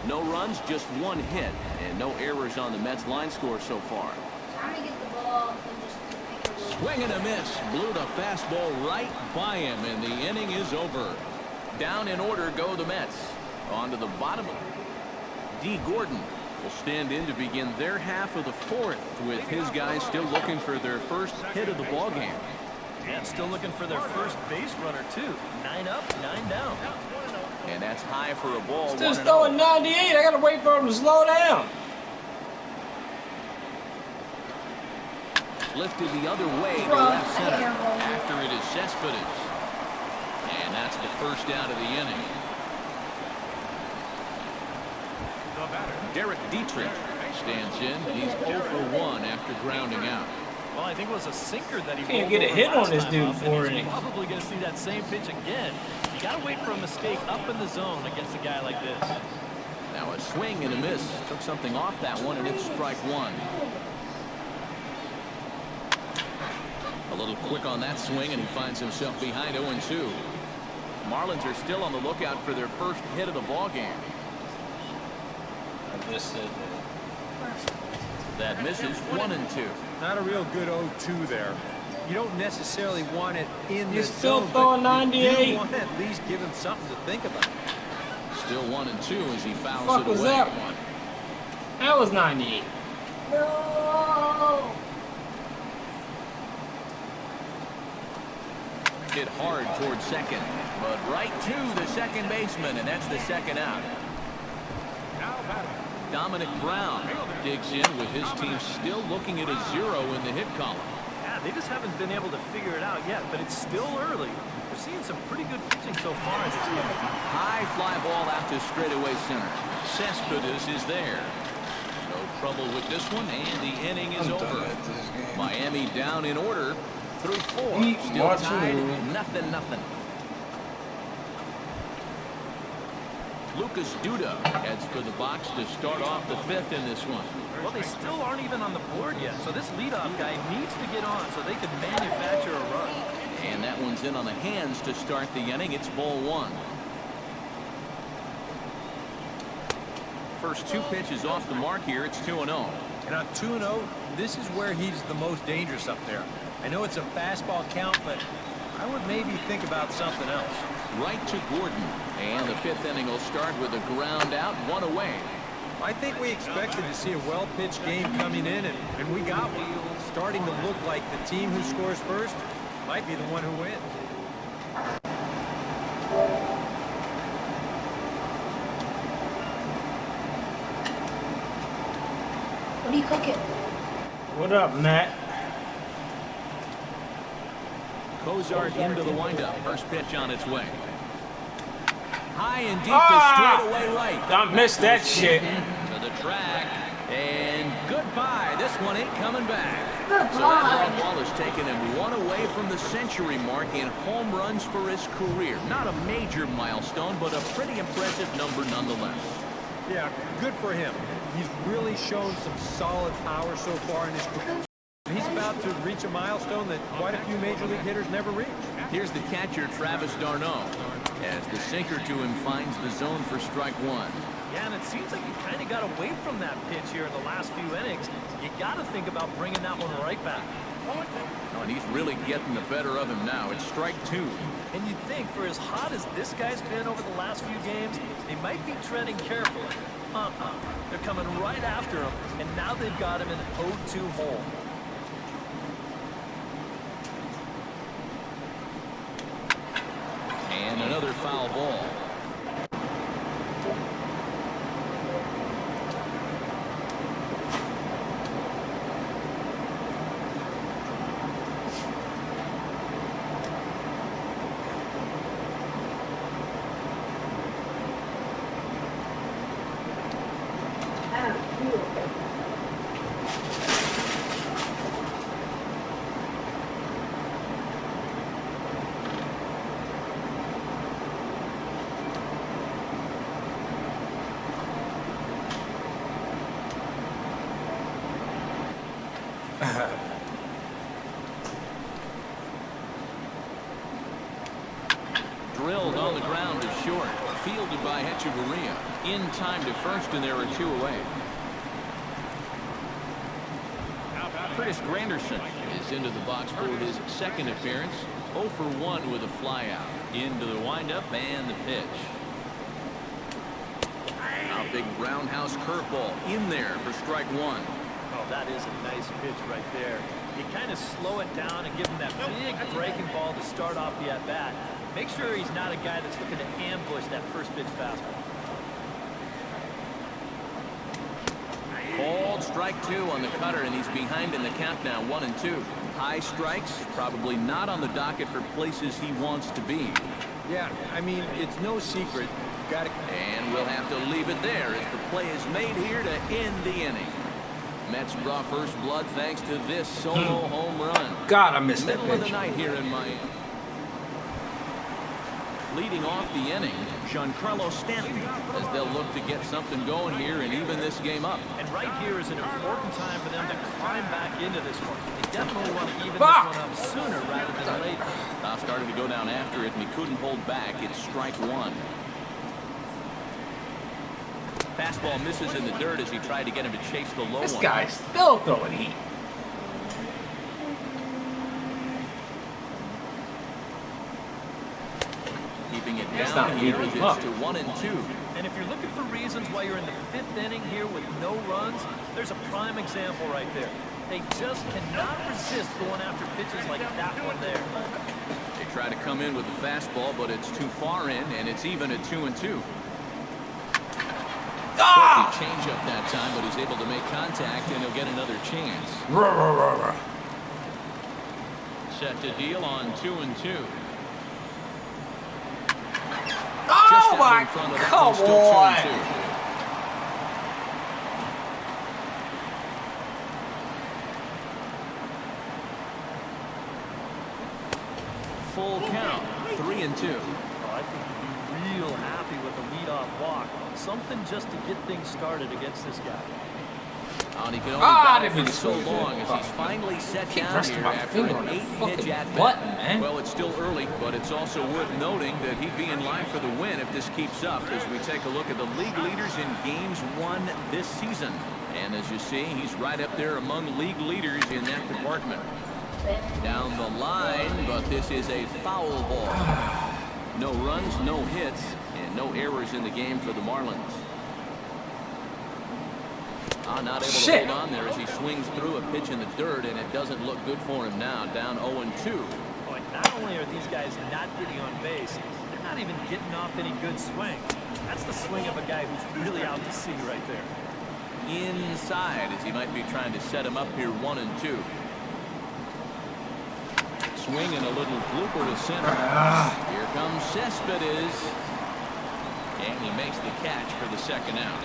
Speaker 1: No runs, just one hit, and no errors on the Mets line score so far.
Speaker 5: Trying to get the ball and just make it go.
Speaker 1: Swing and a miss. Blew the fastball right by him, and the inning is over. Down in order go the Mets. On to the bottom. D. Gordon will stand in to begin their half of the fourth, with his guys still looking for their first hit of the ballgame.
Speaker 2: And still looking for their first base runner, too. 9 up, 9 down.
Speaker 1: And that's high for a ball.
Speaker 4: Still throwing 98. I got to wait for him to slow down.
Speaker 1: Lifted the other way to left center. After it is Cespedes. And that's the first out of the inning. Derek Dietrich stands in. He's 0 for 1 after grounding out.
Speaker 2: Well, I think it was a sinker that he
Speaker 4: can't get a hit on this dude for it.
Speaker 2: He's probably going to see that same pitch again. You got to wait for a mistake up in the zone against a guy like this.
Speaker 1: Now a swing and a miss. Took something off that one, and it's strike one. A little quick on that swing, and he finds himself behind 0-2. Marlins are still on the lookout for their first hit of the ballgame.
Speaker 8: I just said that.
Speaker 1: That misses 1-2.
Speaker 3: Not a real good 0-2 there. You don't necessarily want it in the
Speaker 4: You're still
Speaker 3: zone,
Speaker 4: throwing
Speaker 3: but
Speaker 4: 98.
Speaker 3: You want to at least give him something to think about.
Speaker 1: Still 1-2 as he fouls
Speaker 4: What
Speaker 1: it
Speaker 4: was
Speaker 1: away.
Speaker 4: that one? That was 98.
Speaker 5: No.
Speaker 1: Hit hard towards second, but right to the second baseman, and that's the second out. Dominic Brown digs in with his team still looking at a 0 in the hit column.
Speaker 2: Yeah, they just haven't been able to figure it out yet, but it's still early. We're seeing some pretty good pitching so far in this game.
Speaker 1: High fly ball out to straightaway center. Cespedes is there. No trouble with this one, and the inning is over. Miami down in order through 4. Still tied, 0-0. Lucas Duda heads for the box to start off the 5th in this one.
Speaker 2: Well, they still aren't even on the board yet, so this leadoff guy needs to get on so they can manufacture a run.
Speaker 1: And that one's in on the hands to start the inning. It's ball one. First 2 pitches off the mark here. It's 2-0.
Speaker 3: And on 2-0, this is where he's the most dangerous up there. I know it's a fastball count, but I would maybe think about something else.
Speaker 1: Right to Gordon. And the 5th inning will start with a ground out, 1 away.
Speaker 3: I think we expected to see a well-pitched game coming in, and we got one. Starting to look like the team who scores first might be the one who wins.
Speaker 5: What are you cooking?
Speaker 4: What up, Matt?
Speaker 1: Cozart into the windup. First pitch on its way. High and deep to straightaway right.
Speaker 4: I missed that shit.
Speaker 1: To the track. And goodbye. This one ain't coming back.
Speaker 5: Goodbye.
Speaker 1: So that ball has taken him 1 away from the century mark in home runs for his career. Not a major milestone, but a pretty impressive number nonetheless.
Speaker 3: Yeah, good for him. He's really shown some solid power so far in his career. He's about to reach a milestone that quite a few major league hitters never reach.
Speaker 1: Here's the catcher, Travis d'Arnaud, as the sinker to him finds the zone for strike one.
Speaker 2: Yeah, and it seems like you kind of got away from that pitch here in the last few innings. You got to think about bringing that one right back.
Speaker 1: Oh, and he's really getting the better of him now. It's strike two.
Speaker 2: And you'd think for as hot as this guy's been over the last few games, they might be treading carefully. They're coming right after him, and now they've got him in an 0-2 hole.
Speaker 1: And another foul ball. drilled on the ground to short. Fielded by Hechavarria. In time to first, and there are 2 away. Curtis Granderson is into the box for his second appearance. 0 for 1 with a flyout. Into the windup and the pitch. A big roundhouse curveball in there for strike 1.
Speaker 2: Oh, that is a nice pitch right there. You kind of slow it down and give him that big breaking ball to start off the at-bat. Make sure he's not a guy that's looking to ambush that first pitch fastball.
Speaker 1: Called strike 2 on the cutter, and he's behind in the count now, 1 and 2. High strikes, probably not on the docket for places he wants to be.
Speaker 3: Yeah, I mean, it's no secret. Got it.
Speaker 1: And we'll have to leave it there as the play is made here to end the inning. Mets draw first blood thanks to this solo home run.
Speaker 8: God, I missed that pitch.
Speaker 1: Middle of the night here in Miami. Leading off the inning, Giancarlo Stanton, as they'll look to get something going here and even this game up.
Speaker 2: And right here is an important time for them to climb back into this one. They definitely want to even this one up sooner rather than later.
Speaker 1: Started to go down after it, and he couldn't hold back. It's strike 1. Fastball misses in the dirt as he tried to get him to chase the low one.
Speaker 8: This guy's still throwing heat.
Speaker 1: Keeping it down here as it's to 1 and 2.
Speaker 2: And if you're looking for reasons why you're in the 5th inning here with no runs, there's a prime example right there. They just cannot resist going after pitches like that one there.
Speaker 1: They try to come in with the fastball, but it's too far in, and it's even at 2 and 2. Change up that time, but he's able to make contact, and he'll get another chance. Set to deal on 2 and 2.
Speaker 8: Oh my, come on!
Speaker 1: Full count, 3 and 2.
Speaker 2: Oh, I think he'd be real happy with a leadoff walk. Something just to get things started against this guy.
Speaker 1: And he can only battle for so long as he's finally set down here after an 8-pitch at-bat. Well, it's still early, but it's also worth noting that he'd be in line for the win if this keeps up as we take a look at the league leaders in games won this season. And as you see, he's right up there among league leaders in that department. Down the line, but this is a foul ball. No runs, no hits, and no errors in the game for the Marlins. Not able to hold on there as he swings through a pitch in the dirt, and it doesn't look good for him now. Down 0-2.
Speaker 2: Boy, not only are these guys not getting on base, they're not even getting off any good swing. That's the swing of a guy who's really out to sea right there.
Speaker 1: Inside as he might be trying to set him up here 1-2. Swing and a little blooper to center. Here comes Cespedes. And he makes the catch for the second out.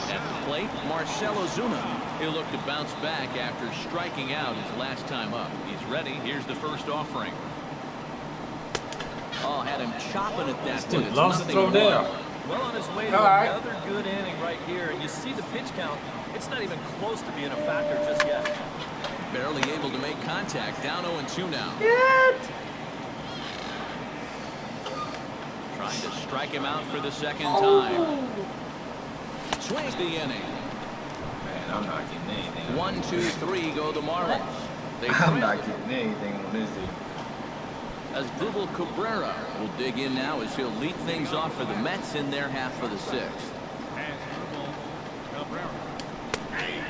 Speaker 1: At the plate, Marcell Ozuna. He'll look to bounce back after striking out his last time up. He's ready. Here's the first offering. Oh, had him chopping at that one. It's nothing more.
Speaker 2: Well on his way to another good inning right here. And you see the pitch count. It's not even close to being a factor just yet.
Speaker 1: Barely able to make contact. Down 0-2 now. Trying to strike him out for the second time. Swings the inning.
Speaker 8: Man, I'm not getting anything.
Speaker 1: 1, 2, 3 go the Marlins.
Speaker 8: I'm not getting anything on this thing.
Speaker 1: As Asdrubal Cabrera will dig in now as he'll lead things off for the Mets in their half of the 6th.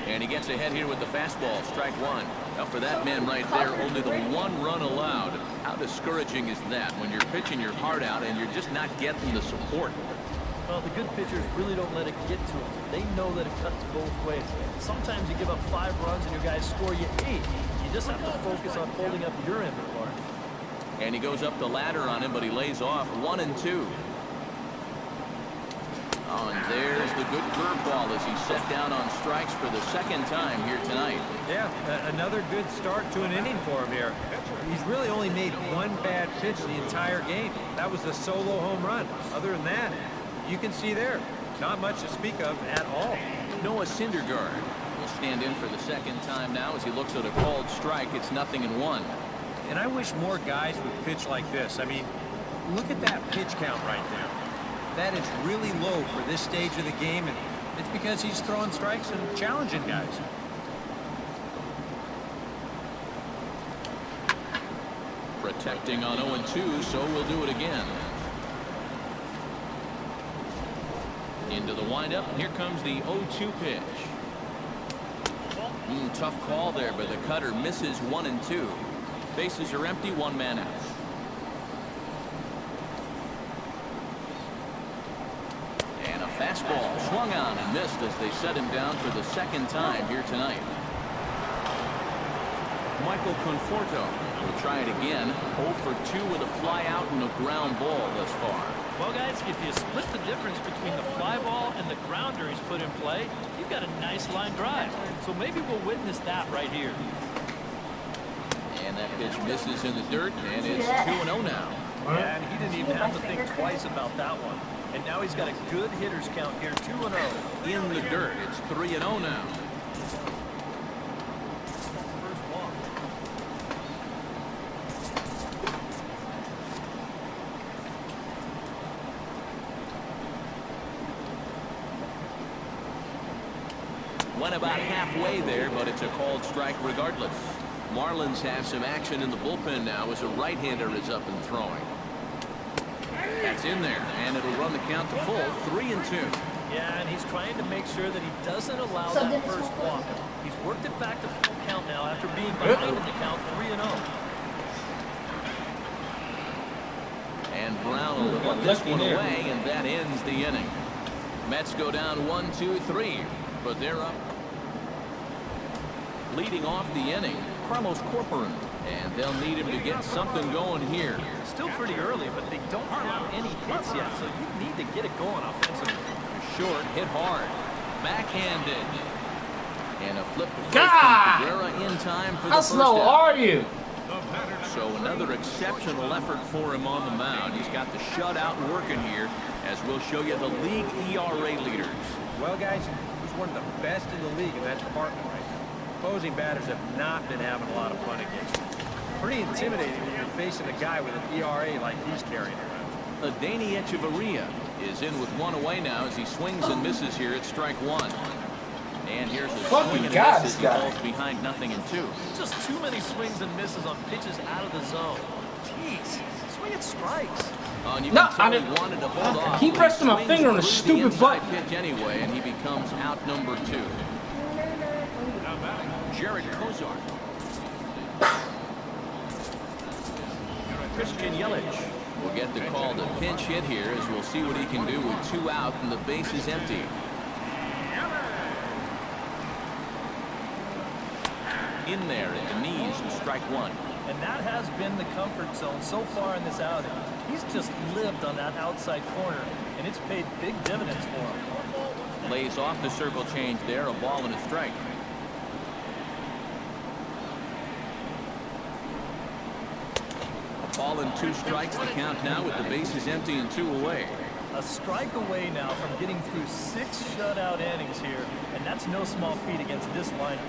Speaker 1: And he gets ahead here with the fastball, strike 1. Now for that man right there, only the 1 run allowed. How discouraging is that when you're pitching your heart out and you're just not getting the support?
Speaker 2: Well, the good pitchers really don't let it get to them. They know that it cuts both ways. Sometimes you give up 5 runs and your guys score you 8. You just have to focus on holding up your end of the line.
Speaker 1: And he goes up the ladder on him, but he lays off 1-2. Oh, and there's the good curveball as he's set down on strikes for the second time here tonight.
Speaker 3: Yeah, another good start to an inning for him here. He's really only made 1 bad pitch the entire game. That was the solo home run. Other than that, you can see there, not much to speak of at all.
Speaker 1: Noah Syndergaard will stand in for the second time now as he looks at a called strike. It's 0-1.
Speaker 3: And I wish more guys would pitch like this. I mean, look at that pitch count right there. That is really low for this stage of the game, and it's because he's throwing strikes and challenging guys.
Speaker 1: Protecting on 0-2, so we'll do it again. Into the windup. Here comes the 0-2 pitch. Tough call there, but the cutter misses 1-2. Bases are empty, one man out. And a fastball swung on and missed as they set him down for the second time here tonight. Michael Conforto will try it again. 0 for 2 with a fly out and a ground ball thus far.
Speaker 2: Well, guys, if you split the difference between the fly ball and the grounder he's put in play, you've got a nice line drive. So maybe we'll witness that right here.
Speaker 1: And that pitch misses in the dirt, and it's 2-0 now.
Speaker 2: Yeah, and he didn't even have to think twice about that one. And now he's got a good hitter's count here, 2-0.
Speaker 1: In the dirt, it's 3-0 now. Went about halfway there, but it's a called strike regardless. Marlins have some action in the bullpen now as a right-hander is up and throwing. That's in there, and it'll run the count to full, 3-2.
Speaker 2: Yeah, and he's trying to make sure that he doesn't allow that first walk. He's worked it back to full count now after being behind in the count, 3-0.
Speaker 1: And Brown will put this one away, and that ends the inning. Mets go down 1-2-3, but they're up. Leading off the inning, Carlos Corcoran, and they'll need him to get something going here.
Speaker 2: Still pretty early, but they don't have any hits yet, so you need to get it going offensively.
Speaker 1: Short, hit hard, backhanded, and a flip to first from Cabrera in time for the first out.
Speaker 10: How slow are you?
Speaker 1: So another exceptional effort for him on the mound. He's got the shutout working here, as we'll show you the league ERA leaders.
Speaker 3: Well, guys, he's one of the best in the league in that department right now. Opposing batters have not been having a lot of fun against him. Pretty intimidating when you're facing a guy with an ERA like he's carrying around.
Speaker 1: Adeiny Echeverria is in with one away now as he swings and misses here at strike one. And here's a swing and a miss as he falls behind 0-2.
Speaker 2: Just too many swings and misses on pitches out of the zone. Jeez, swinging strikes.
Speaker 1: And you can tell he wanted to hold off.
Speaker 10: Keep resting my finger on the stupid button.
Speaker 1: Pitch anyway, and he becomes out number 2. Jared Kozar. Christian Yelich will get the call to pinch hit here as we'll see what he can do with 2 out and the base is empty. In there at the knees, strike one.
Speaker 2: And that has been the comfort zone so far in this outing. He's just lived on that outside corner, and it's paid big dividends for him.
Speaker 1: Lays off the circle change there, a ball and a strike. Ball and 2 strikes, the count now with the bases empty and 2 away.
Speaker 2: A strike away now from getting through 6 shutout innings here, and that's no small feat against this lineup.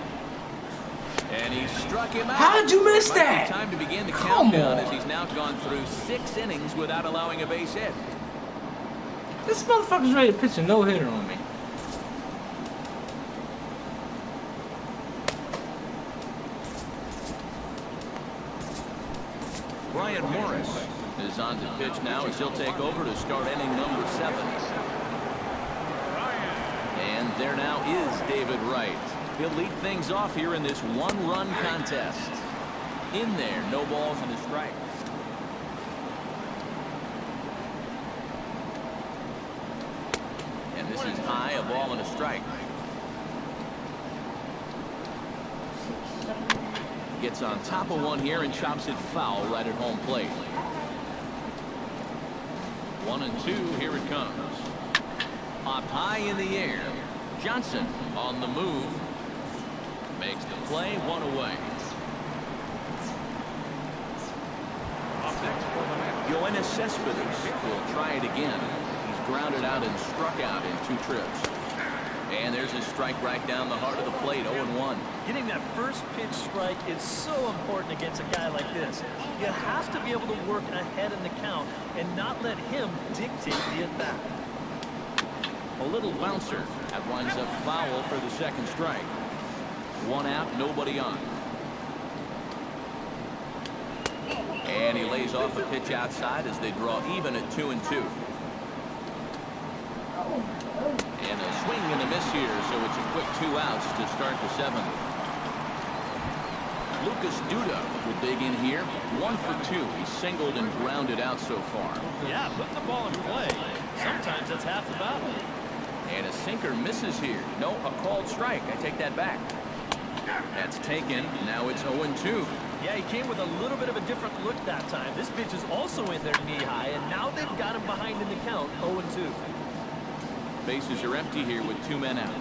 Speaker 1: And he struck him out.
Speaker 10: How did you miss that?
Speaker 1: Time to begin the countdown as he's now gone through 6 innings without allowing a base hit.
Speaker 10: This motherfucker's ready to pitch a no-hitter on me.
Speaker 1: Brian Morris is on to pitch now as he'll take over to start inning number 7. And there now is David Wright. He'll lead things off here in this 1-run contest. In there, no balls and a strike. And this is high, a ball and a strike. Gets on top of one here and chops it foul right at home plate. 1-2, here it comes. Popped high in the air. Johnson on the move. Makes the play, 1 away. Yoenis Cespedes will try it again. He's grounded out and struck out in 2 trips. And there's a strike right down the heart of the plate, 0-1.
Speaker 2: Getting that first pitch strike is so important against a guy like this. You have to be able to work ahead in the count and not let him dictate the at-bat.
Speaker 1: A little bouncer. That winds up foul for the second strike. 1 out, nobody on. And he lays off a pitch outside as they draw even at 2-2. And a swing and a miss here, so it's a quick 2 outs to start the 7th. Lucas Duda will dig in here. 1 for 2. He's singled and grounded out so far.
Speaker 2: Yeah, put the ball in play. Sometimes that's half the battle.
Speaker 1: And a sinker misses here. No, a called strike. I take that back. That's taken. Now it's 0-2.
Speaker 2: Yeah, he came with a little bit of a different look that time. This pitch is also in there knee-high, and now they've got him behind in the count, 0-2.
Speaker 1: Bases are empty here with 2 men out.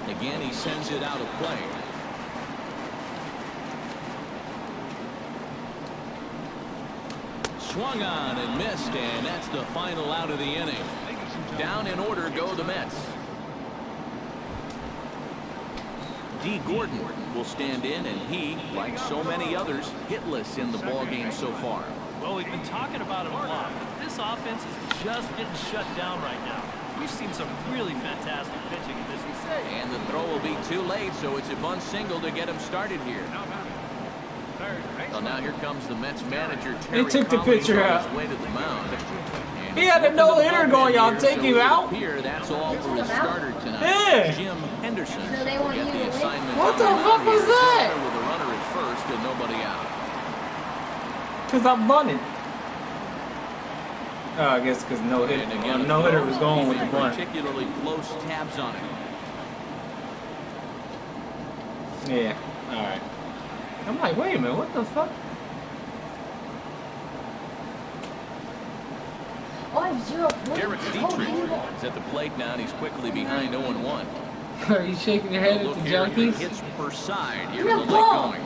Speaker 1: Again, he sends it out of play. Swung on and missed, and that's the final out of the inning. Down in order go the Mets. D. Gordon will stand in, and he, like so many others, hitless in the ballgame so far.
Speaker 2: Well, we've been talking about it a lot. This offense is just getting shut down right now. We've seen some really fantastic pitching in this.
Speaker 1: And the throw will be too late, so it's a bunt single to get him started here. Well, now here comes the Mets manager, Terry
Speaker 10: They took the
Speaker 1: Collins,
Speaker 10: pitcher
Speaker 1: on
Speaker 10: out.
Speaker 1: his way to the mound. And
Speaker 10: He had a no-hitter going, y'all take him out?
Speaker 1: Here, that's all for his starter tonight.
Speaker 10: Yeah.
Speaker 1: Jim Henderson
Speaker 5: So they
Speaker 1: will
Speaker 5: want
Speaker 1: get
Speaker 5: you
Speaker 1: the
Speaker 5: to win?
Speaker 1: assignment.
Speaker 10: What
Speaker 1: on
Speaker 10: the
Speaker 1: mound
Speaker 10: fuck was
Speaker 1: here.
Speaker 10: that?
Speaker 1: With a runner at first and nobody out.
Speaker 10: Because I'm bunting. Oh, I guess because no-hitter was going with the bunt.
Speaker 1: Particularly close tabs on it.
Speaker 10: Yeah, alright. I'm like, wait a minute, what the fuck?
Speaker 5: Oh, I have 0 points.
Speaker 1: Derek Dietrich is at the plate now, and he's quickly behind 0-1.
Speaker 10: Are you shaking your head at
Speaker 1: Look
Speaker 10: the
Speaker 1: here at the
Speaker 10: junkies?
Speaker 1: hits per side here
Speaker 5: Give
Speaker 1: in
Speaker 5: me
Speaker 1: the
Speaker 5: a
Speaker 1: late
Speaker 5: ball.
Speaker 1: going.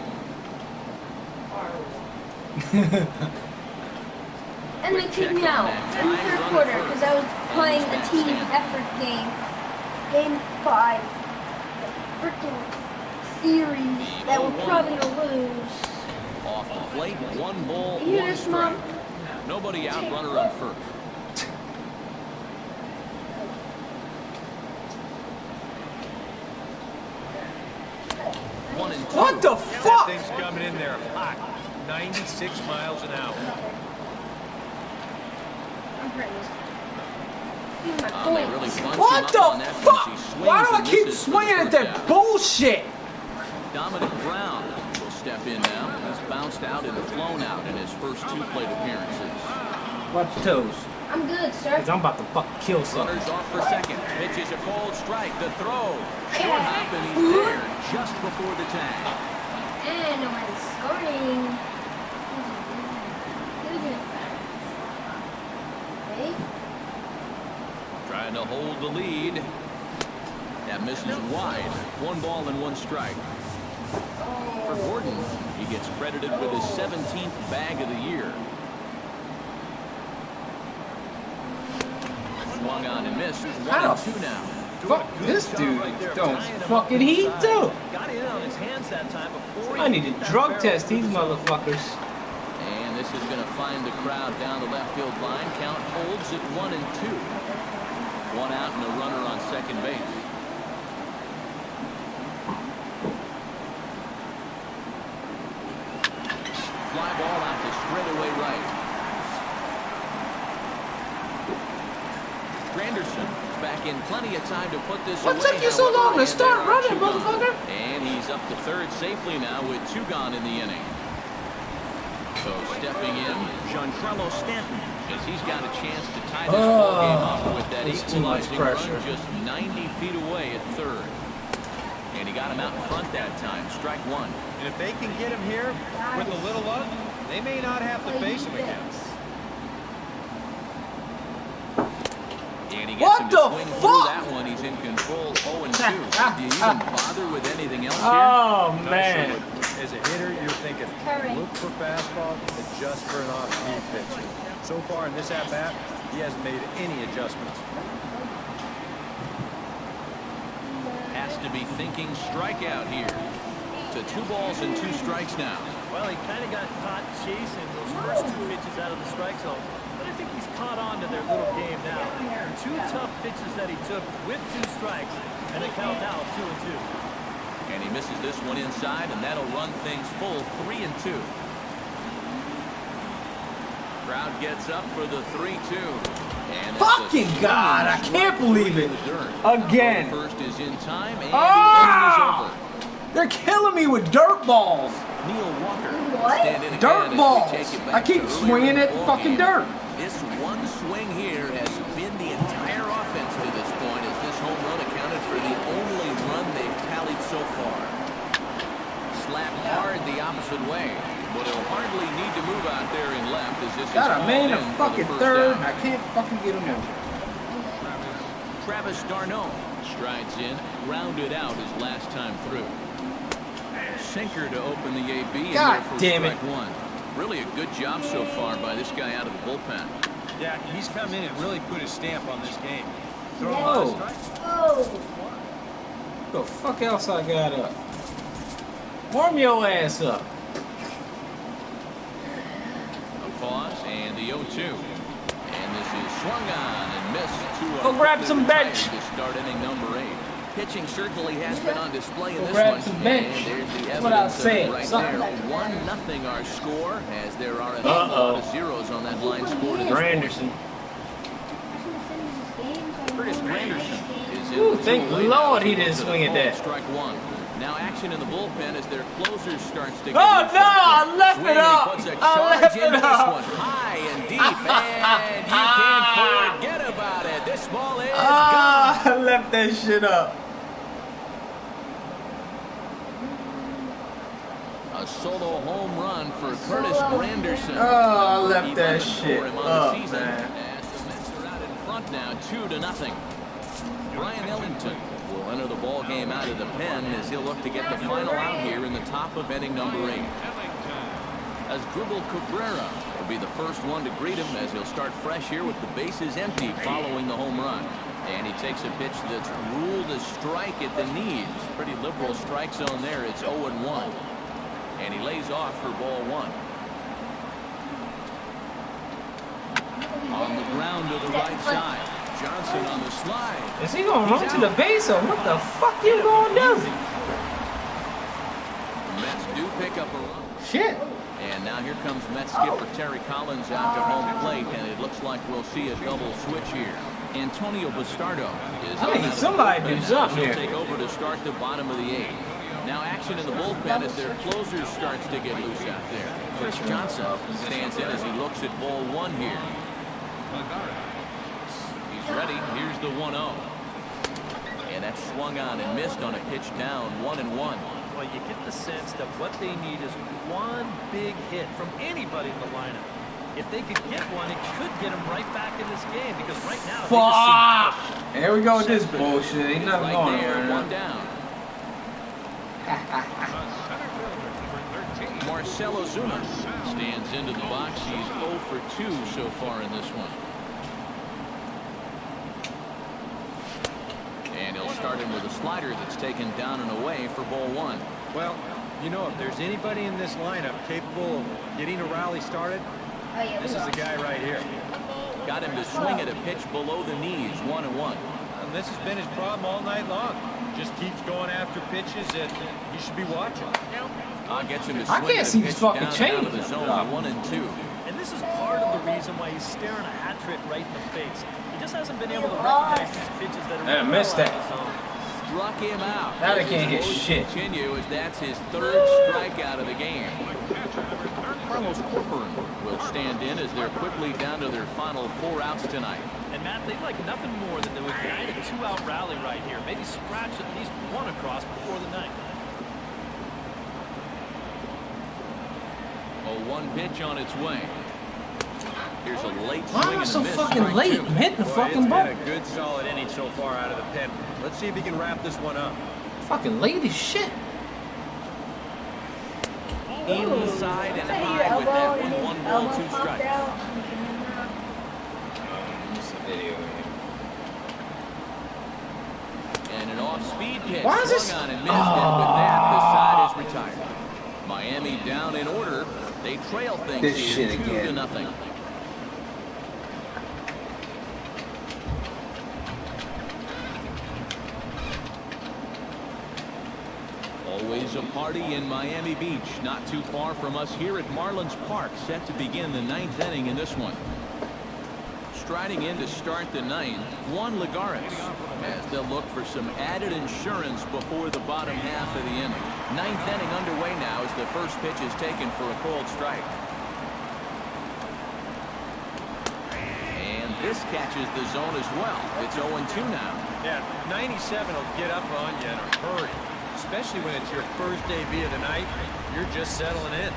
Speaker 5: And they kicked me out in the third quarter because I was playing a team effort game. Game 5. Freaking series that we're probably going to lose.
Speaker 1: Off the plate, 1 ball,
Speaker 5: You hear
Speaker 1: 1
Speaker 5: this,
Speaker 1: strike.
Speaker 5: Mom?
Speaker 1: Nobody out, runner on first.
Speaker 10: What the fuck?
Speaker 3: That thing's coming in there hot. 96 miles an hour.
Speaker 5: I'm hurting this. Give me my
Speaker 1: They
Speaker 5: points.
Speaker 1: really bunched him
Speaker 10: What
Speaker 1: up
Speaker 10: the
Speaker 1: on that one as he
Speaker 10: fuck?
Speaker 1: swings
Speaker 10: Why do I
Speaker 1: and
Speaker 10: keep
Speaker 1: misses for the
Speaker 10: swinging at
Speaker 1: first
Speaker 10: that
Speaker 1: out.
Speaker 10: bullshit?
Speaker 1: Dominic Brown will step in now. He's bounced out and flown out in his first 2 plate appearances.
Speaker 10: Watch your toes.
Speaker 5: I'm good, sir.
Speaker 10: Because I'm about to fucking kill something.
Speaker 1: Runners off for second. Pitches a cold strike. The throw. Short hop, and he's there just before the tag.
Speaker 5: And I'm scoring. Okay.
Speaker 1: Trying to hold the lead. That misses wide. 1 ball and 1 strike. For Gordon, he gets credited with his 17th bag of the year. Swung on and missed. 1-2 now.
Speaker 10: Fuck this dude. Don't fucking heat too.
Speaker 2: Got in on his hands that time before he
Speaker 10: I need to
Speaker 2: hit that
Speaker 10: drug
Speaker 2: barrel.
Speaker 10: test these motherfuckers.
Speaker 1: And this is going to find the crowd down the left field line. Count holds at 1-2. 1 out and a runner on second base. Fly ball out to straightaway right. Granderson is back in plenty of time to put this away.
Speaker 10: What took you so long to
Speaker 1: And
Speaker 10: start
Speaker 1: there are
Speaker 10: running,
Speaker 1: 2 gone.
Speaker 10: motherfucker?
Speaker 1: And he's up to third safely now with 2 gone in the inning. So stepping in, Giancarlo Stanton, as he's got a chance to tie this ball game up with that
Speaker 10: it's too much
Speaker 1: equalizing
Speaker 10: pressure.
Speaker 1: run just 90 feet away at third. And he got him out in front that time. Strike 1.
Speaker 3: And if they can get him here with a little luck, they may not have to face him again.
Speaker 1: And he gets
Speaker 10: What
Speaker 1: him to
Speaker 10: the
Speaker 1: swing through
Speaker 10: fuck?
Speaker 1: that one. He's in control 0-2. Do you even bother with anything else here?
Speaker 10: Oh,
Speaker 3: No,
Speaker 10: man.
Speaker 3: so as a hitter, you're thinking, look for fastball, adjust for an off-speed pitch. So far in this at-bat,
Speaker 2: He hasn't made any adjustments.
Speaker 1: Has to be thinking strikeout here. To 2 balls and 2 strikes now.
Speaker 2: Well, he kind of got caught chasing those first 2 pitches out of the strike zone. But I think he's caught on to their little game now. 2 tough pitches that he took with 2 strikes. And the count now 2-2.
Speaker 1: And he misses this one inside, and that'll run things full 3-2. Crowd gets up for the 3-2. And
Speaker 4: fucking God, I can't believe it. Again.
Speaker 1: First is in time, and the inning is over.
Speaker 4: They're killing me with dirt balls.
Speaker 1: Neil Walker.
Speaker 5: What?
Speaker 4: Dirt balls. I keep swinging at fucking dirt.
Speaker 1: This one swing here has been the entire offense to this point, as this home run accounted for the only run they've tallied so far. Slapped hard the opposite way, but he'll hardly need to move out there in left as this
Speaker 4: got
Speaker 1: is
Speaker 4: a man
Speaker 1: in
Speaker 4: in fucking third, and I can't fucking get him over.
Speaker 1: Travis d'Arnaud strides in, rounded out his last time through. Sinker to open the AB.
Speaker 4: God damn it.
Speaker 1: Strike 1. Really a good job so far by this guy out of the bullpen.
Speaker 3: Yeah, he's come in and really put his stamp on this game. Throw him
Speaker 4: Whoa.
Speaker 3: on strikes.
Speaker 5: Oh.
Speaker 4: What the fuck else I got up? Warm your ass up.
Speaker 1: A pause and the 0-2. And this is swung on and missed.
Speaker 4: Go grab some bench.
Speaker 1: To start inning number 8. Pitching certainly has been on display in this
Speaker 4: grab
Speaker 1: one.
Speaker 4: some bench.
Speaker 1: And there's the
Speaker 4: That's what I
Speaker 1: evidence of it
Speaker 4: said.
Speaker 1: right
Speaker 4: Something
Speaker 1: there.
Speaker 4: like
Speaker 1: 1-0 our score, as there are a lot of zeros on that line scored in this
Speaker 4: Granderson.
Speaker 1: Curtis Granderson is in
Speaker 4: Ooh,
Speaker 1: the
Speaker 4: thank
Speaker 1: two-way
Speaker 4: Lord
Speaker 1: now.
Speaker 4: he didn't
Speaker 1: To the
Speaker 4: swing at
Speaker 1: ball,
Speaker 4: that.
Speaker 1: Strike 1. Now action in the bullpen as their closer starts to get
Speaker 4: Oh
Speaker 1: loose
Speaker 4: no,
Speaker 1: out
Speaker 4: I
Speaker 1: there.
Speaker 4: left it
Speaker 1: Swinging,
Speaker 4: up.
Speaker 1: puts a
Speaker 4: I
Speaker 1: charge
Speaker 4: left
Speaker 1: into
Speaker 4: it
Speaker 1: this
Speaker 4: up.
Speaker 1: one, high and deep, and you can't forget about it. This ball is
Speaker 4: Ah,
Speaker 1: gone.
Speaker 4: I left that shit up.
Speaker 1: A solo home run for Curtis Granderson.
Speaker 4: Oh, I left
Speaker 1: 11
Speaker 4: that
Speaker 1: for
Speaker 4: shit
Speaker 1: him on
Speaker 4: up,
Speaker 1: the season.
Speaker 4: man.
Speaker 1: As the Mets are out in front now, 2-0. Brian Ellington will enter the ball game out of the pen as he'll look to get the final out here in the top of inning number 8. As Grubel Cabrera will be the first one to greet him as he'll start fresh here with the bases empty following the home run. And he takes a pitch that's ruled a strike at the knees. Pretty liberal strike zone there. It's 0-1. And he lays off for ball 1. On the ground to the right side. Johnson on the slide.
Speaker 4: Is he gonna run to the base or what the fuck you gonna do?
Speaker 1: The Mets do pick up a run.
Speaker 4: Shit.
Speaker 1: And now here comes Mets skipper Terry Collins out to home plate, and it looks like we'll see a double switch here. Antonio Bastardo is
Speaker 4: I need somebody to do something
Speaker 1: He'll
Speaker 4: here.
Speaker 1: take over to start the bottom of the 8th. Now action in the bullpen as their closer starts to get loose out there. Chris Johnson stands in as he looks at ball 1 here. He's ready. Here's the 1-0. And that's swung on and missed on a pitch down, 1-1.
Speaker 2: Well, you get the sense that what they need is one big hit from anybody in the lineup. If they could get one, it could get them right back in this game because right now they just
Speaker 4: Fuck.
Speaker 2: seem...
Speaker 4: Here we go with this bullshit. Ain't nothing
Speaker 1: Right
Speaker 4: going
Speaker 1: there,
Speaker 4: on.
Speaker 1: 1 down. Marcell Ozuna stands into the box. He's 0 for 2 so far in this one. And he'll start him with a slider that's taken down and away for ball 1.
Speaker 3: Well, you know, if there's anybody in this lineup capable of getting a rally started, this is the guy right here.
Speaker 1: Got him to swing at a pitch below the knees, 1-1.
Speaker 3: And this has been his problem all night long. Just keeps going after pitches that he should be watching.
Speaker 1: Gets him to
Speaker 4: I
Speaker 1: swing
Speaker 4: can't
Speaker 1: at a
Speaker 4: see
Speaker 1: pitch
Speaker 4: these fucking
Speaker 1: down and out of the
Speaker 4: changes.
Speaker 1: zone, 1-2.
Speaker 2: And this is part of the reason why he's staring a hat trick right in the face. He just hasn't been able to recognize these pitches that are
Speaker 4: I
Speaker 2: well
Speaker 4: missed
Speaker 2: out
Speaker 4: that.
Speaker 2: of the zone.
Speaker 1: Struck him out.
Speaker 4: Now they
Speaker 1: As
Speaker 4: can't
Speaker 1: his
Speaker 4: hit
Speaker 1: woes
Speaker 4: shit.
Speaker 1: Continue as that's his 3rd strikeout of the game. Carlos Corcoran will stand in as they're quickly down to their final 4 outs tonight.
Speaker 2: And Matt, they'd like nothing more than to ignite a 2-out rally right here. Maybe scratch at least 1 across before the night.
Speaker 1: A 1 pitch on its way. Here's a late
Speaker 4: Why
Speaker 1: swing
Speaker 4: am I
Speaker 1: and
Speaker 4: so
Speaker 1: a miss.
Speaker 4: fucking
Speaker 1: Strike
Speaker 4: late?
Speaker 1: 2.
Speaker 4: I'm hitting the
Speaker 3: Boy,
Speaker 4: fucking
Speaker 3: it's
Speaker 4: ball.
Speaker 3: been a good, solid inning so far out of the pen. Let's see if he can wrap this one up.
Speaker 4: Fucking late as shit.
Speaker 1: Inside and high with that one. 1 ball, 2 strikes.
Speaker 10: video game.
Speaker 1: And an off-speed pitch.
Speaker 10: Why is this?
Speaker 1: Swung on and missed, and with that, the side is retired. Miami down in order. They trail things
Speaker 10: This
Speaker 1: here
Speaker 10: shit
Speaker 1: 2-0. Always a party in Miami Beach, not too far from us here at Marlins Park, set to begin the 9th inning in this one. Striding in to start the 9th, Juan Lagares, as they'll look for some added insurance before the bottom half of the inning. 9th inning underway now as the first pitch is taken for a cold strike. And this catches the zone as well. It's 0-2 now.
Speaker 3: Yeah, 97 will get up on you in a hurry, especially when it's your first debut of the night. You're just settling in.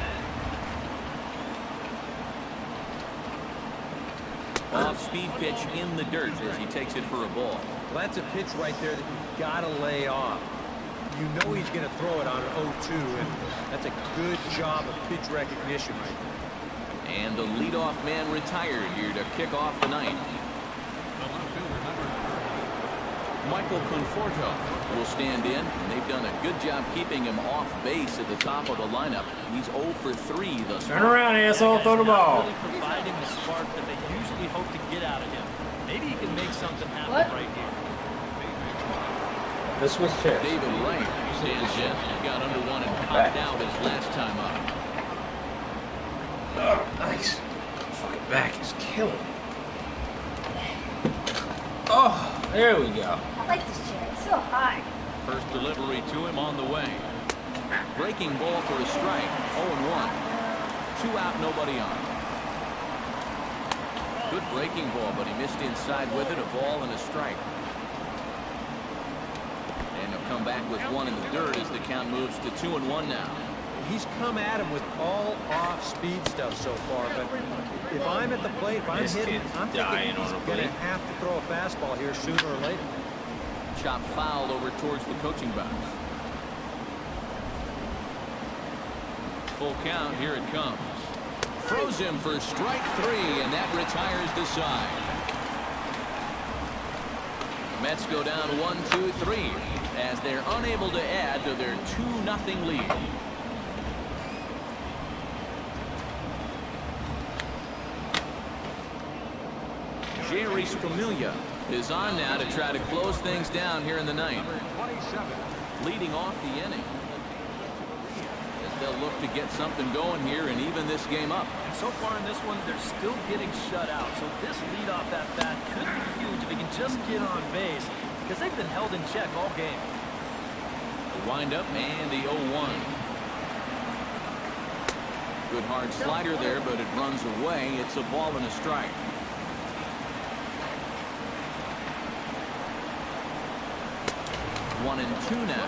Speaker 1: Off-speed pitch in the dirt as he takes it for a ball.
Speaker 3: Well, that's a pitch right there that you've got to lay off. You know he's going to throw it on an 0-2, and that's a good job of pitch recognition right there.
Speaker 1: And the leadoff man retired here to kick off the 9th. Michael Conforto will stand in, and they've done a good job keeping him off base at the top of the lineup. He's 0 for 3 thus far.
Speaker 10: Turn around, asshole. Throw the ball.
Speaker 2: Really providing the spark that they usually hope to get out of him. Maybe he can make something happen right here.
Speaker 10: Let's switch chairs.
Speaker 1: David Wright stands in. He got under one and popped out his last time up.
Speaker 10: Oh, nice. Fucking back is killing me. Oh, there we go.
Speaker 5: I like this chair. It's so high.
Speaker 1: First delivery to him on the way. Breaking ball for a strike. 0-1. 2 out, nobody on. Good breaking ball, but he missed inside with it. A ball and a strike. And he'll come back with one in the dirt as the count moves to 2-1 now.
Speaker 3: He's come at him with all off-speed stuff so far, but if I'm at the plate, if I'm hitting, I'm thinking he's going to have to throw a fastball here sooner or later.
Speaker 1: Chop fouled over towards the coaching box. Full count, here it comes. Throws him for strike 3, and that retires the side. Mets go down 1-2-3 as they're unable to add to their 2-0 lead. Jerry Familia is on now to try to close things down here in the 9th. Leading off the inning. As they'll look to get something going here and even this game up.
Speaker 2: And so far in this one, they're still getting shut out. So this leadoff at bat could be huge if he can just get on base, because they've been held in check all game.
Speaker 1: The windup and the 0-1. Good hard slider there, but it runs away. It's a ball and a strike. 1-2 now.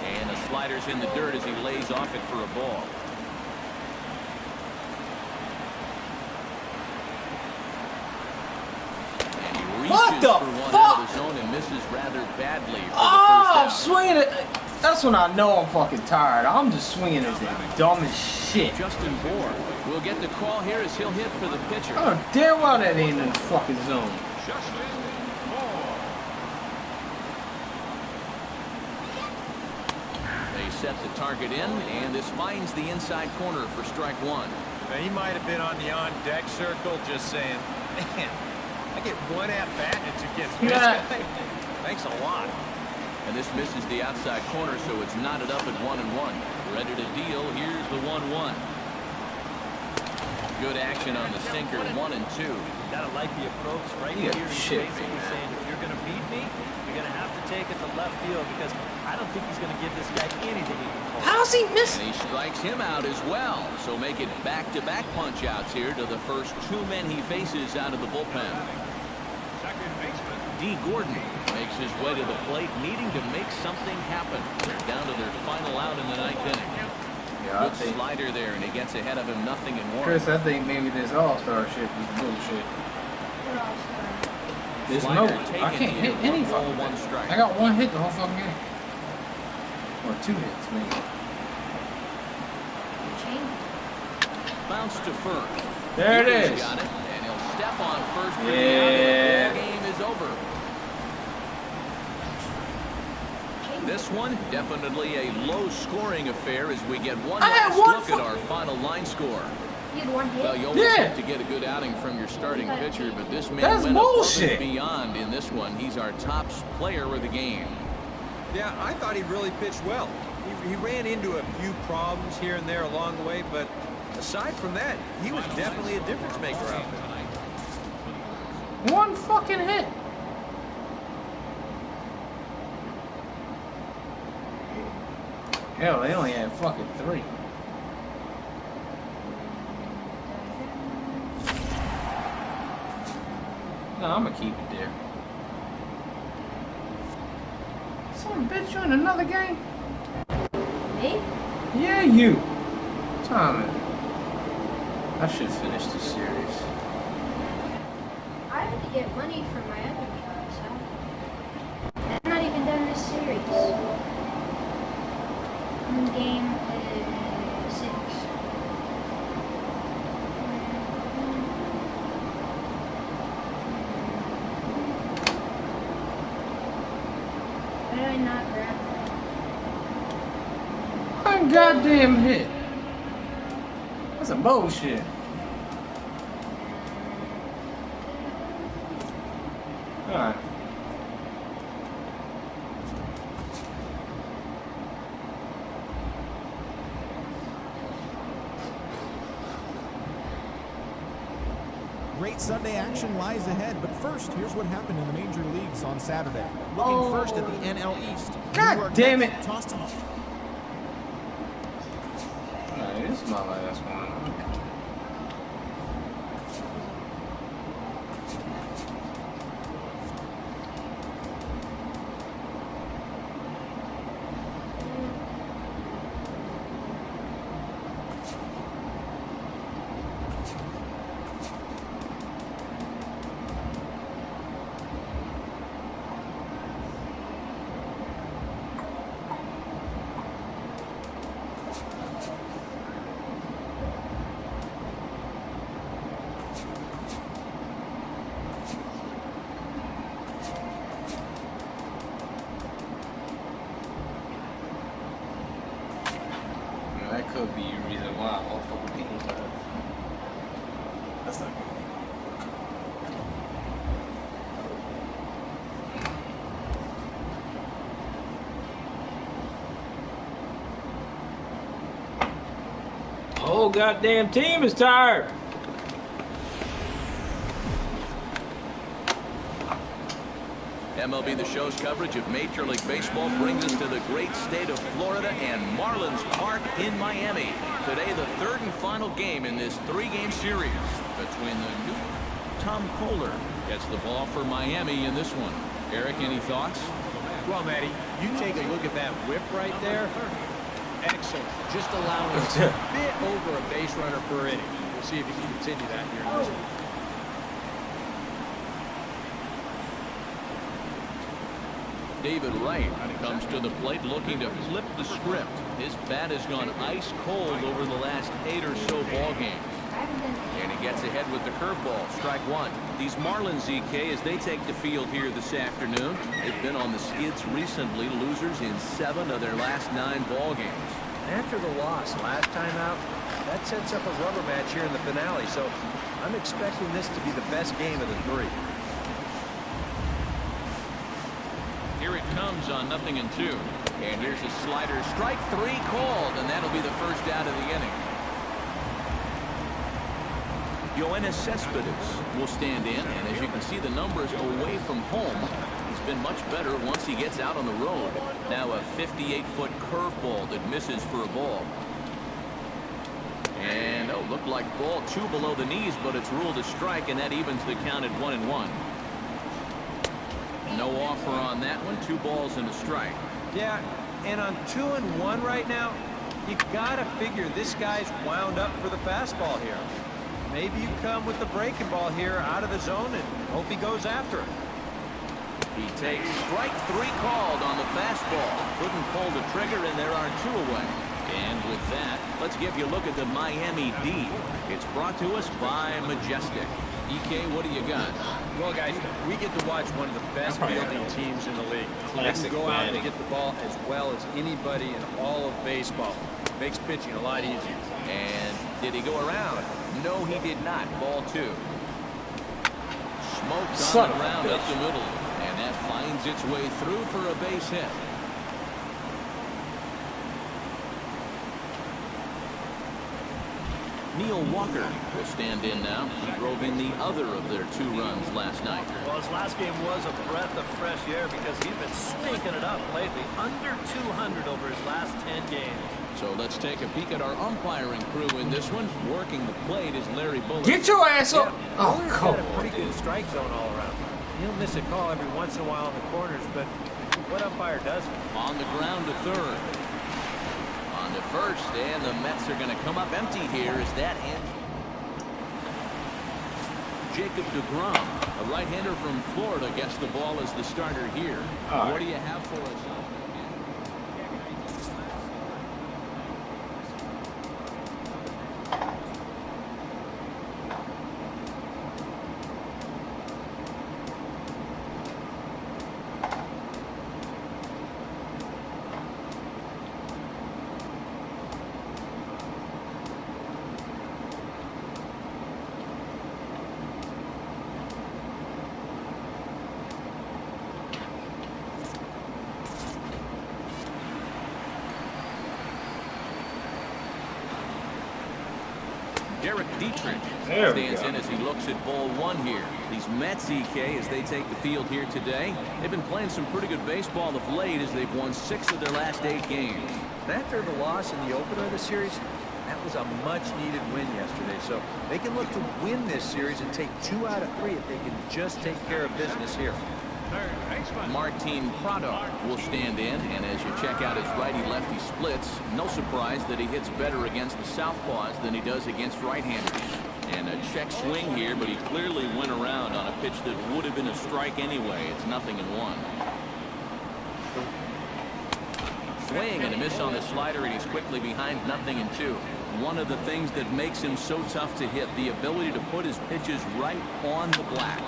Speaker 1: And the slider's in the dirt as he lays off it for a ball. And he reaches for one out of the zone and misses rather badly for the first out.
Speaker 10: Swinging it. That's when I know I'm fucking tired. I'm just swinging at the dumbest shit.
Speaker 1: Justin Bohr will get the call here as he'll hit for the pitcher.
Speaker 10: Oh, damn well that ain't in the fucking zone.
Speaker 1: They set the target in, and this finds the inside corner for strike 1.
Speaker 3: Now, he might have been on the on-deck circle just saying, man, I get one at-bat and it's against this guy. Thanks a lot.
Speaker 1: And this misses the outside corner, so it's knotted up at 1-1. Ready to deal. Here's the 1-1. Good action on the sinker, 1-2.
Speaker 2: Gotta like the approach right here. He's basically saying, if you're gonna beat me, you're gonna have to take it to left field, because I don't think he's gonna give this guy anything he can call.
Speaker 10: How's he missing?
Speaker 1: And he strikes him out as well. So make it back-to-back punch-outs here to the first 2 men he faces out of the bullpen. D. Gordon makes his way to the plate, needing to make something happen. They're down to their final out in the 9th inning.
Speaker 10: Yeah,
Speaker 1: good slider there, and he gets ahead of him 0-1.
Speaker 10: Chris, I think maybe this all-star shit is bullshit. There's no, I can't hit any fucking. I got 1 hit the whole fucking game. Or 2 hits, maybe.
Speaker 1: bounce to first.
Speaker 10: There it is.
Speaker 1: Got it, and he'll step on first for the
Speaker 10: Yeah.
Speaker 1: out, and the ball game is over. This one, definitely a low-scoring affair as we get one last look at our final line score.
Speaker 5: You had one hit?
Speaker 1: Well, you always hope to get a good outing from your starting pitcher, but this man went above and beyond in this one. He's our top player of the game.
Speaker 3: Yeah, I thought he really pitched well. He ran into a few problems here and there along the way, but aside from that, he was definitely a difference maker out there.
Speaker 10: One fucking hit. Hell, they only had fucking 3. No, I'm gonna keep it there. Some bitch, you in another game?
Speaker 5: Me?
Speaker 10: Yeah, you. Tommy. I should finish this series.
Speaker 5: I had to get money for my other job, so I'm not even done this series. I'm in game 6. Why did I not grab that?
Speaker 10: One goddamn hit. That's a bullshit. Alright.
Speaker 7: Great Sunday action lies ahead, but first, here's what happened in the major leagues on Saturday. Looking first at the NL East.
Speaker 10: God damn it!
Speaker 7: Tossed him.
Speaker 10: Alright, this is my last one. That could be a reason why motherfucker people are. That's not good. Whole goddamn team is tired.
Speaker 1: MLB The Show's coverage of Major League Baseball brings us to the great state of Florida and Marlins Park in Miami. Today, the third and final game in this 3-game series between the new Tom Kohler gets the ball for Miami in this one. Eric, any thoughts?
Speaker 3: Well, Matty, you take a look at that whip right there.
Speaker 9: Excellent. Just allowing a bit over a base runner per inning. We'll see if he can continue that here in this one.
Speaker 1: David Wright comes to the plate looking to flip the script. His bat has gone ice cold over the last 8 or so ball games. And he gets ahead with the curveball. Strike one. These Marlins, ZK, as they take the field here this afternoon, they've been on the skids recently, losers in 7 of their last 9 ball games.
Speaker 2: After the loss last time out, that sets up a rubber match here in the finale, so I'm expecting this to be the best game of the 3.
Speaker 1: Here it comes on 0-2. And here's a slider. Strike 3 called, and that'll be the first out of the inning. Yoenis Cespedes will stand in, and as you can see, the numbers away from home, he's been much better once he gets out on the road. Now a 58-foot curveball that misses for a ball. And, oh, looked like ball 2 below the knees, but it's ruled a strike, and that evens the count at 1-1. No offer on that one. 2 balls and a strike.
Speaker 3: Yeah, and on 2-1 right now, you gotta figure this guy's wound up for the fastball here. Maybe you come with the breaking ball here out of the zone and hope he goes after it.
Speaker 1: He takes strike 3 called on the fastball. Couldn't pull the trigger, and there are 2 away. And with that, let's give you a look at the Miami D. It's brought to us by Majestic. EK, what do you got?
Speaker 2: Well, guys, we get to watch one of the best fielding teams in the league. They can go out and get the ball as well as anybody in all of baseball. Makes pitching a lot easier.
Speaker 1: And did he go around? No, he did not. Ball 2. Smoked on the ground up the middle. And that finds its way through for a base hit. Neil Walker will stand in now. He drove in the other of their 2 runs last night.
Speaker 2: Well, his last game was a breath of fresh air because he's been stinking it up lately. Under 200 over his last 10 games.
Speaker 1: So let's take a peek at our umpiring crew in this one. Working the plate is Larry Bullard.
Speaker 10: Get your ass up! Oh,
Speaker 2: come on. A pretty good strike zone all around. He'll miss a call every once in a while in the corners, but what umpire does it?
Speaker 1: On the ground to third. On to first, and the Mets are going to come up empty here as that ends. Jacob deGrom, a right-hander from Florida, gets the ball as the starter here. What do you have for us? Derek Dietrich stands in as he looks at ball 1 here. These Mets, EK, as they take the field here today, they've been playing some pretty good baseball of late as they've won 6 of their last 8 games.
Speaker 2: After the loss in the opener of the series, that was a much-needed win yesterday. So they can look to win this series and take 2 out of 3 if they can just take care of business here.
Speaker 1: Martin Prado will stand in, and as you check out his righty-lefty splits, no surprise that he hits better against the southpaws than he does against right-handers. And a check swing here, but he clearly went around on a pitch that would have been a strike anyway. It's 0-1. Swing and a miss on the slider, and he's quickly behind 0-2. One of the things that makes him so tough to hit, the ability to put his pitches right on the black.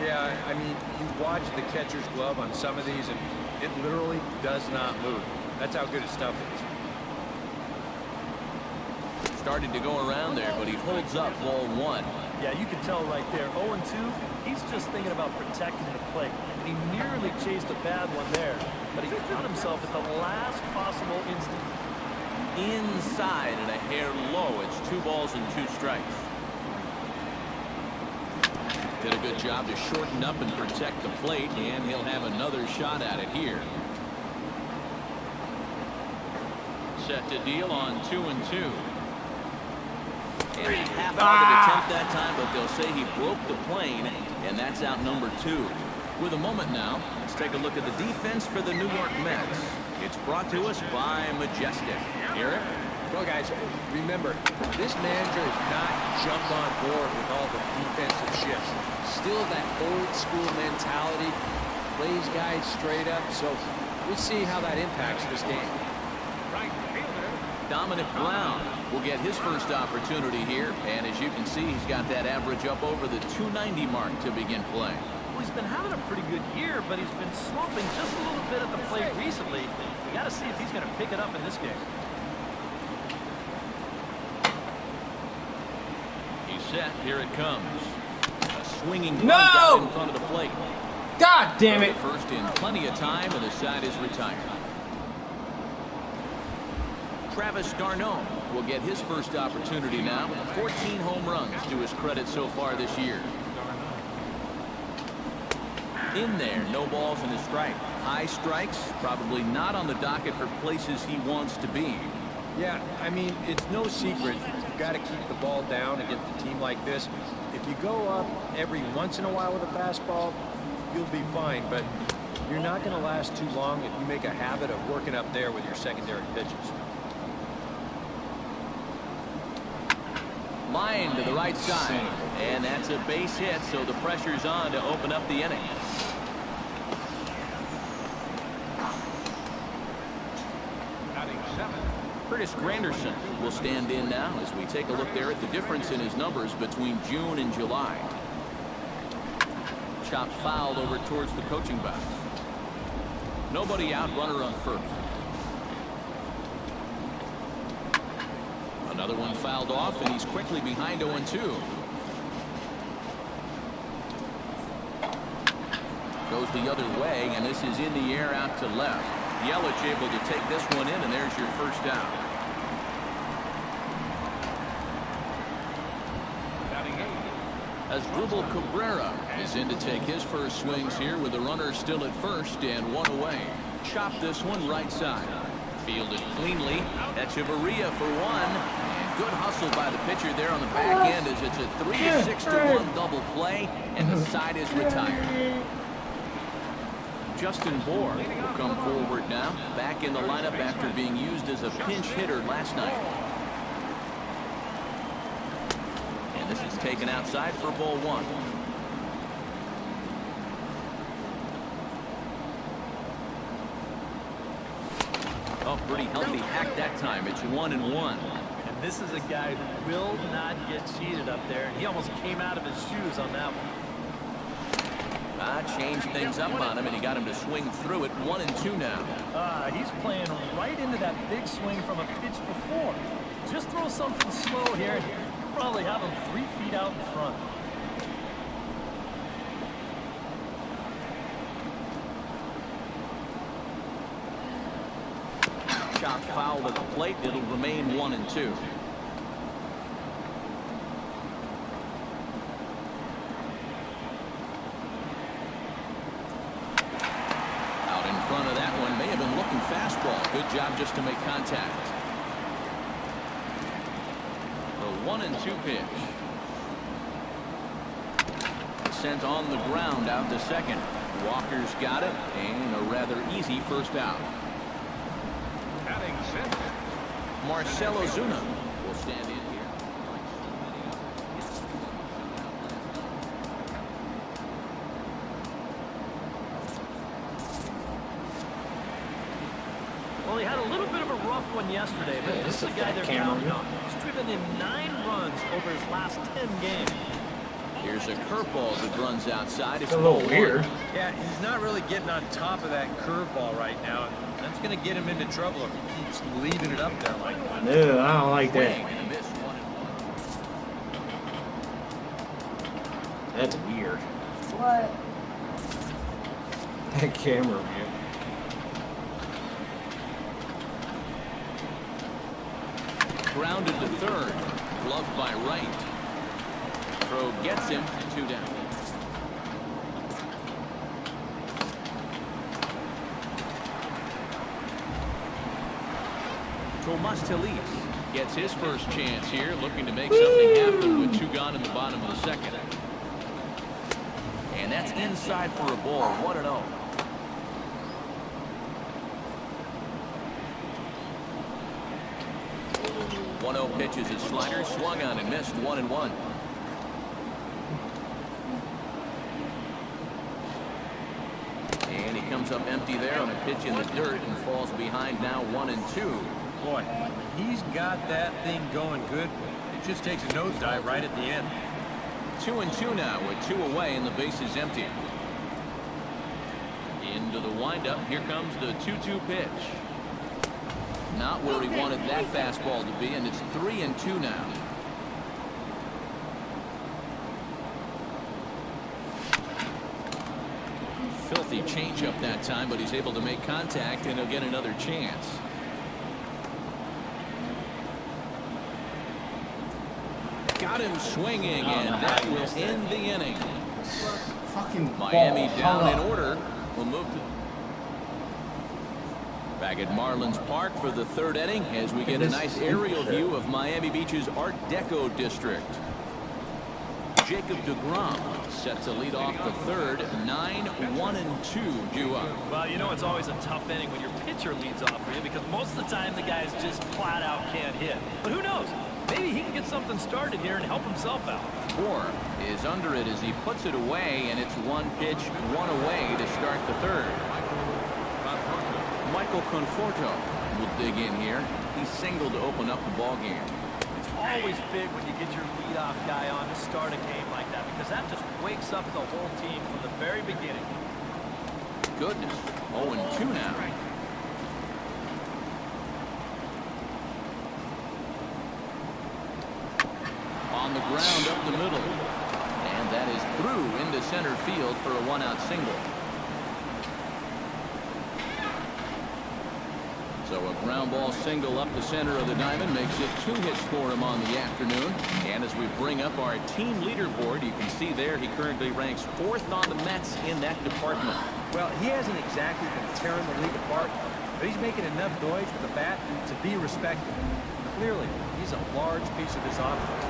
Speaker 2: Yeah, I mean, you watch the catcher's glove on some of these, and it literally does not move. That's how good his stuff is.
Speaker 1: Started to go around there, but he holds up ball 1.
Speaker 2: Yeah, you can tell right there. 0-2, he's just thinking about protecting the plate. And he nearly chased a bad one there, but he found himself at the last possible instant.
Speaker 1: Inside and a hair low. It's 2 balls and 2 strikes. Did a good job to shorten up and protect the plate, and he'll have another shot at it here. Set to deal on 2-2. And a half-hearted attempt that time, but they'll say he broke the plane, and that's out number 2. With a moment now, let's take a look at the defense for the New York Mets. It's brought to us by Majestic. Eric?
Speaker 9: Well, guys, remember, this manager has not jumped on board with all the defensive shifts. Still that old-school mentality, plays guys straight up, so we'll see how that impacts this game.
Speaker 1: Dominic Brown will get his first opportunity here, and as you can see, he's got that average up over the 290 mark to begin play.
Speaker 2: Well, he's been having a pretty good year, but he's been slumping just a little bit at the plate recently. We got to see if he's going to pick it up in this game.
Speaker 1: Set. Here it comes. A swinging bunt out in front of the plate.
Speaker 10: God damn it.
Speaker 1: First in plenty of time, and the side is retired. Travis d'Arnaud will get his first opportunity now. 14 home runs to his credit so far this year. In there, no balls and a strike. High strikes, probably not on the docket for places he wants to be.
Speaker 2: Yeah, I mean, it's no secret. You've got to keep the ball down against a team like this. If you go up every once in a while with a fastball, you'll be fine, but you're not going to last too long if you make a habit of working up there with your secondary pitches.
Speaker 1: Line to the right side, and that's a base hit, so the pressure's on to open up the inning. Curtis Granderson will stand in now as we take a look there at the difference in his numbers between June and July. Chopped fouled over towards the coaching box. Nobody out, runner on first. Another one fouled off, and he's quickly behind 0-2. Goes the other way, and this is in the air out to left. Yelich able to take this one in, and there's your first down. As Dribble Cabrera is in to take his first swings here with the runner still at first and one away. Chop this one right side. Fielded cleanly. Echeverria for one. And good hustle by the pitcher there on the back end as it's a 3-6-1 double play, and the side is retired. Justin Bohr will come forward now, back in the lineup after being used as a pinch hitter last night. And this is taken outside for ball one. Oh, pretty healthy hack that time. It's 1-1.
Speaker 2: And this is a guy who will not get cheated up there, and he almost came out of his shoes on that one.
Speaker 1: Changed things up on him, and he got him to swing through it. 1-2 now.
Speaker 2: He's playing right into that big swing from a pitch before. Just throw something slow here, and you'll probably have him 3 feet out in front.
Speaker 1: Shot fouled at the plate. It'll remain 1-2. Fastball. Good job just to make contact. The 1-2 pitch. Sent on the ground out to second. Walker's got it, and a rather easy first out. Marcell Ozuna will stand in here.
Speaker 2: Well, he had a little bit of a rough one yesterday, but this is a guy they're counting on. He's driven in 9 runs over his last 10 games.
Speaker 1: Here's a curveball that runs outside. It's
Speaker 3: a little weird.
Speaker 1: One.
Speaker 3: Yeah, he's not really getting on top of that curveball right now. That's going to get him into trouble if he keeps leaving it up there like that.
Speaker 10: No, I don't like that. That's weird.
Speaker 5: What?
Speaker 10: That camera view.
Speaker 1: Grounded to third. Gloved by right. Throw gets him. 2 down. Tomas Telis gets his first chance here, looking to make something happen with 2 gone in the bottom of the second. And that's inside for a ball. 1-0. Pitches his slider, swung on and missed. 1-1. And he comes up empty there on a pitch in the dirt and falls behind now. 1-2.
Speaker 3: Boy, when he's got that thing going good, it just takes a nosedive right at the end.
Speaker 1: 2-2 now with 2 away and the base is empty. Into the windup. Here comes the 2-2 pitch. Not where he wanted that fastball to be, and it's 3-2 now. Filthy changeup that time, but he's able to make contact, and he'll get another chance. Got him swinging, and that will end the inning.
Speaker 10: Fucking
Speaker 1: Miami down in order. We'll move to back at Marlins Park for the 3rd inning as we get a nice aerial view of Miami Beach's Art Deco district. Jacob deGrom set to lead off the 3rd. 9-1-2 due up.
Speaker 2: Well, you know it's always a tough inning when your pitcher leads off for you because most of the time the guys just flat out can't hit. But who knows? Maybe he can get something started here and help himself out.
Speaker 1: Bohr is under it as he puts it away, and it's 1 pitch, 1 away to start the 3rd. Michael Conforto will dig in here. He singled to open up the ball game.
Speaker 2: It's always big when you get your leadoff guy on to start a game like that because that just wakes up the whole team from the very beginning.
Speaker 1: Goodness. 0-2 now. On the ground up the middle. And that is through into center field for a one-out single. So a ground ball single up the center of the diamond makes it 2 hits for him on the afternoon. And as we bring up our team leaderboard, you can see there he currently ranks 4th on the Mets in that department.
Speaker 3: Well, he hasn't exactly been tearing the league apart, but he's making enough noise with the bat to be respected. Clearly, he's a large piece of this offense.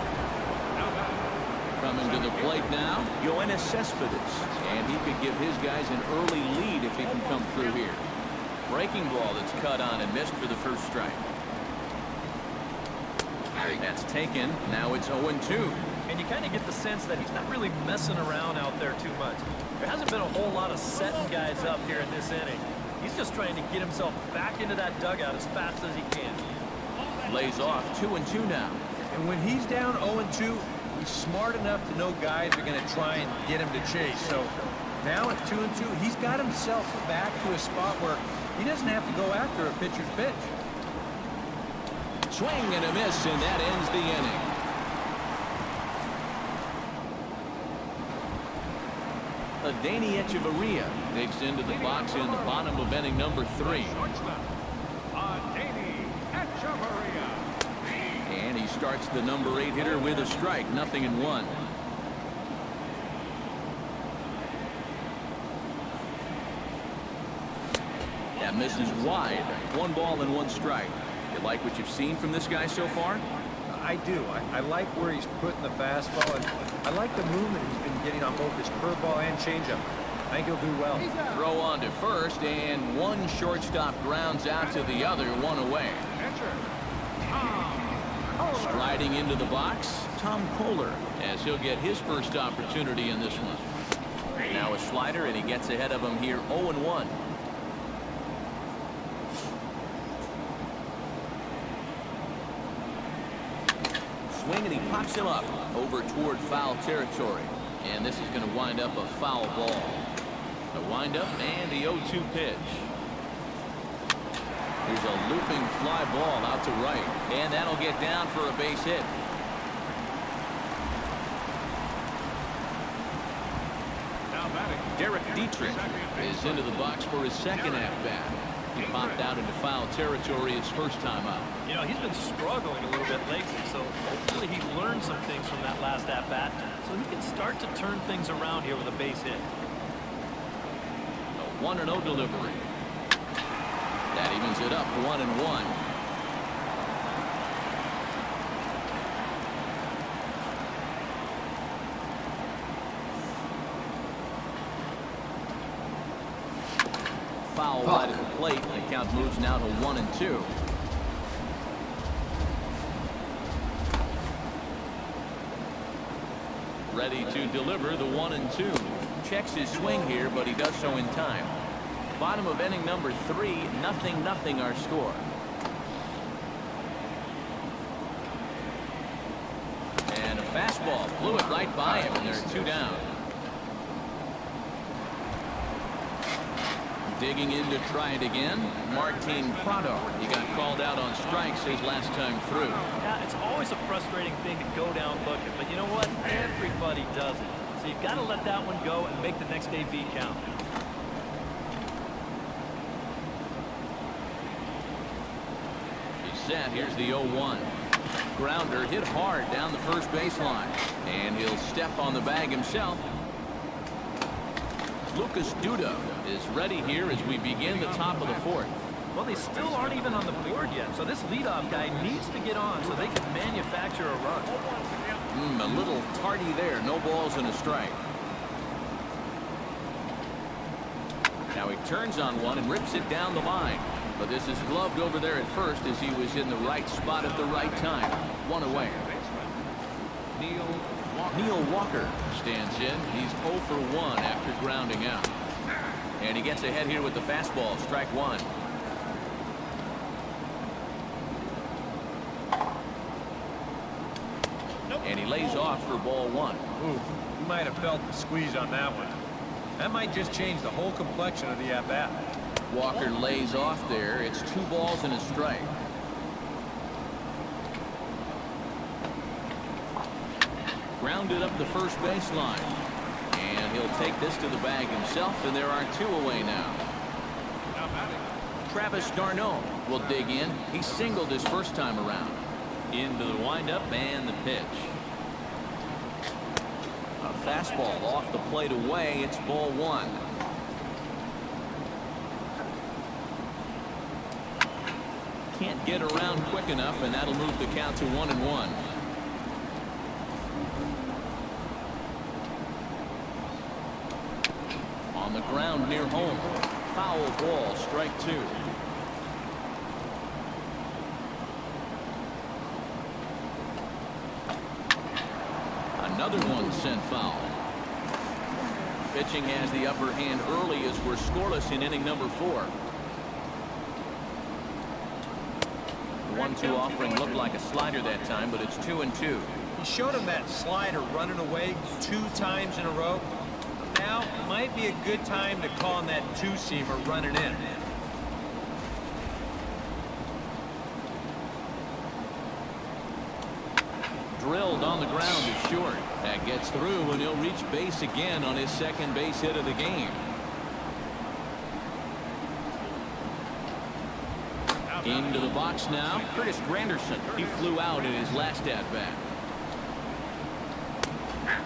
Speaker 1: Coming to the plate now, Yoenis Cespedes. And he could give his guys an early lead if he can come through here. Breaking ball that's cut on and missed for the first strike. That's taken. Now it's 0-2.
Speaker 2: And you kind of get the sense that he's not really messing around out there too much. There hasn't been a whole lot of setting guys up here in this inning. He's just trying to get himself back into that dugout as fast as he can.
Speaker 1: Lays off 2-2 now.
Speaker 3: And when he's down 0-2, he's smart enough to know guys are going to try and get him to chase. So now at 2-2, he's got himself back to a spot where he doesn't have to go after a pitcher's pitch.
Speaker 1: Swing and a miss, and that ends the inning. Danny Echeverria digs into the box in the bottom of inning number 3. And he starts the number 8 hitter with a strike, 0-1. That misses wide. 1 ball and 1 strike. You like what you've seen from this guy so far?
Speaker 3: I do. I like where he's putting the fastball, and I like the movement he's been getting on both his curveball and changeup. I think he'll do well.
Speaker 1: Throw on to first, and 1 shortstop grounds out to the other, 1 away. Sliding into the box, Tom Kohler, as he'll get his first opportunity in this one. Now a slider, and he gets ahead of him here, 0-1. Swing, and he pops him up over toward foul territory. And this is going to wind up a foul ball. The windup and the 0-2 pitch. Here's a looping fly ball out to right. And that'll get down for a base hit. Derek Dietrich is into the box for his second at-bat. He popped out into foul territory his first time out.
Speaker 2: You know, he's been struggling a little bit lately, so hopefully he learned some things from that last at-bat so he can start to turn things around here with a base hit.
Speaker 1: A 1-0 delivery. That evens it up, 1-1. Foul right at the plate. The count moves now to 1-2. Ready to deliver the 1-2. Checks his swing here, but he does so in time. Bottom of inning number 3, 0-0 our score. And a fastball blew it right by him, and there are 2 down. Digging in to try it again, Martin Prado. He got called out on strikes his last time through.
Speaker 2: Yeah, it's always a frustrating thing to go down looking, but you know what? Everybody does it. So you've got to let that one go and make the next AB count.
Speaker 1: He's set. Here's the 0-1. Grounder hit hard down the first baseline. And he'll step on the bag himself. Lucas Duda is ready here as we begin the top of the 4th.
Speaker 2: Well, they still aren't even on the board yet, so this leadoff guy needs to get on so they can manufacture a run.
Speaker 1: A little tardy there. No balls and a strike. Now he turns on one and rips it down the line. But this is gloved over there at first as he was in the right spot at the right time. 1 away. Neil Walker stands in. He's 0 for 1 after grounding out. And he gets ahead here with the fastball, strike 1. lays off for ball one.
Speaker 3: Ooh, he might have felt the squeeze on that one. That might just change the whole complexion of the at-bat.
Speaker 1: Walker lays off there. It's 2 balls and a strike. Grounded up the first baseline. And he'll take this to the bag himself, and there are 2 away now. Travis d'Arnaud will dig in. He singled his first time around. Into the windup and the pitch. A fastball off the plate away. It's ball 1. Can't get around quick enough, and that'll move the count to 1-1. On the ground near home. Foul ball, strike 2. Another one sent foul. Pitching has the upper hand early as we're scoreless in inning number 4. The 1-2 offering looked like a slider that time, but it's 2-2.
Speaker 3: He showed him that slider running away 2 times in a row. Now might be a good time to call on that 2-seamer running in.
Speaker 1: Drilled on the ground is short. That gets through, and he'll reach base again on his second base hit of the game. Into the box now, Curtis Granderson. He flew out in his last at-bat.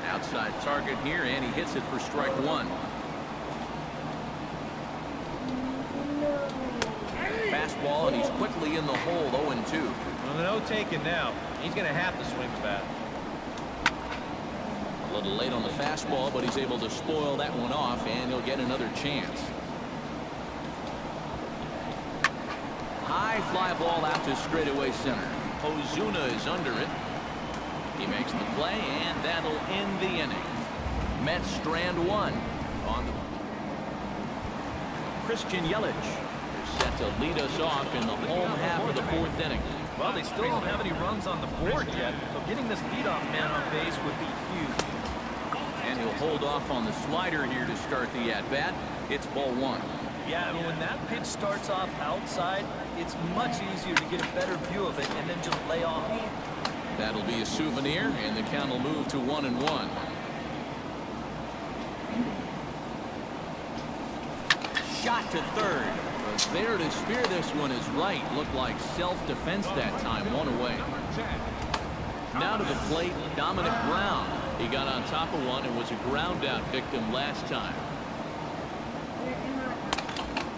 Speaker 1: Outside target here, and he hits it for strike 1. Fastball, and he's quickly in the hole, 0-2.
Speaker 3: Well, no taking now. He's going to have to swing the bat.
Speaker 1: A little late on the fastball, but he's able to spoil that one off, and he'll get another chance. High fly ball out to straightaway center. Ozuna is under it. He makes the play, and that'll end the inning. Mets strand 1 on the Christian Yelich is set to lead us off in the home half of the 4th inning.
Speaker 2: Well, they still don't have any runs on the board yet, so getting this leadoff man on base would be huge.
Speaker 1: And he'll hold off on the slider here to start the at-bat. It's ball 1.
Speaker 2: Yeah, and when that pitch starts off outside, it's much easier to get a better view of it and then just lay off.
Speaker 1: That'll be a souvenir, and the count will move to 1-1. Shot to third. But there to spear this one is right. Looked like self-defense that time. 1 away. Now to the plate, Dominic Brown. He got on top of one and was a ground-out victim last time.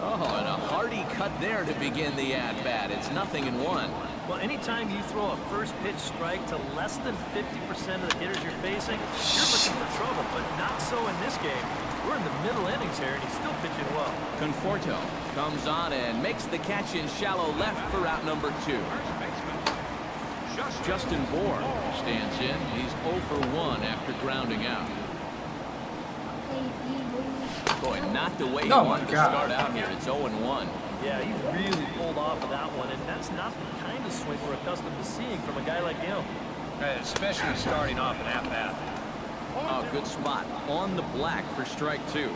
Speaker 1: Oh, and a hearty cut there to begin the at-bat. It's 0-1.
Speaker 2: Well, anytime you throw a first pitch strike to less than 50% of the hitters you're facing, you're looking for trouble, but not so in this game. We're in the middle innings here, and he's still pitching well.
Speaker 1: Conforto comes on and makes the catch in shallow left for out number 2. Justin Bourne stands in. He's 0 for 1 after grounding out. Boy, not the way he wanted to start out here. It's 0-1.
Speaker 2: Yeah, he really pulled off of that one, and that's not the kind of swing we're accustomed to seeing from a guy like him.
Speaker 3: Especially starting off an at-bat.
Speaker 1: Oh, good spot. On the black for strike 2.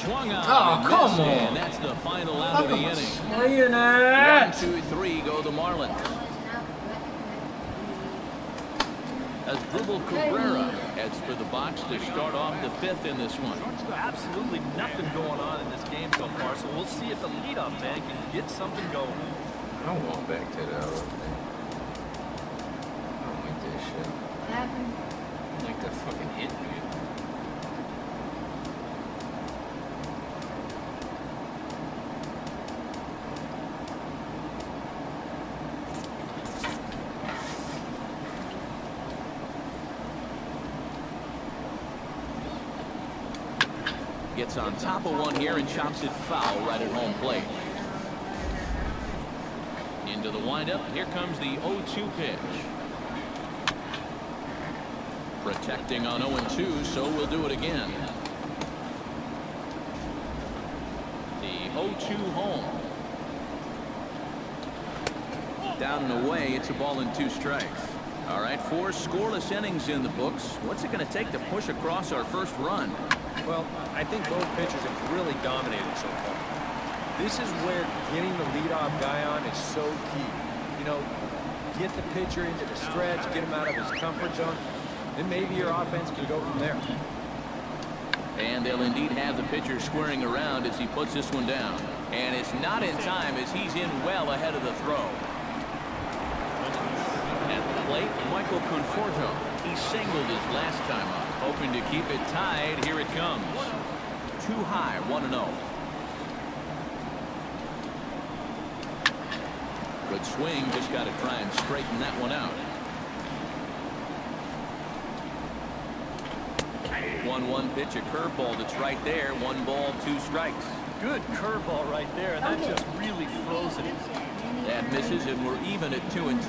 Speaker 1: Swung on.
Speaker 10: Oh, come on.
Speaker 1: And that's the final out of the inning.
Speaker 10: Swinging it.
Speaker 1: 1, 2, 3 go the Marlins. As Dribble Cabrera heads for the box to start off the 5th in this one.
Speaker 2: Absolutely nothing going on in this game so far, so we'll see if the leadoff man can get something going.
Speaker 8: I'm going back to the other thing. I don't like this shit.
Speaker 5: What happened?
Speaker 8: Like that fucking hit, man.
Speaker 1: Gets on top of one here and chops it foul right at home plate. Into the windup. Here comes the 0-2 pitch. Protecting on 0-2, so we'll do it again. The 0-2 home. down and away. It's a ball and 2 strikes. All right, 4 scoreless innings in the books. What's it going to take to push across our first run?
Speaker 2: Well, I think both pitchers have really dominated so far. This is where getting the leadoff guy on is so key. You know, get the pitcher into the stretch, get him out of his comfort zone, then maybe your offense can go from there.
Speaker 1: And they'll indeed have the pitcher squaring around as he puts this one down. And it's not in time as he's in well ahead of the throw. At the plate, Michael Conforto. He singled his last time up, hoping to keep it tied. Here it comes. Too high, 1-0. Good swing, just got to try and straighten that one out. 1-1 pitch, a curveball that's right there. 1 ball, 2 strikes.
Speaker 2: Good curveball right there, and that just really frozen it.
Speaker 1: That misses, and we're even at 2-2.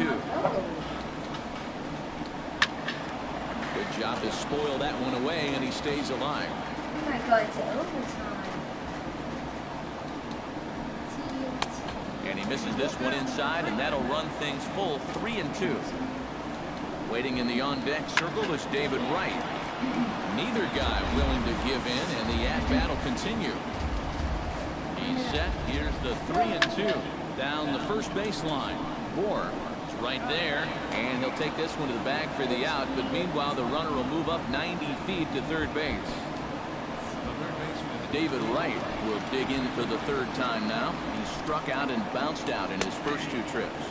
Speaker 1: Good job to spoil that one away, and he stays alive.
Speaker 5: Oh my God, it's overtime.
Speaker 1: And he misses this one inside, and that'll run things full 3-2. Waiting in the on-deck circle is David Wright. Neither guy willing to give in, and the at-bat will continue. He's set. Here's the 3-2 down the first baseline. Bohr is right there, and he'll take this one to the bag for the out. But meanwhile, the runner will move up 90 feet to third base. David Wright will dig in for the 3rd time now. He struck out and bounced out in his first 2 trips.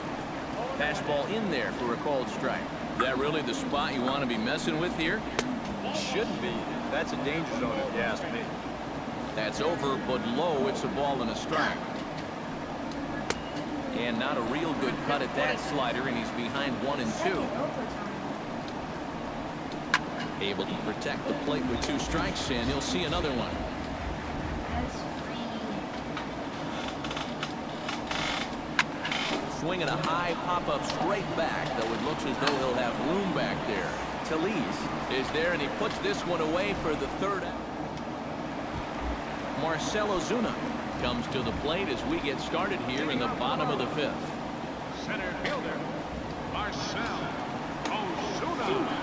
Speaker 1: Fastball in there for a called strike. Is that really the spot you want to be messing with here?
Speaker 2: Shouldn't be. That's a danger zone if you ask me.
Speaker 1: That's over, but low. It's a ball and a strike. And not a real good cut at that slider, and he's behind 1-2. Able to protect the plate with 2 strikes, and he'll see another one. Swinging a high pop-up straight back, though it looks as though he'll have room back there. Talese is there, and he puts this one away for the 3rd out. Marcell Ozuna comes to the plate as we get started here in the bottom of the 5th.
Speaker 6: Center fielder, Marcell Ozuna.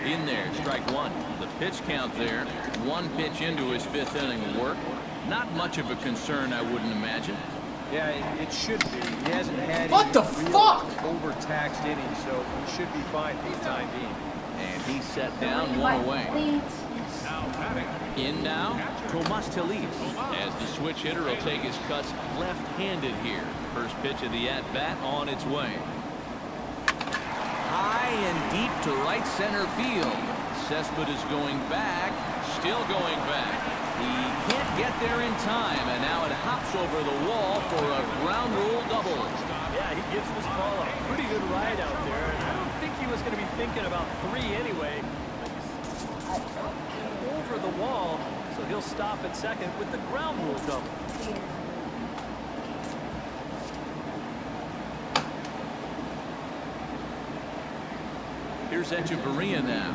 Speaker 1: In there, strike 1. The pitch count there. 1 pitch into his 5th inning of work. Not much of a concern, I wouldn't imagine.
Speaker 2: Yeah, it should be. He hasn't had
Speaker 10: What the fuck?
Speaker 2: Overtaxed innings, so he should be fine for the time being.
Speaker 1: And he's set down 1 away. In now, Tomas Talese, as the switch hitter will take his cuts left-handed here. First pitch of the at-bat on its way. High and deep to right center field. Cespedes is going back, still going back. He can't get there in time, and now it hops over the wall for a ground rule double.
Speaker 2: Yeah, he gives this ball a pretty good ride out there, and I don't think he was going to be thinking about 3 anyway. Over the wall, so he'll stop at second with the ground rule double.
Speaker 1: Here's Echeverria now,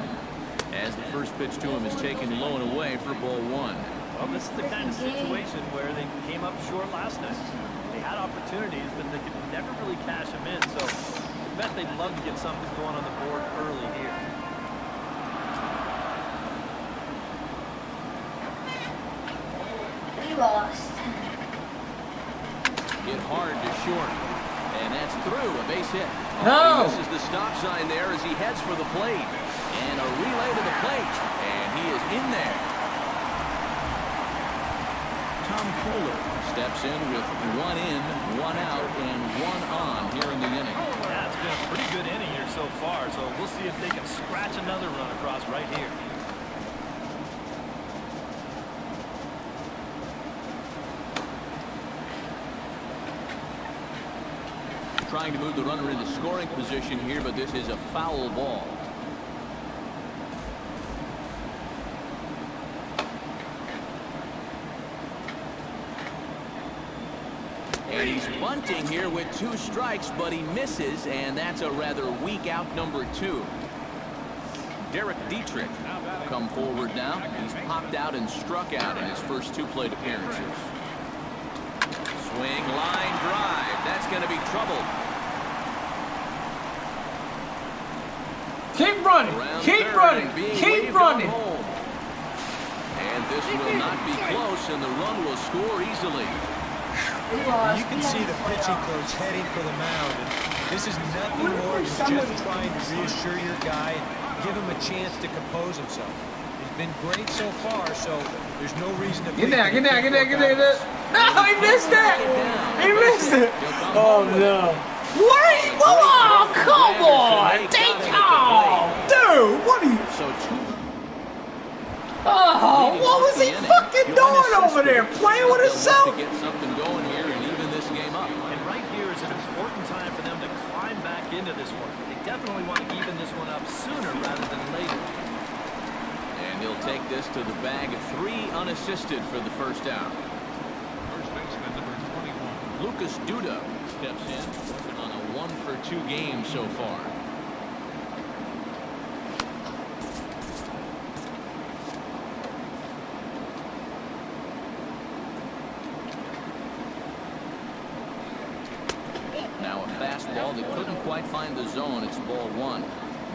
Speaker 1: as the first pitch to him is taken low and away for ball 1.
Speaker 2: Well, this is the kind of situation where they came up short last night. They had opportunities, but they could never really cash them in, so I bet they'd love to get something going on the board early here.
Speaker 5: Lost.
Speaker 1: Hit hard to short, and that's through, a base hit.
Speaker 10: No!
Speaker 1: This is the stop sign there as he heads for the plate, and a relay to the plate, and he is in there. Tom Kohler steps in with 1 in, 1 out, and 1 on here in the inning.
Speaker 2: Yeah, it's been a pretty good inning here so far, so we'll see if they can scratch another run across right here.
Speaker 1: Trying to move the runner into scoring position here, but this is a foul ball. And he's bunting here with 2 strikes, but he misses, and that's a rather weak out number 2. Derek Dietrich come forward now. He's popped out and struck out in his first 2 plate appearances. Swing, line drive. That's going to be trouble.
Speaker 10: Keep running. Keep running. Keep running.
Speaker 1: And this will not be close, and the run will score easily.
Speaker 3: You can see the pitching coach heading for the mound. And this is nothing more than just trying to reassure your guy, give him a chance to compose himself. He's been great so far, so there's no reason to
Speaker 10: get down. No, he missed that. He missed it. Oh no. Wait! Oh, come on! Dude, what are you? Oh, what was he fucking doing over there? Playing with himself?
Speaker 1: To get something going here and even this game up.
Speaker 2: And right here is an important time for them to climb back into this one. They definitely want to even this one up sooner rather than later.
Speaker 1: And he'll take this to the bag of 3 unassisted for the first out.
Speaker 6: First baseman number 21.
Speaker 1: Lucas Duda steps in, working on a 1-for-2 game so far. Now a fastball that couldn't quite find the zone. It's ball 1.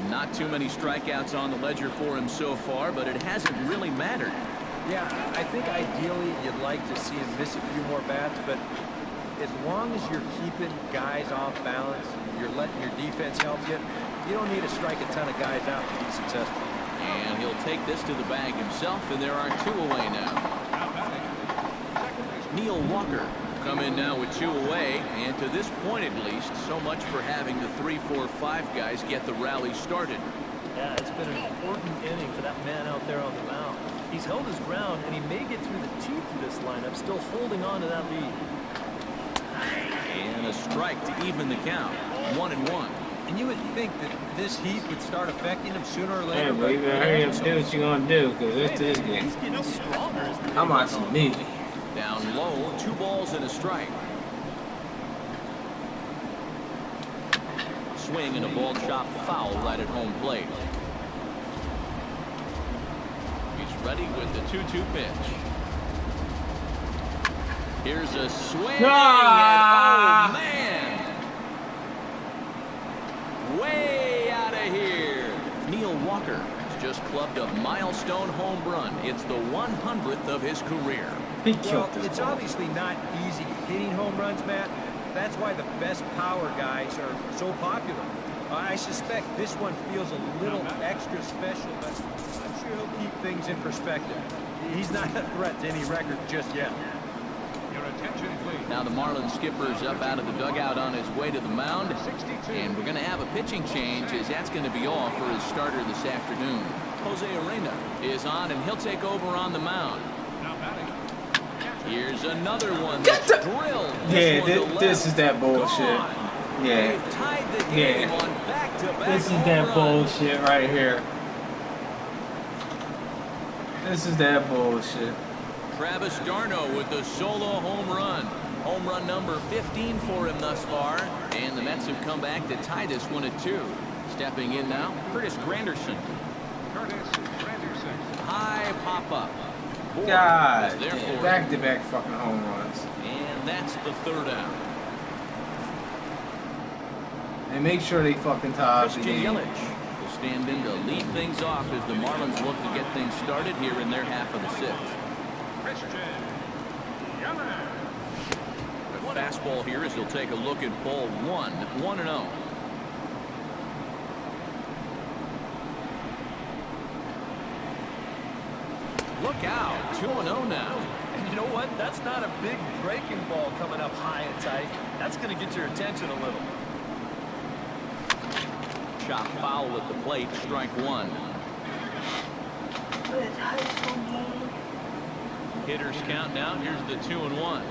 Speaker 1: Not too many strikeouts on the ledger for him so far, but it hasn't really mattered.
Speaker 2: Yeah, I think ideally you'd like to see him miss a few more bats, but as long as you're keeping guys off balance, you're letting your defense help you, you don't need to strike a ton of guys out to be successful.
Speaker 1: And he'll take this to the bag himself, and there are 2 away now. Neil Walker come in now with 2 away, and to this point at least, so much for having the 3, 4, 5 guys get the rally started.
Speaker 2: Yeah, it's been an important inning for that man out there on the mound. He's held his ground, and he may get through the teeth of this lineup, still holding on to that lead.
Speaker 1: And a strike to even the count, 1-1.
Speaker 3: And you would think that this heat would start affecting him sooner or later.
Speaker 10: Hey, but you better hurry up and do what you're gonna do, because it's this game.
Speaker 2: He's getting stronger.
Speaker 10: I'm watching the movie.
Speaker 1: Down low, 2 balls and a strike. Swing and a ball chopped foul right at home plate. He's ready with the 2-2 pitch. Here's a swing. And, oh, man. Way out of here. Neil Walker has just clubbed a milestone home run. It's the 100th of his career.
Speaker 3: Well, it's obviously not easy hitting home runs, Matt. That's why the best power guys are so popular. I suspect this one feels a little extra special, but I'm sure he'll keep things in perspective. He's not a threat to any record just yet.
Speaker 6: Your attention, please.
Speaker 1: Now the Marlins skipper's up out of the dugout on his way to the mound. And we're going to have a pitching change, as that's going to be all for his starter this afternoon. Jose Arena is on, and he'll take over on the mound.
Speaker 6: Now batting.
Speaker 1: Here's another one that's drilled.
Speaker 10: Yeah, this is that bullshit. Yeah.
Speaker 1: They've tied the game on back-to-back
Speaker 10: This is that
Speaker 1: home runs.
Speaker 10: bullshit right here. This is that bullshit.
Speaker 1: Travis d'Arnaud with the solo home run. Home run number 15 for him thus far. And the Mets have come back to tie this one at 2. Stepping in now, Curtis Granderson. High pop-up.
Speaker 10: God, back-to-back fucking home runs.
Speaker 1: And that's the 3rd out.
Speaker 10: And make sure they fucking tie up the
Speaker 1: Christian
Speaker 10: game.
Speaker 1: Yelich will stand in to lead things off as the Marlins look to get things started here in their half of the 6th. The fastball here as he'll take a look at ball 1, 1-0. Look out, 2-0 now.
Speaker 2: And you know what? That's not a big breaking ball coming up high and tight. That's going to get your attention a little.
Speaker 1: Chop foul at the plate, strike 1.
Speaker 5: Good high school game.
Speaker 1: Hitters count now. Here's the 2-1.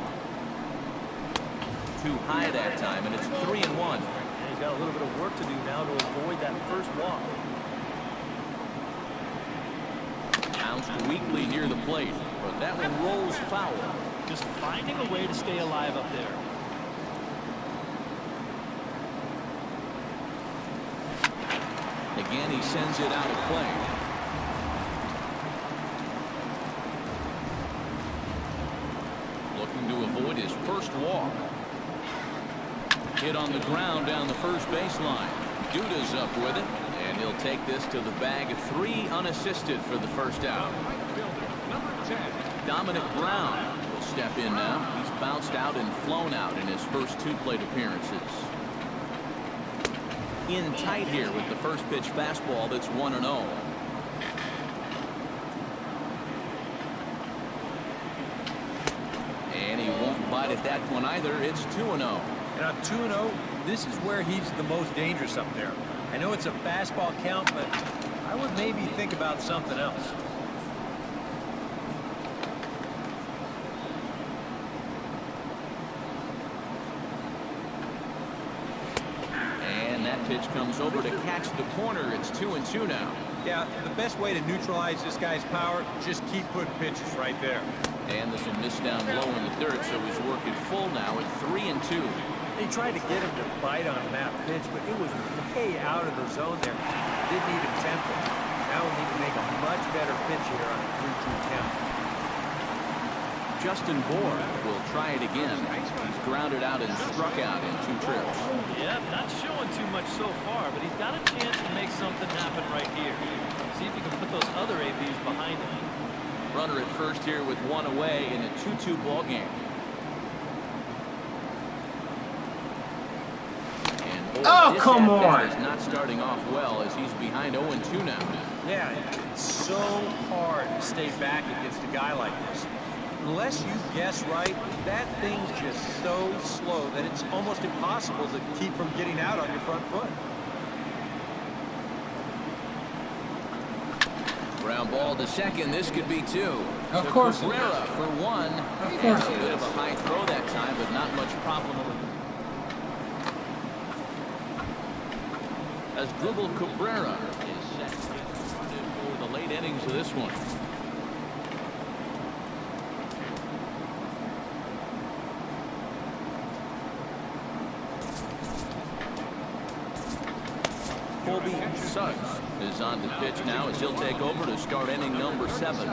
Speaker 1: Too high that time, and it's 3-1.
Speaker 2: And he's got a little bit of work to do now to avoid that first walk.
Speaker 1: Bounced weakly near the plate, but that one rolls foul.
Speaker 2: Just finding a way to stay alive up there.
Speaker 1: Again, he sends it out of play. Looking to avoid his first walk. Hit on the ground down the first baseline. Duda's up with it, and he'll take this to the bag. 3 unassisted for the first out. Dominic Brown will step in now. He's bounced out and flown out in his first 2 plate appearances. In tight here with the first pitch fastball that's 1-0. And he won't bite at that one either. It's 2-0.
Speaker 3: And on 2-0, this is where he's the most dangerous up there. I know it's a fastball count, but I would maybe think about something else.
Speaker 1: And that pitch comes over to catch the corner. It's 2-2 now.
Speaker 3: Yeah, the best way to neutralize this guy's power, just keep putting pitches right there.
Speaker 1: And this will miss down low in the dirt, so he's working full now at 3-2.
Speaker 3: They tried to get him to bite on that pitch, but it was way out of the zone there. Didn't even tempt him. Now we need to make a much better pitch here on a 3-2 count.
Speaker 1: Justin Bohr will try it again. He's grounded out and struck out in 2 trips.
Speaker 2: Yeah, not showing too much so far, but he's got a chance to make something happen right here. See if he can put those other ABs behind him.
Speaker 1: Runner at first here with 1 away in a 2-2 ball game.
Speaker 10: Oh, come on!
Speaker 1: He's not starting off well as he's behind 0-2 now.
Speaker 3: Yeah, it's so hard to stay back against a guy like this. Unless you guess right, that thing's just so slow that it's almost impossible to keep from getting out on your front foot.
Speaker 1: Ground ball to second. This could be 2.
Speaker 10: Of course.
Speaker 1: Cabrera for 1.
Speaker 10: Of course.
Speaker 1: A bit of a high throw that time, but not much problem. As Dribble Cabrera is set for the late innings of this one. Colby Suggs is on the pitch now as he'll take over to start inning number 7.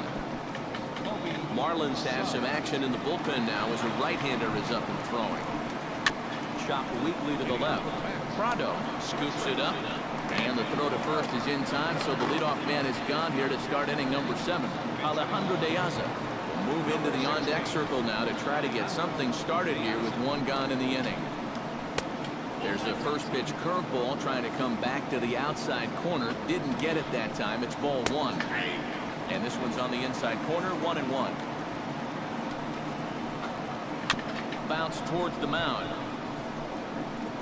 Speaker 1: Marlins have some action in the bullpen now as a right-hander is up and throwing. Chop weakly to the left. Prado scoops it up, and the throw to first is in time, so the leadoff man is gone here to start inning number 7. Alejandro De Aza will move into the on-deck circle now to try to get something started here with 1 gone in the inning. There's a first pitch curveball trying to come back to the outside corner. Didn't get it that time. It's ball 1. And this one's on the inside corner, 1-1. Bounce towards the mound.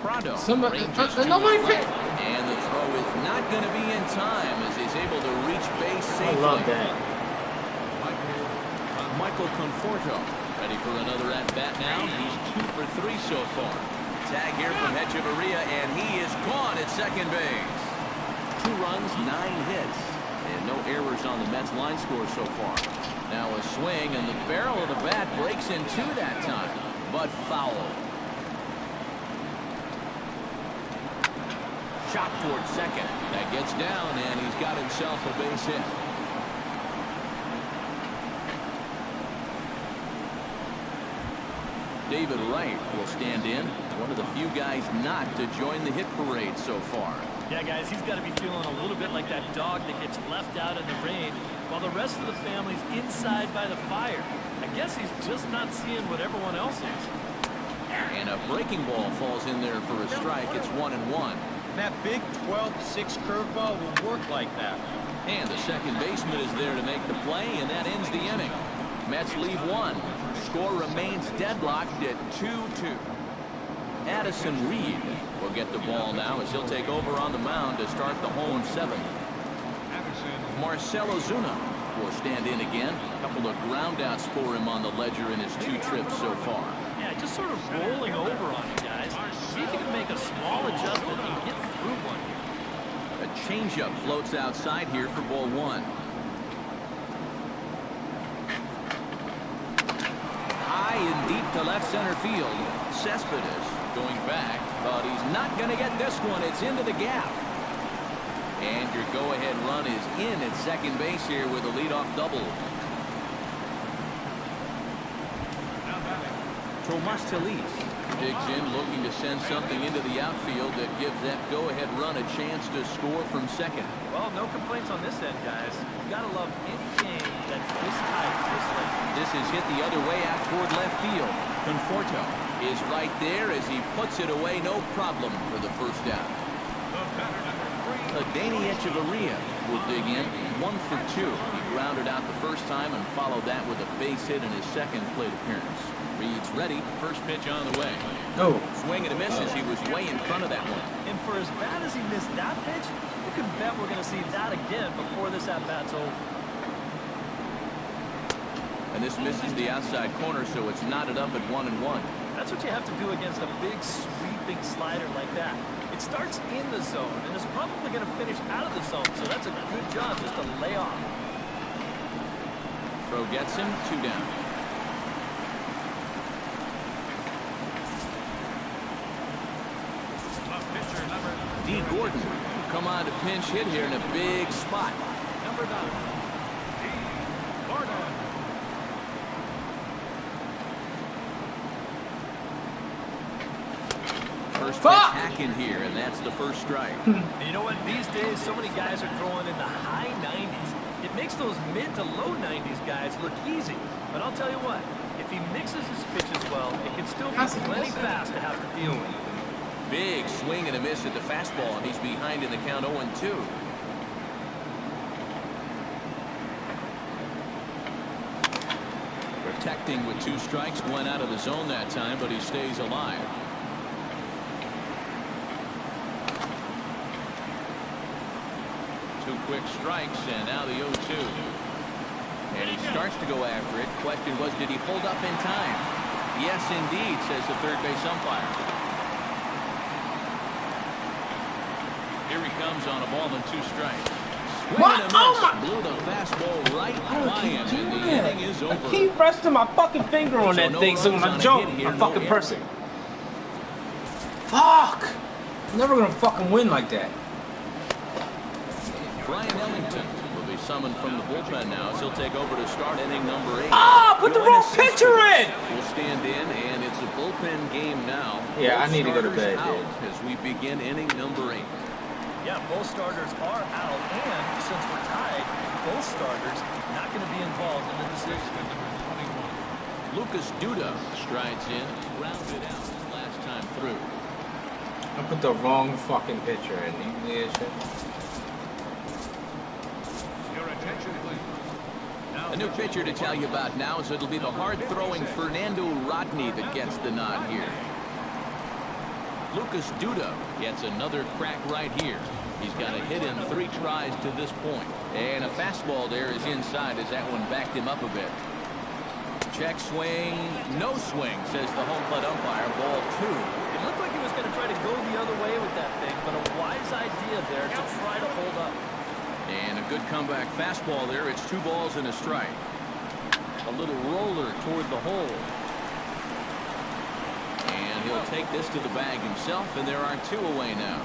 Speaker 1: Prado.
Speaker 10: Nobody
Speaker 1: and the throw is not going to be in time as he's able to reach base safely.
Speaker 10: I love that.
Speaker 1: Michael Conforto ready for another at-bat now. He's 2 for 3 so far. Tag here from Echeverria, and he is gone at second base. 2 runs, 9 hits, and no errors on the Mets line score so far. Now a swing, and the barrel of the bat breaks in 2 that time, but foul. Chop towards second. That gets down, and he's got himself a base hit. David Wright will stand in. One of the few guys not to join the hit parade so far.
Speaker 2: Yeah, guys, he's got to be feeling a little bit like that dog that gets left out in the rain while the rest of the family's inside by the fire. I guess he's just not seeing what everyone else is.
Speaker 1: And a breaking ball falls in there for a strike. It's 1-1.
Speaker 3: That big 12-6 curveball will work like that.
Speaker 1: And the second baseman is there to make the play, and that ends the inning. Mets leave 1. Score remains deadlocked at 2-2. Addison Reed will get the ball now as he'll take over on the mound to start the home 7th. Marcelo Zuna will stand in again. A couple of groundouts for him on the ledger in his 2 trips so far.
Speaker 2: Yeah, just sort of rolling over on you guys. See if you can make a small adjustment and get through one here.
Speaker 1: A changeup floats outside here for ball 1. High and deep to left center field. Cespedes going back, but he's not going to get this one. It's into the gap. And your go-ahead run is in at second base here with a leadoff double. Tomas Telis Digs in, looking to send something into the outfield that gives that go-ahead run a chance to score from second.
Speaker 2: Well, no complaints on this end, guys. You gotta love any game that's this tight, this late.
Speaker 1: This is hit the other way out toward left field. Conforto is right there as he puts it away, no problem for the first out. Danny Echeverria will dig in, 1 for 2. He grounded out the first time and followed that with a base hit in his second plate appearance. Reed's ready. First pitch on the way.
Speaker 4: Oh.
Speaker 1: Swing and a miss as he was way in front of that one.
Speaker 2: And for as bad as he missed that pitch, you can bet we're going to see that again before this at-bat's over.
Speaker 1: And this misses the outside corner, so it's knotted up at 1-1.
Speaker 2: That's what you have to do against a big sweeping slider like that. It starts in the zone and is probably going to finish out of the zone, so that's a good job just to lay off.
Speaker 1: Throw gets him, 2 down. D. Gordon will come on to pinch hit here in a big spot.
Speaker 6: Number 9, D. Gordon.
Speaker 1: First pitch hack in here, and that's the first strike.
Speaker 2: And you know what? These days, so many guys are throwing in the high 90s. It makes those mid to low 90s guys look easy. But I'll tell you what, if he mixes his pitches well, it can still be plenty fast to have to deal with.
Speaker 1: Big swing and a miss at the fastball, and he's behind in the count 0-2. Protecting with 2 strikes, went out of the zone that time, but he stays alive. Two quick strikes, and now the 0-2. And he starts to go after it. Question was, did he hold up in time? Yes, indeed, says the third base umpire. Here he comes on a ball and 2 strikes.
Speaker 10: What? Oh my!
Speaker 1: Blew the fastball right by him, and the inning is over.
Speaker 10: I keep resting my fucking finger on that thing, so when I jump, I'm fucking pressing. Fuck! I'm never gonna fucking win like that.
Speaker 1: Brian Ellington will be summoned from the bullpen now as he'll take over to start inning number 8.
Speaker 10: Ah! Put the wrong pitcher in!
Speaker 1: Will stand in, and it's a bullpen game now.
Speaker 10: Yeah, I need to go to bed,
Speaker 1: out
Speaker 10: dude.
Speaker 1: as we begin inning number 8.
Speaker 2: Yeah, both starters are out, and since we're tied, both starters not going to be involved in the decision.
Speaker 1: Lucas Duda strides in, rounded out his last time through.
Speaker 10: I put the wrong fucking pitcher in. You shit.
Speaker 6: Your attention, please.
Speaker 1: A new pitcher to tell you about now is it'll be the hard-throwing Fernando Rodney that gets the nod here. Lucas Duda gets another crack right here. He's got a hit in 3 tries to this point. And a fastball there is inside as that one backed him up a bit. Check swing, no swing, says the home plate umpire. Ball 2.
Speaker 2: It looked like he was going to try to go the other way with that thing, but a wise idea there to try to hold up.
Speaker 1: And a good comeback fastball there. It's 2 balls and a strike. A little roller toward the hole. And he'll take this to the bag himself, and there are 2 away now.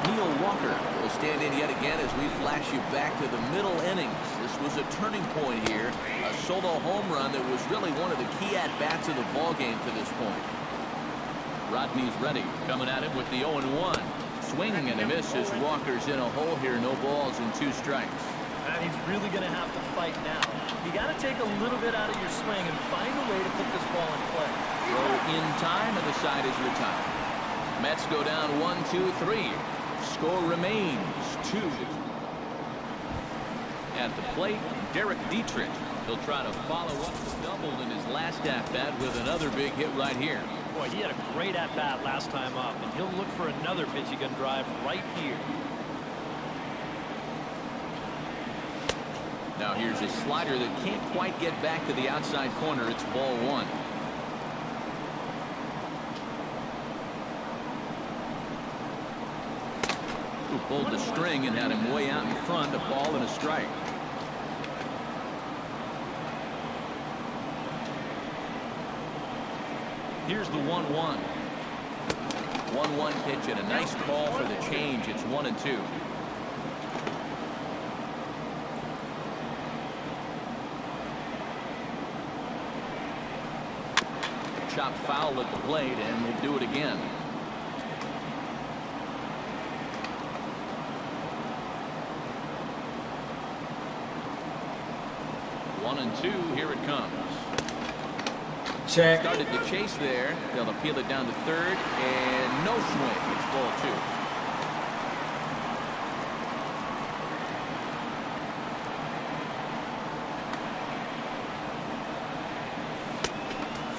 Speaker 1: Neil Walker will stand in yet again as we flash you back to the middle innings. This was a turning point here. A solo home run that was really one of the key at-bats of the ballgame to this point. Rodney's ready, coming at him with the 0-1. Swinging and a miss as Walker's in a hole here. No balls and 2 strikes.
Speaker 2: And he's really going to have to fight now. You got to take a little bit out of your swing and find a way to put this ball in play.
Speaker 1: Throw in time, and the side is retired. Mets go down 1-2-3. Score remains 2. At the plate, Derek Dietrich. He'll try to follow up the double in his last at-bat with another big hit right here.
Speaker 2: Boy, he had a great at-bat last time up, and he'll look for another pitch he can drive right here.
Speaker 1: Now here's a slider that can't quite get back to the outside corner. It's ball 1. Who pulled the string and had him way out in front. A ball and a strike. Here's the 1-1. 1-1 pitch and a nice call for the change. It's 1-2. chopped foul at the plate, and will do it again. One and two, here it comes.
Speaker 10: Check.
Speaker 1: Started to chase there. They'll appeal it down to third, and no swing. It's ball 2.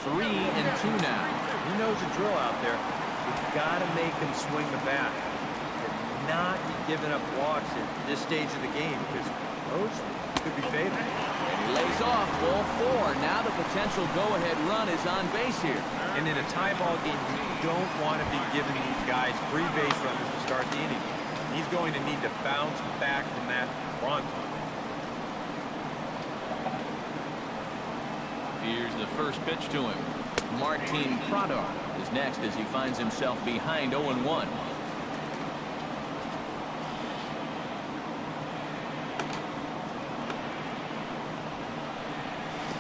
Speaker 1: Three and two now.
Speaker 2: He knows the drill out there. You've got to make him swing the bat and not be giving up walks at this stage of the game, because those could be fatal.
Speaker 1: And he lays off ball 4. Now the potential go-ahead run is on base here.
Speaker 2: And in a tie ball game, you don't want to be giving these guys free base runners to start the inning. He's going to need to bounce back from that front.
Speaker 1: Here's the first pitch to him. Martin Prado is next as he finds himself behind 0-1.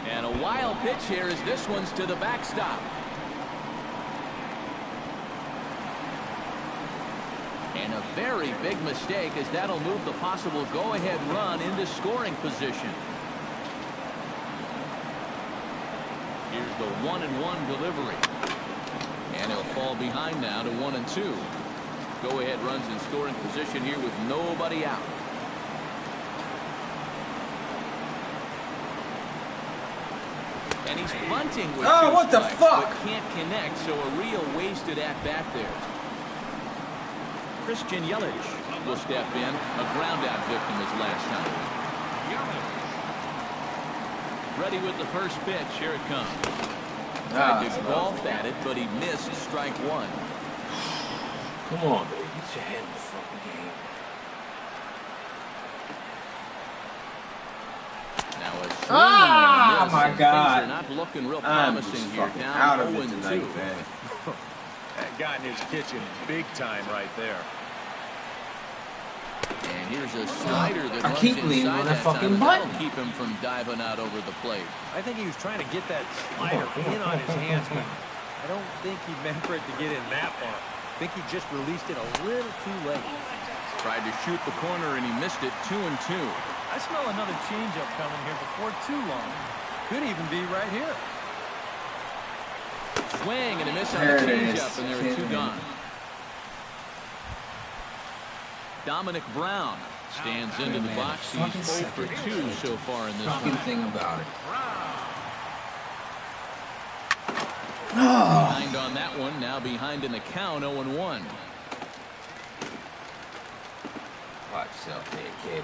Speaker 1: And a wild pitch here as this one's to the backstop. And a very big mistake, as that'll move the possible go-ahead run into scoring position. Here's the 1-1 delivery. And he'll fall behind now to 1-2. Go-ahead runs in scoring position here with nobody out. And he's bunting with
Speaker 10: Oh,
Speaker 1: two
Speaker 10: what the
Speaker 1: strikes,
Speaker 10: fuck?
Speaker 1: but can't connect, so a real wasted at-bat there. Christian Yelich will step in. A ground-out victim his last time. Ready with the first pitch. Here it comes. Tried to golf at it, but he missed strike 1.
Speaker 10: Come on, baby. Get your head in the fucking game.
Speaker 1: Now a swing and a miss,
Speaker 10: my
Speaker 1: and
Speaker 10: God.
Speaker 1: things are not looking real
Speaker 10: I'm
Speaker 1: promising
Speaker 10: just
Speaker 1: here.
Speaker 10: fucking
Speaker 1: Down
Speaker 10: out of it
Speaker 1: 0-2.
Speaker 10: tonight, man.
Speaker 2: That got in his kitchen big time right there.
Speaker 1: And here's a slider that
Speaker 10: I
Speaker 1: runs
Speaker 10: keep leaning
Speaker 1: inside
Speaker 10: on
Speaker 1: that
Speaker 10: that fucking
Speaker 1: time.
Speaker 10: button.
Speaker 1: That'll keep him from diving out over the plate.
Speaker 2: I think he was trying to get that slider in on his hands, but I don't think he meant for it to get in that far. I think he just released it a little too late.
Speaker 1: Tried to shoot the corner, and he missed it. 2-2.
Speaker 2: I smell another changeup coming here before too long. Could even be right here.
Speaker 1: Swing and a miss on
Speaker 10: There
Speaker 1: the
Speaker 10: it is.
Speaker 1: changeup, and there are 2 gone. Dominic Brown stands into the box. He's 0 for 2 so far in this
Speaker 10: Fucking
Speaker 1: one.
Speaker 10: thing about it.
Speaker 1: Behind on that one. Now behind in the count. 0-1.
Speaker 10: Watch yourself there, kid.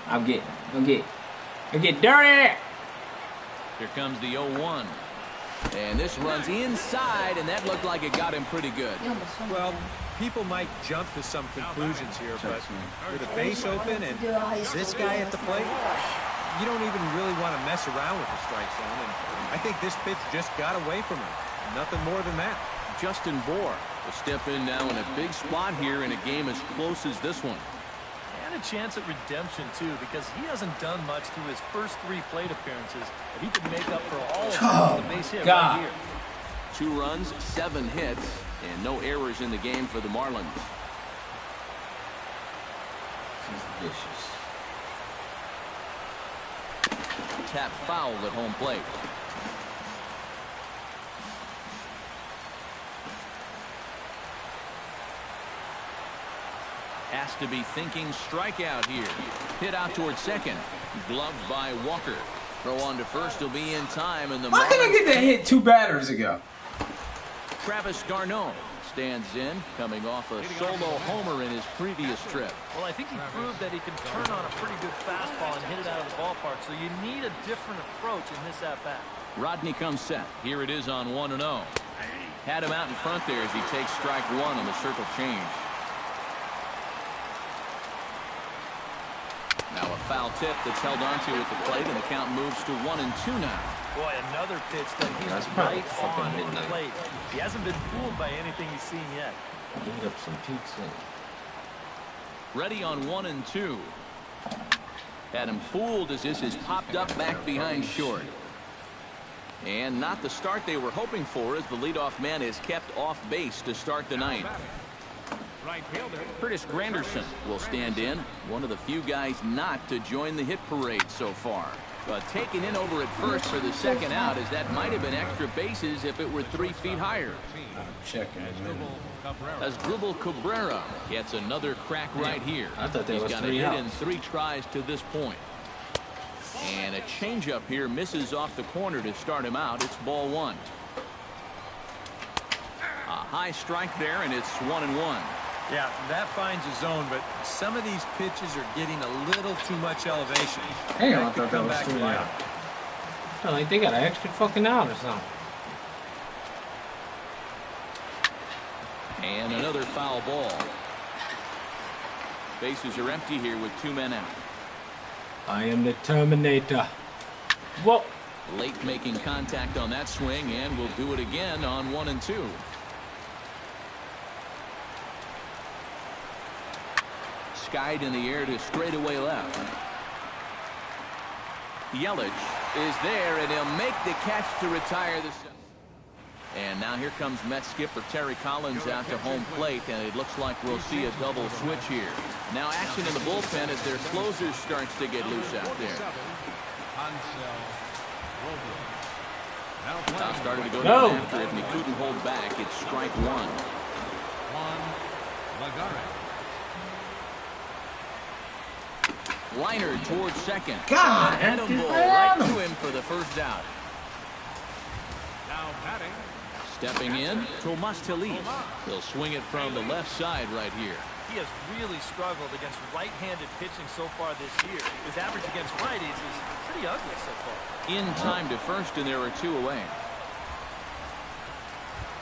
Speaker 10: I'm getting dirty.
Speaker 1: Here comes the 0-1. And this runs inside, and that looked like it got him pretty good.
Speaker 2: Well, people might jump to some conclusions here, but with a base open and this guy at the plate, you don't even really want to mess around with the strike zone. And I think this pitch just got away from him. Nothing more than that.
Speaker 1: Justin Bohr will step in now in a big spot here in a game as close as this one.
Speaker 2: And a chance at redemption, too, because he hasn't done much through his first 3 plate appearances, but he could make up for all of them with the base hit right here.
Speaker 1: 2 runs, 7 hits, and no errors in the game for the Marlins.
Speaker 10: This is vicious.
Speaker 1: Tap foul at home plate. Has to be thinking strikeout here. Hit out towards second. Gloved by Walker. Throw on to first will be in time. And the
Speaker 10: Why couldn't I get that hit 2 batters ago?
Speaker 1: Travis d'Arnaud stands in, coming off a solo homer in his previous trip.
Speaker 2: Well, I think he proved that he can turn on a pretty good fastball and hit it out of the ballpark, so you need a different approach in this at-bat.
Speaker 1: Rodney comes set. Here it is on 1-0. Had him out in front there as he takes strike 1 on the circle change. Now a foul tip that's held onto at the plate, and the count moves to 1-2 now.
Speaker 2: Boy, another pitch that he's right on at the plate. He hasn't been fooled by anything he's seen yet.
Speaker 10: Give up some peaks in.
Speaker 1: Ready on 1-2. Had him fooled as this is popped up back behind short. And not the start they were hoping for, as the leadoff man is kept off base to start the ninth.
Speaker 6: Right fielder.
Speaker 1: Curtis Granderson will stand in, one of the few guys not to join the hit parade so far. But taken in over at first for the second out, as that might have been extra bases if it were 3 feet higher.
Speaker 10: I'm checking a minute.
Speaker 1: As Dribble Cabrera gets another crack right here.
Speaker 10: I thought there
Speaker 1: He's
Speaker 10: was
Speaker 1: got a
Speaker 10: 3
Speaker 1: hit
Speaker 10: outs.
Speaker 1: in 3 tries to this point. And a changeup here misses off the corner to start him out. It's ball 1. A high strike there, and it's 1-1.
Speaker 3: Yeah, that finds a zone, but some of these pitches are getting a little too much elevation.
Speaker 10: Hang on, I
Speaker 3: That could
Speaker 10: thought that
Speaker 3: come
Speaker 10: was
Speaker 3: back
Speaker 10: 3
Speaker 3: to bite
Speaker 10: out.
Speaker 3: 'em.
Speaker 10: I feel like they got an extra fucking out or something.
Speaker 1: And another foul ball. Bases are empty here with 2 men out.
Speaker 10: I am the Terminator. Whoa.
Speaker 1: Late making contact on that swing, and will do it again on 1 and 2. Skied in the air to straightaway left. Yelich is there, and he'll make the catch to retire the. And now here comes Mets skipper Terry Collins out to home plate, and it looks like we'll see a double switch here. Now action in the bullpen as their closer starts to get loose out there. Now started to go down after it, and he couldn't hold back. It's strike 1. Liner towards second.
Speaker 10: God,
Speaker 1: and
Speaker 10: that's
Speaker 1: ball
Speaker 10: right
Speaker 1: right
Speaker 10: on
Speaker 1: to
Speaker 10: him.
Speaker 1: him for the first out.
Speaker 6: Now batting.
Speaker 1: Stepping in, Tomas Telis. He'll swing it from the left side right here.
Speaker 2: He has really struggled against right-handed pitching so far this year. His average against righties is pretty ugly so far.
Speaker 1: In time to first, and there are 2 away.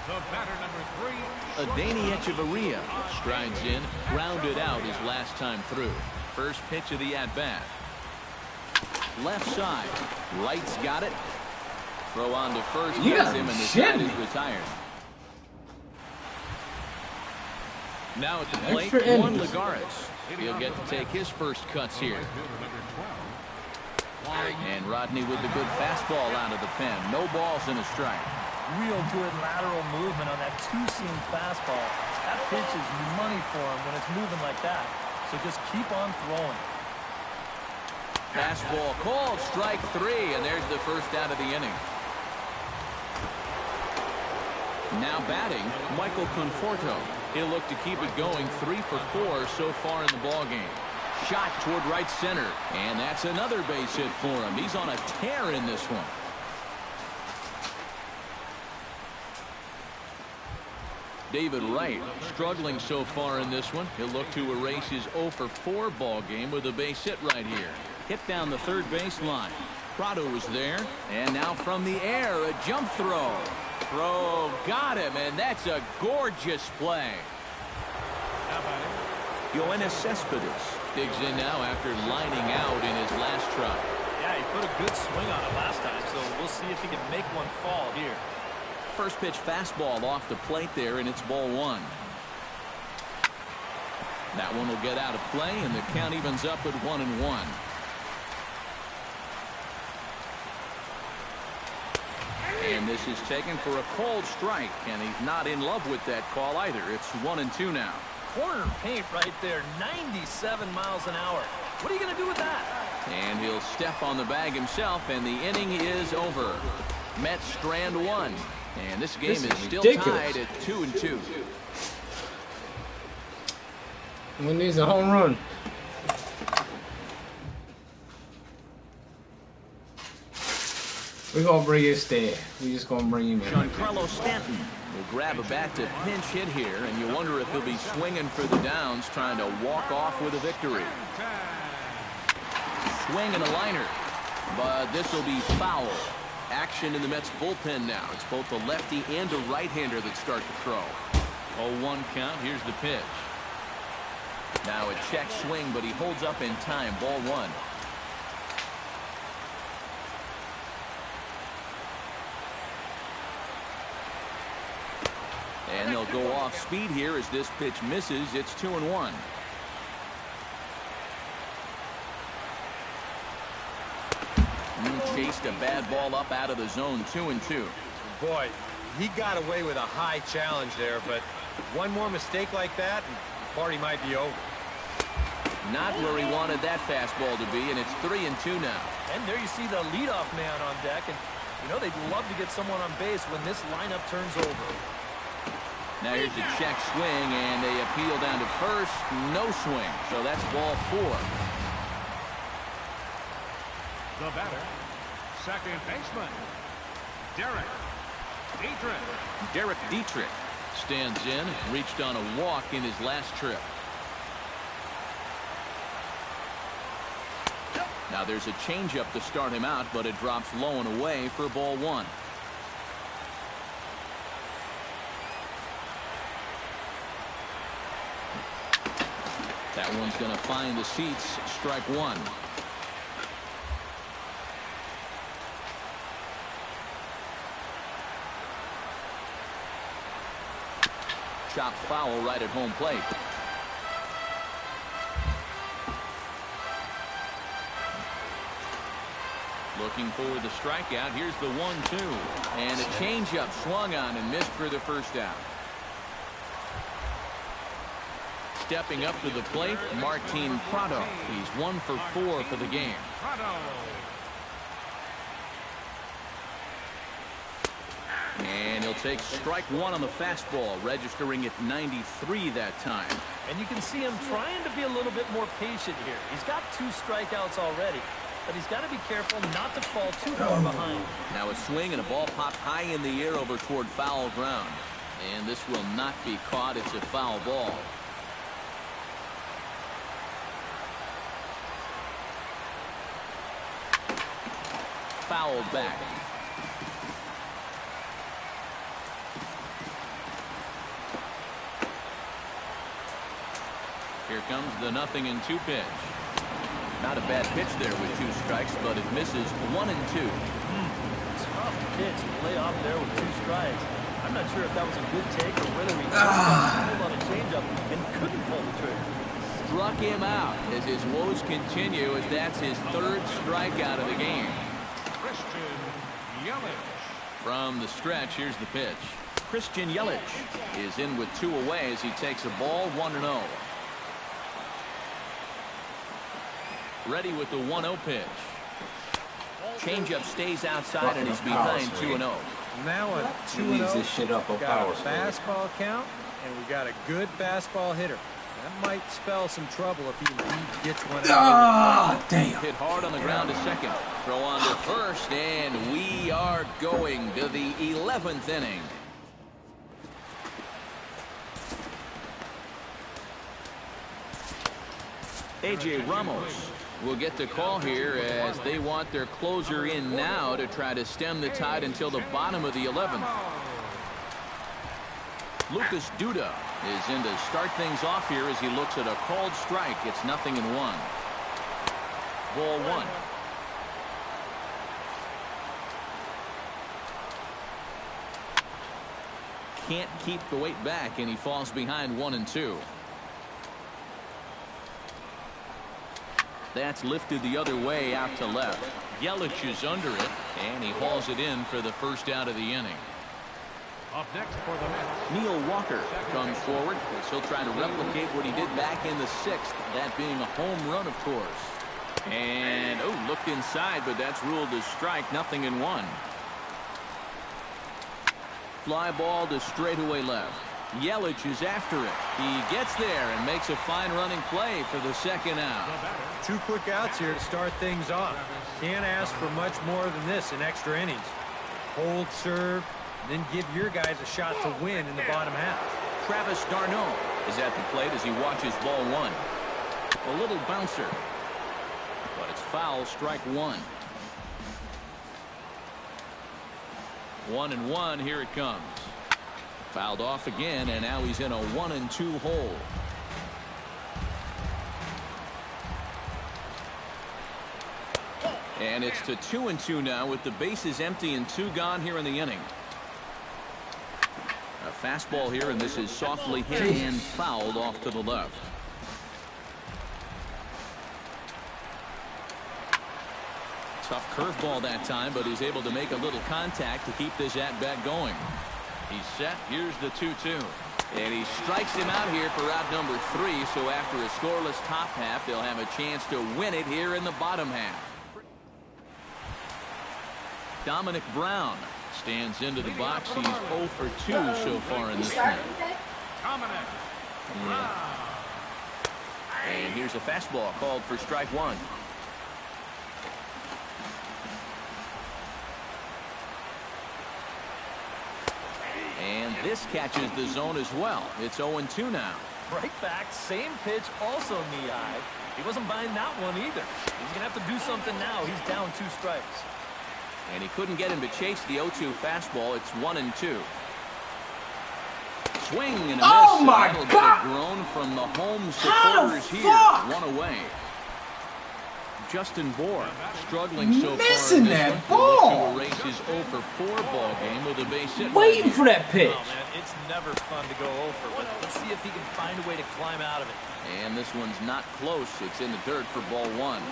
Speaker 6: The batter number 3.
Speaker 1: Adani Echeverria strides in, grounded out his last time through. First pitch of the at-bat. Left side. Light's got it. Throw on to first.
Speaker 10: You
Speaker 1: Gets
Speaker 10: gotta
Speaker 1: him, and the
Speaker 10: shit
Speaker 1: side
Speaker 10: me.
Speaker 1: is retired. Now at the plate,
Speaker 10: Extra
Speaker 1: Juan
Speaker 10: innings.
Speaker 1: Lagares. He'll get to take his first cuts here. And Rodney with the good fastball out of the pen. No balls and a strike.
Speaker 2: Real good lateral movement on that 2-seam fastball. That pitch is money for him when it's moving like that. So just keep on throwing.
Speaker 1: Fastball called, strike 3, and there's the first out of the inning. Now batting, Michael Conforto. He'll look to keep it going, 3 for 4 so far in the ballgame. Shot toward right center, and that's another base hit for him. He's on a tear in this one. David Wright struggling so far in this one. He'll look to erase his 0 for 4 ball game with a base hit right here. Hit down the third baseline. Prado was there, and now from the air, a jump throw. Throw got him, and that's a gorgeous play. Yoenis Cespedes digs in now after lining out in his last try.
Speaker 2: Yeah, he put a good swing on it last time, so we'll see if he can make one fall here.
Speaker 1: First pitch fastball off the plate there, and it's ball 1. That one will get out of play, and the count evens up at 1-1. And this is taken for a called strike, and he's not in love with that call either. It's 1-2 now.
Speaker 2: Corner paint right there, 97 miles an hour. What are you going to do with that?
Speaker 1: And he'll step on the bag himself, and the inning is over. Mets strand 1. And this game is still
Speaker 10: ridiculous.
Speaker 1: tied at 2-2.
Speaker 10: One needs a home run. We're gonna bring it there. We just gonna bring him in.
Speaker 1: Giancarlo Stanton will grab a bat to pinch hit here, and you wonder if he'll be swinging for the downs, trying to walk off with a victory. Swing and a liner, but this will be foul. Action in the Mets bullpen now. It's both a lefty and a right-hander that start to throw. 0-1 count. Here's the pitch. Now a check swing, but he holds up in time. Ball 1. And they'll go off speed here as this pitch misses. It's 2-1. Chased a bad ball up out of the zone, 2-2.
Speaker 3: Boy, he got away with a high challenge there, but one more mistake like that, and the party might be over.
Speaker 1: Not where he wanted that fastball to be, and it's 3-2 now.
Speaker 2: And there you see the leadoff man on deck, and you know they'd love to get someone on base when this lineup turns over.
Speaker 1: Now here's a check swing, and they appeal down to first. No swing, so that's ball 4.
Speaker 6: The batter, second baseman, Derek Dietrich.
Speaker 1: Derek Dietrich stands in, reached on a walk in his last trip. Now there's a changeup to start him out, but it drops low and away for ball 1. That one's going to find the seats. Strike 1. Chopped foul right at home plate. Looking for the strikeout. Here's the 1-2. And a changeup swung on and missed for the first out. Stepping up to the plate, Martin Prado. He's 1 for 4 for the game. And he'll take strike 1 on the fastball, registering at 93 that time.
Speaker 2: And you can see him trying to be a little bit more patient here. He's got 2 strikeouts already, but he's got to be careful not to fall too far behind.
Speaker 1: Now a swing and a ball popped high in the air over toward foul ground. And this will not be caught. It's a foul ball. Fouled back. Here comes the 0-2 pitch. Not a bad pitch there with 2 strikes, but it misses 1-2.
Speaker 2: Tough pitch to lay off there with 2 strikes. I'm not sure if that was a good take or whether he just pulled on a changeup and couldn't pull the trigger.
Speaker 1: Struck him out as his woes continue, as that's his 3rd strikeout of the game.
Speaker 6: Christian Yelich.
Speaker 1: From the stretch, here's the pitch. Christian Yelich is in with 2 away as he takes a ball, 1-0. Ready with the 1-0 pitch. Changeup stays outside and he's behind 2-0.
Speaker 3: Now a 2-0.
Speaker 4: Leaves this shit up a power
Speaker 3: got a fastball count, and we got a good fastball hitter. That might spell some trouble if he indeed gets one out.
Speaker 4: Ah, damn.
Speaker 1: Hit hard on the ground to second. Throw on to first, and we are going to the 11th inning. A.J. Ramos will get the call here as they want their closer in now to try to stem the tide until the bottom of the 11th. Lucas Duda is in to start things off here as he looks at a called strike. It's 0-1. Ball 1. Can't keep the weight back, and he falls behind 1-2. That's lifted the other way out to left. Yelich is under it, and he hauls it in for the first out of the inning.
Speaker 6: Up next for the Mets,
Speaker 1: Neil Walker comes forward as he'll try to replicate what he did back in the 6th, that being a home run, of course. And, looked inside, but that's ruled as strike, 0-1. Fly ball to straightaway left. Yelich is after it. He gets there and makes a fine running play for the second out.
Speaker 3: 2 quick outs here to start things off. Can't ask for much more than this in extra innings. Hold, serve, and then give your guys a shot to win in the bottom half.
Speaker 1: Travis d'Arnaud is at the plate as he watches ball 1. A little bouncer, but it's foul, strike 1. 1-1, here it comes. Fouled off again, and now he's in a 1-2 hole. And it's to 2-2 now with the bases empty and 2 gone here in the inning. A fastball here, and this is softly hit and fouled off to the left. Tough curveball that time, but he's able to make a little contact to keep this at-bat going. He's set. Here's the 2-2. And he strikes him out here for out number 3, so after a scoreless top half, they'll have a chance to win it here in the bottom half. Dominic Brown stands into the box. He's 0 for 2 so far in this one. And here's a fastball called for strike 1. And this catches the zone as well. It's 0-2 now.
Speaker 2: Right back, same pitch, also knee high. He wasn't buying that one either. He's going to have to do something now. He's down 2 strikes.
Speaker 1: And he couldn't get him to chase the 0-2 fastball. It's 1-2. Swing and a miss.
Speaker 10: Oh my God!
Speaker 1: Grown from the home supporters here. 1 away. Justin Bohr struggling so far in this one.
Speaker 10: Ball.
Speaker 1: To erase his 0 for 4 ball game with a base hit.
Speaker 10: Waiting for that pitch.
Speaker 2: Oh, man, it's never fun to go over, but let's see if he can find a way to climb out of it.
Speaker 1: And this one's not close. It's in the dirt for ball 1.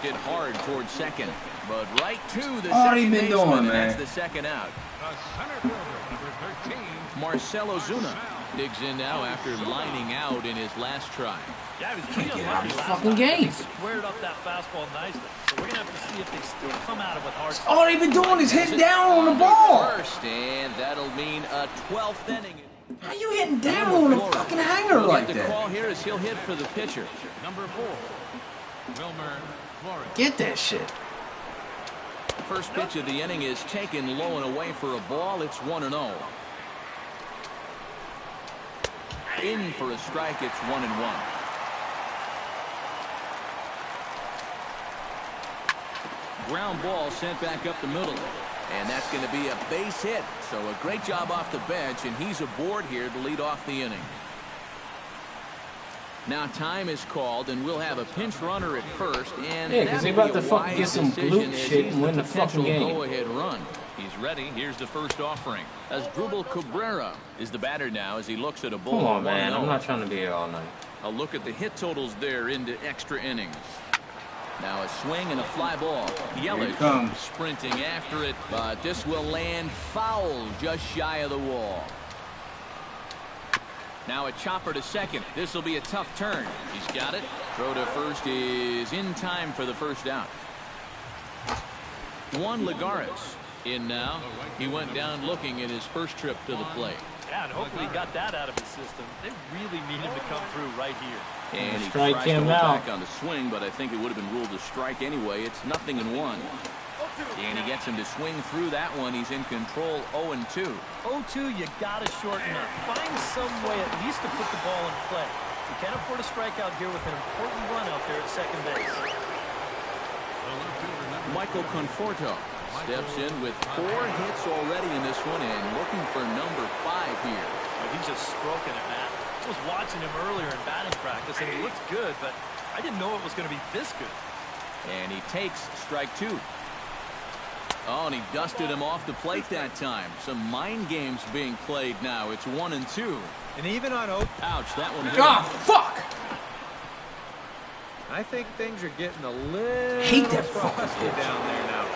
Speaker 1: Hit hard towards second, but right to the second baseman, and that's the second out.
Speaker 6: The center fielder, number 13.
Speaker 1: Marcelo Zuna digs in now after lining out in his last try.
Speaker 2: Yeah, he was pretty
Speaker 10: Get out of
Speaker 2: unlucky
Speaker 10: the
Speaker 2: last
Speaker 10: fucking
Speaker 2: time.
Speaker 10: game.
Speaker 2: He squared up that fastball nicely. So we're going to have to see if they still come out of it with hard.
Speaker 10: All they've been doing is hitting down on the ball.
Speaker 1: First, and that'll mean a 12th inning.
Speaker 10: How you hitting down on a fucking hanger like
Speaker 1: The
Speaker 10: that?
Speaker 1: call here is he'll hit for the pitcher.
Speaker 6: Number 4, Wilmer Flores.
Speaker 10: Get that shit.
Speaker 1: First pitch of the inning is taken low and away for a ball. It's 1-0. In for a strike. It's 1-1. Ground ball sent back up the middle. And that's going to be a base hit. So a great job off the bench, and he's aboard here to lead off the inning. Now time is called, and we'll have a pinch runner at first. And
Speaker 10: yeah, because they about to fucking get some glute shit and win the fucking game.
Speaker 1: Go-ahead run. He's ready. Here's the first offering. As Asdrubal Cabrera is the batter now as he looks at a ball.
Speaker 10: Come on, man. I'm not trying to be here all night.
Speaker 1: A look at the hit totals there into extra innings. Now a swing and a fly ball. Yelich sprinting after it, but this will land foul just shy of the wall. Now a chopper to second. This will be a tough turn. He's got it. Throw to first is in time for the first out. Juan Lagares in now. He went down looking at his first trip to the plate.
Speaker 2: Yeah, and hopefully he got that out of his system. They really need him to come through right here.
Speaker 1: And he tries to hold back on the swing, but I think it would have been ruled a strike anyway. It's 0-1. And he gets him to swing through that one. He's in control. 0-2.
Speaker 2: 0-2, you got to shorten up. Find some way at least to put the ball in play. You can't afford a strikeout here with an important run out there at second base.
Speaker 1: Michael Conforto steps in with 4 hits already in this one and looking for number 5 here.
Speaker 2: He's just stroking it, Matt. I was watching him earlier in batting practice, and he looked good, but I didn't know it was going to be this good.
Speaker 1: And he takes strike 2. Oh, and he dusted him off the plate that time. Some mind games being played now. It's 1-2.
Speaker 3: And even on
Speaker 1: ouch, that one hit.
Speaker 10: God, fuck!
Speaker 3: I think things are getting a little
Speaker 10: hate that fucking pitch
Speaker 3: down there now.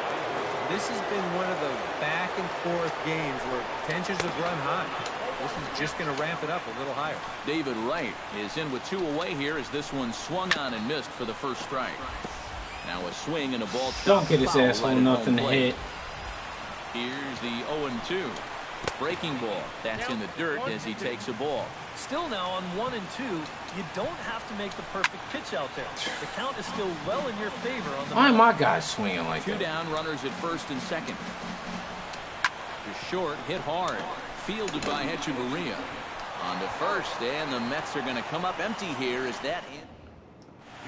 Speaker 3: This has been one of those back and forth games where tensions have run high. This is just going to ramp it up a little higher.
Speaker 1: David Wright is in with 2 away here as this one swung on and missed for the first strike. Now a swing and a ball.
Speaker 10: Don't get his asshole nothing to hit.
Speaker 1: Here's the 0-2. Breaking ball. That's in the dirt as he takes a ball.
Speaker 2: Still now on 1-2, you don't have to make the perfect pitch out there. The count is still well in your favor on the
Speaker 10: Why am my guy swinging like that?
Speaker 1: 2 down, runners at first and second. To short, hit hard. Fielded by Hechavarria. On to first, and the Mets are going to come up empty here as that ends.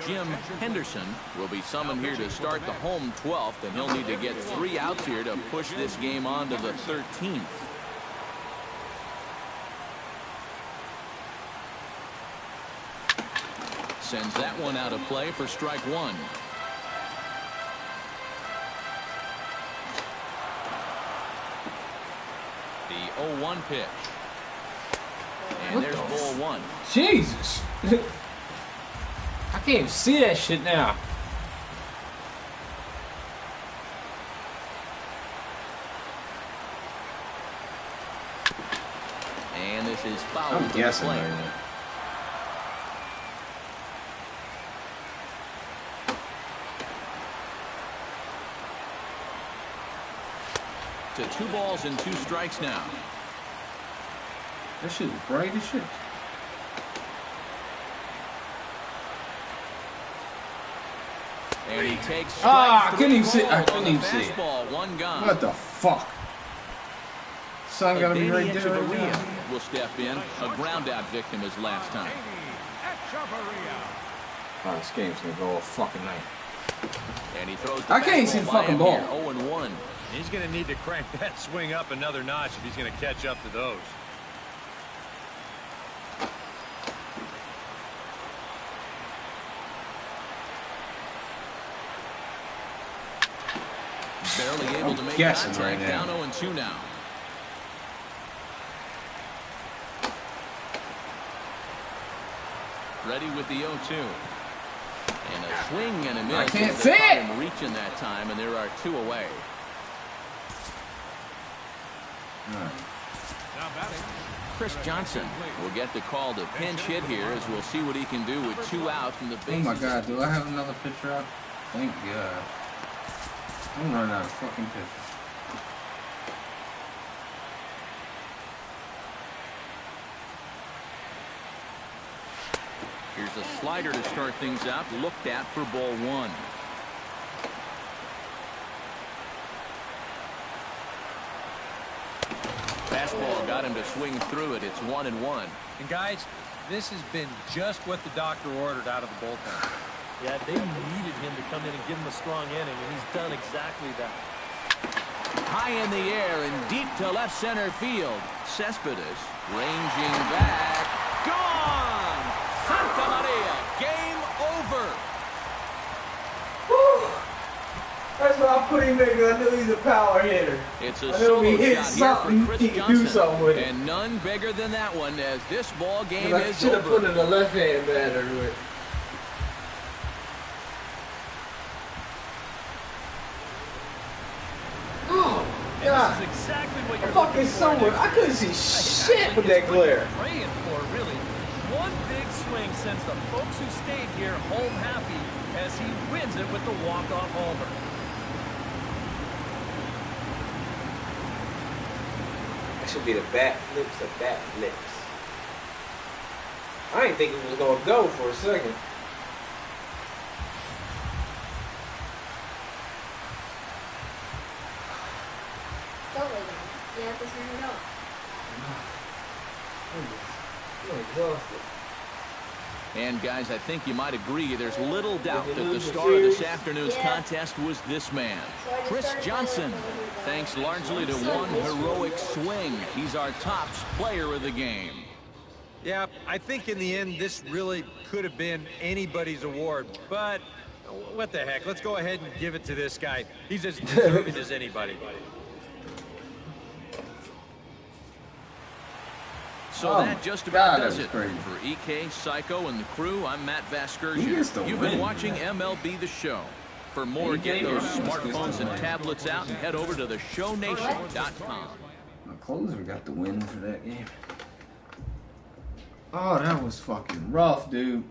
Speaker 1: Jim Henderson will be summoned here to start the home 12th, and he'll need to get 3 outs here to push this game on to the 13th. Sends that one out of play for strike 1. The 0-1 pitch. And there's ball 1.
Speaker 10: Jesus. I can't even see that shit now.
Speaker 1: is fouled
Speaker 10: I'm
Speaker 1: to the
Speaker 10: guessing
Speaker 1: plate.
Speaker 10: right now.
Speaker 1: To 2 balls and 2 strikes now.
Speaker 10: That shit was bright as shit.
Speaker 1: And he takes
Speaker 10: Ah, I
Speaker 1: strike
Speaker 10: couldn't even
Speaker 1: 3
Speaker 10: see. I
Speaker 1: called
Speaker 10: couldn't
Speaker 1: on the
Speaker 10: even see it.
Speaker 1: fastball, 1 gone.
Speaker 10: What the fuck? Sun gotta be right there. Right
Speaker 1: Echeverria
Speaker 10: now.
Speaker 1: will step in. A ground out victim his last time.
Speaker 10: Oh, this game's gonna go all fucking night.
Speaker 1: And he throws the
Speaker 10: I can't see the
Speaker 1: fastball by
Speaker 10: fucking
Speaker 1: him
Speaker 10: ball.
Speaker 1: here, 0-1.
Speaker 3: He's going to need to crank that swing up another notch if he's going to catch up to those.
Speaker 1: Barely able to make
Speaker 10: guessing
Speaker 1: contact.
Speaker 10: right now.
Speaker 1: Down 0-2 now. Ready with the 0-2. And a swing and a miss.
Speaker 10: I can't
Speaker 1: They caught
Speaker 10: fit.
Speaker 1: him reaching that time, and there are 2 away.
Speaker 6: Now batting.
Speaker 1: Chris Johnson will get the call to pinch hit here as we'll see what he can do with 2 out from the
Speaker 10: Oh
Speaker 1: bases.
Speaker 10: my god, do I have another pitcher out? Thank God. I'm running out of fucking pitchers.
Speaker 1: Here's a slider to start things out, looked at for ball 1. Fastball got him to swing through it. It's 1-1.
Speaker 3: And guys, this has been just what the doctor ordered out of the bullpen.
Speaker 2: Yeah, they needed him to come in and give him a strong inning, and he's done exactly that.
Speaker 1: High in the air and deep to left center field. Cespedes ranging back. Gone! Santa Maria. Game over.
Speaker 10: That's why I put him in, because I knew he's a power hitter.
Speaker 1: It's a
Speaker 10: I knew
Speaker 1: solo
Speaker 10: he hit
Speaker 1: shot here
Speaker 10: something,
Speaker 1: for Chris
Speaker 10: he could
Speaker 1: Johnson.
Speaker 10: do something with it.
Speaker 1: And none bigger than that one as this ball game
Speaker 10: I
Speaker 1: is
Speaker 10: should have
Speaker 1: over.
Speaker 10: put in a left-hand batter with it. Oh, God.
Speaker 2: This is exactly what you're
Speaker 10: Fucking
Speaker 2: looking for.
Speaker 10: someone. I couldn't see shit with that glare.
Speaker 2: Praying for, really. One big swing sends the folks who stayed here home happy as he wins it with the walk-off homer.
Speaker 10: That should be the bat flips or bat flips. I didn't think it was going to go for a second.
Speaker 5: Don't lay down. You have to turn it off.
Speaker 10: I'm exhausted.
Speaker 1: And guys, I think you might agree there's little doubt that the star of this afternoon's
Speaker 5: Yeah.
Speaker 1: contest was this man,
Speaker 5: So I just
Speaker 1: Chris
Speaker 5: started
Speaker 1: Johnson.
Speaker 5: playing with it.
Speaker 1: Thanks largely to one heroic swing. He's our top player of the game.
Speaker 3: Yeah, I think in the end, this really could have been anybody's award. But what the heck? Let's go ahead and give it to this guy. He's as deserving as anybody.
Speaker 1: So
Speaker 10: Oh,
Speaker 1: that just about
Speaker 10: God,
Speaker 1: does
Speaker 10: that
Speaker 1: it.
Speaker 10: was crazy.
Speaker 1: For EK, Psycho, and the crew, I'm Matt
Speaker 10: He
Speaker 1: Vasgersian.
Speaker 10: gets the
Speaker 1: You've
Speaker 10: win,
Speaker 1: been watching
Speaker 10: man.
Speaker 1: MLB The Show. For more, get those smartphones and tablets out and head over to theshownation.com.
Speaker 10: My closer got the win for that game. Oh, that was fucking rough, dude.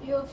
Speaker 5: You have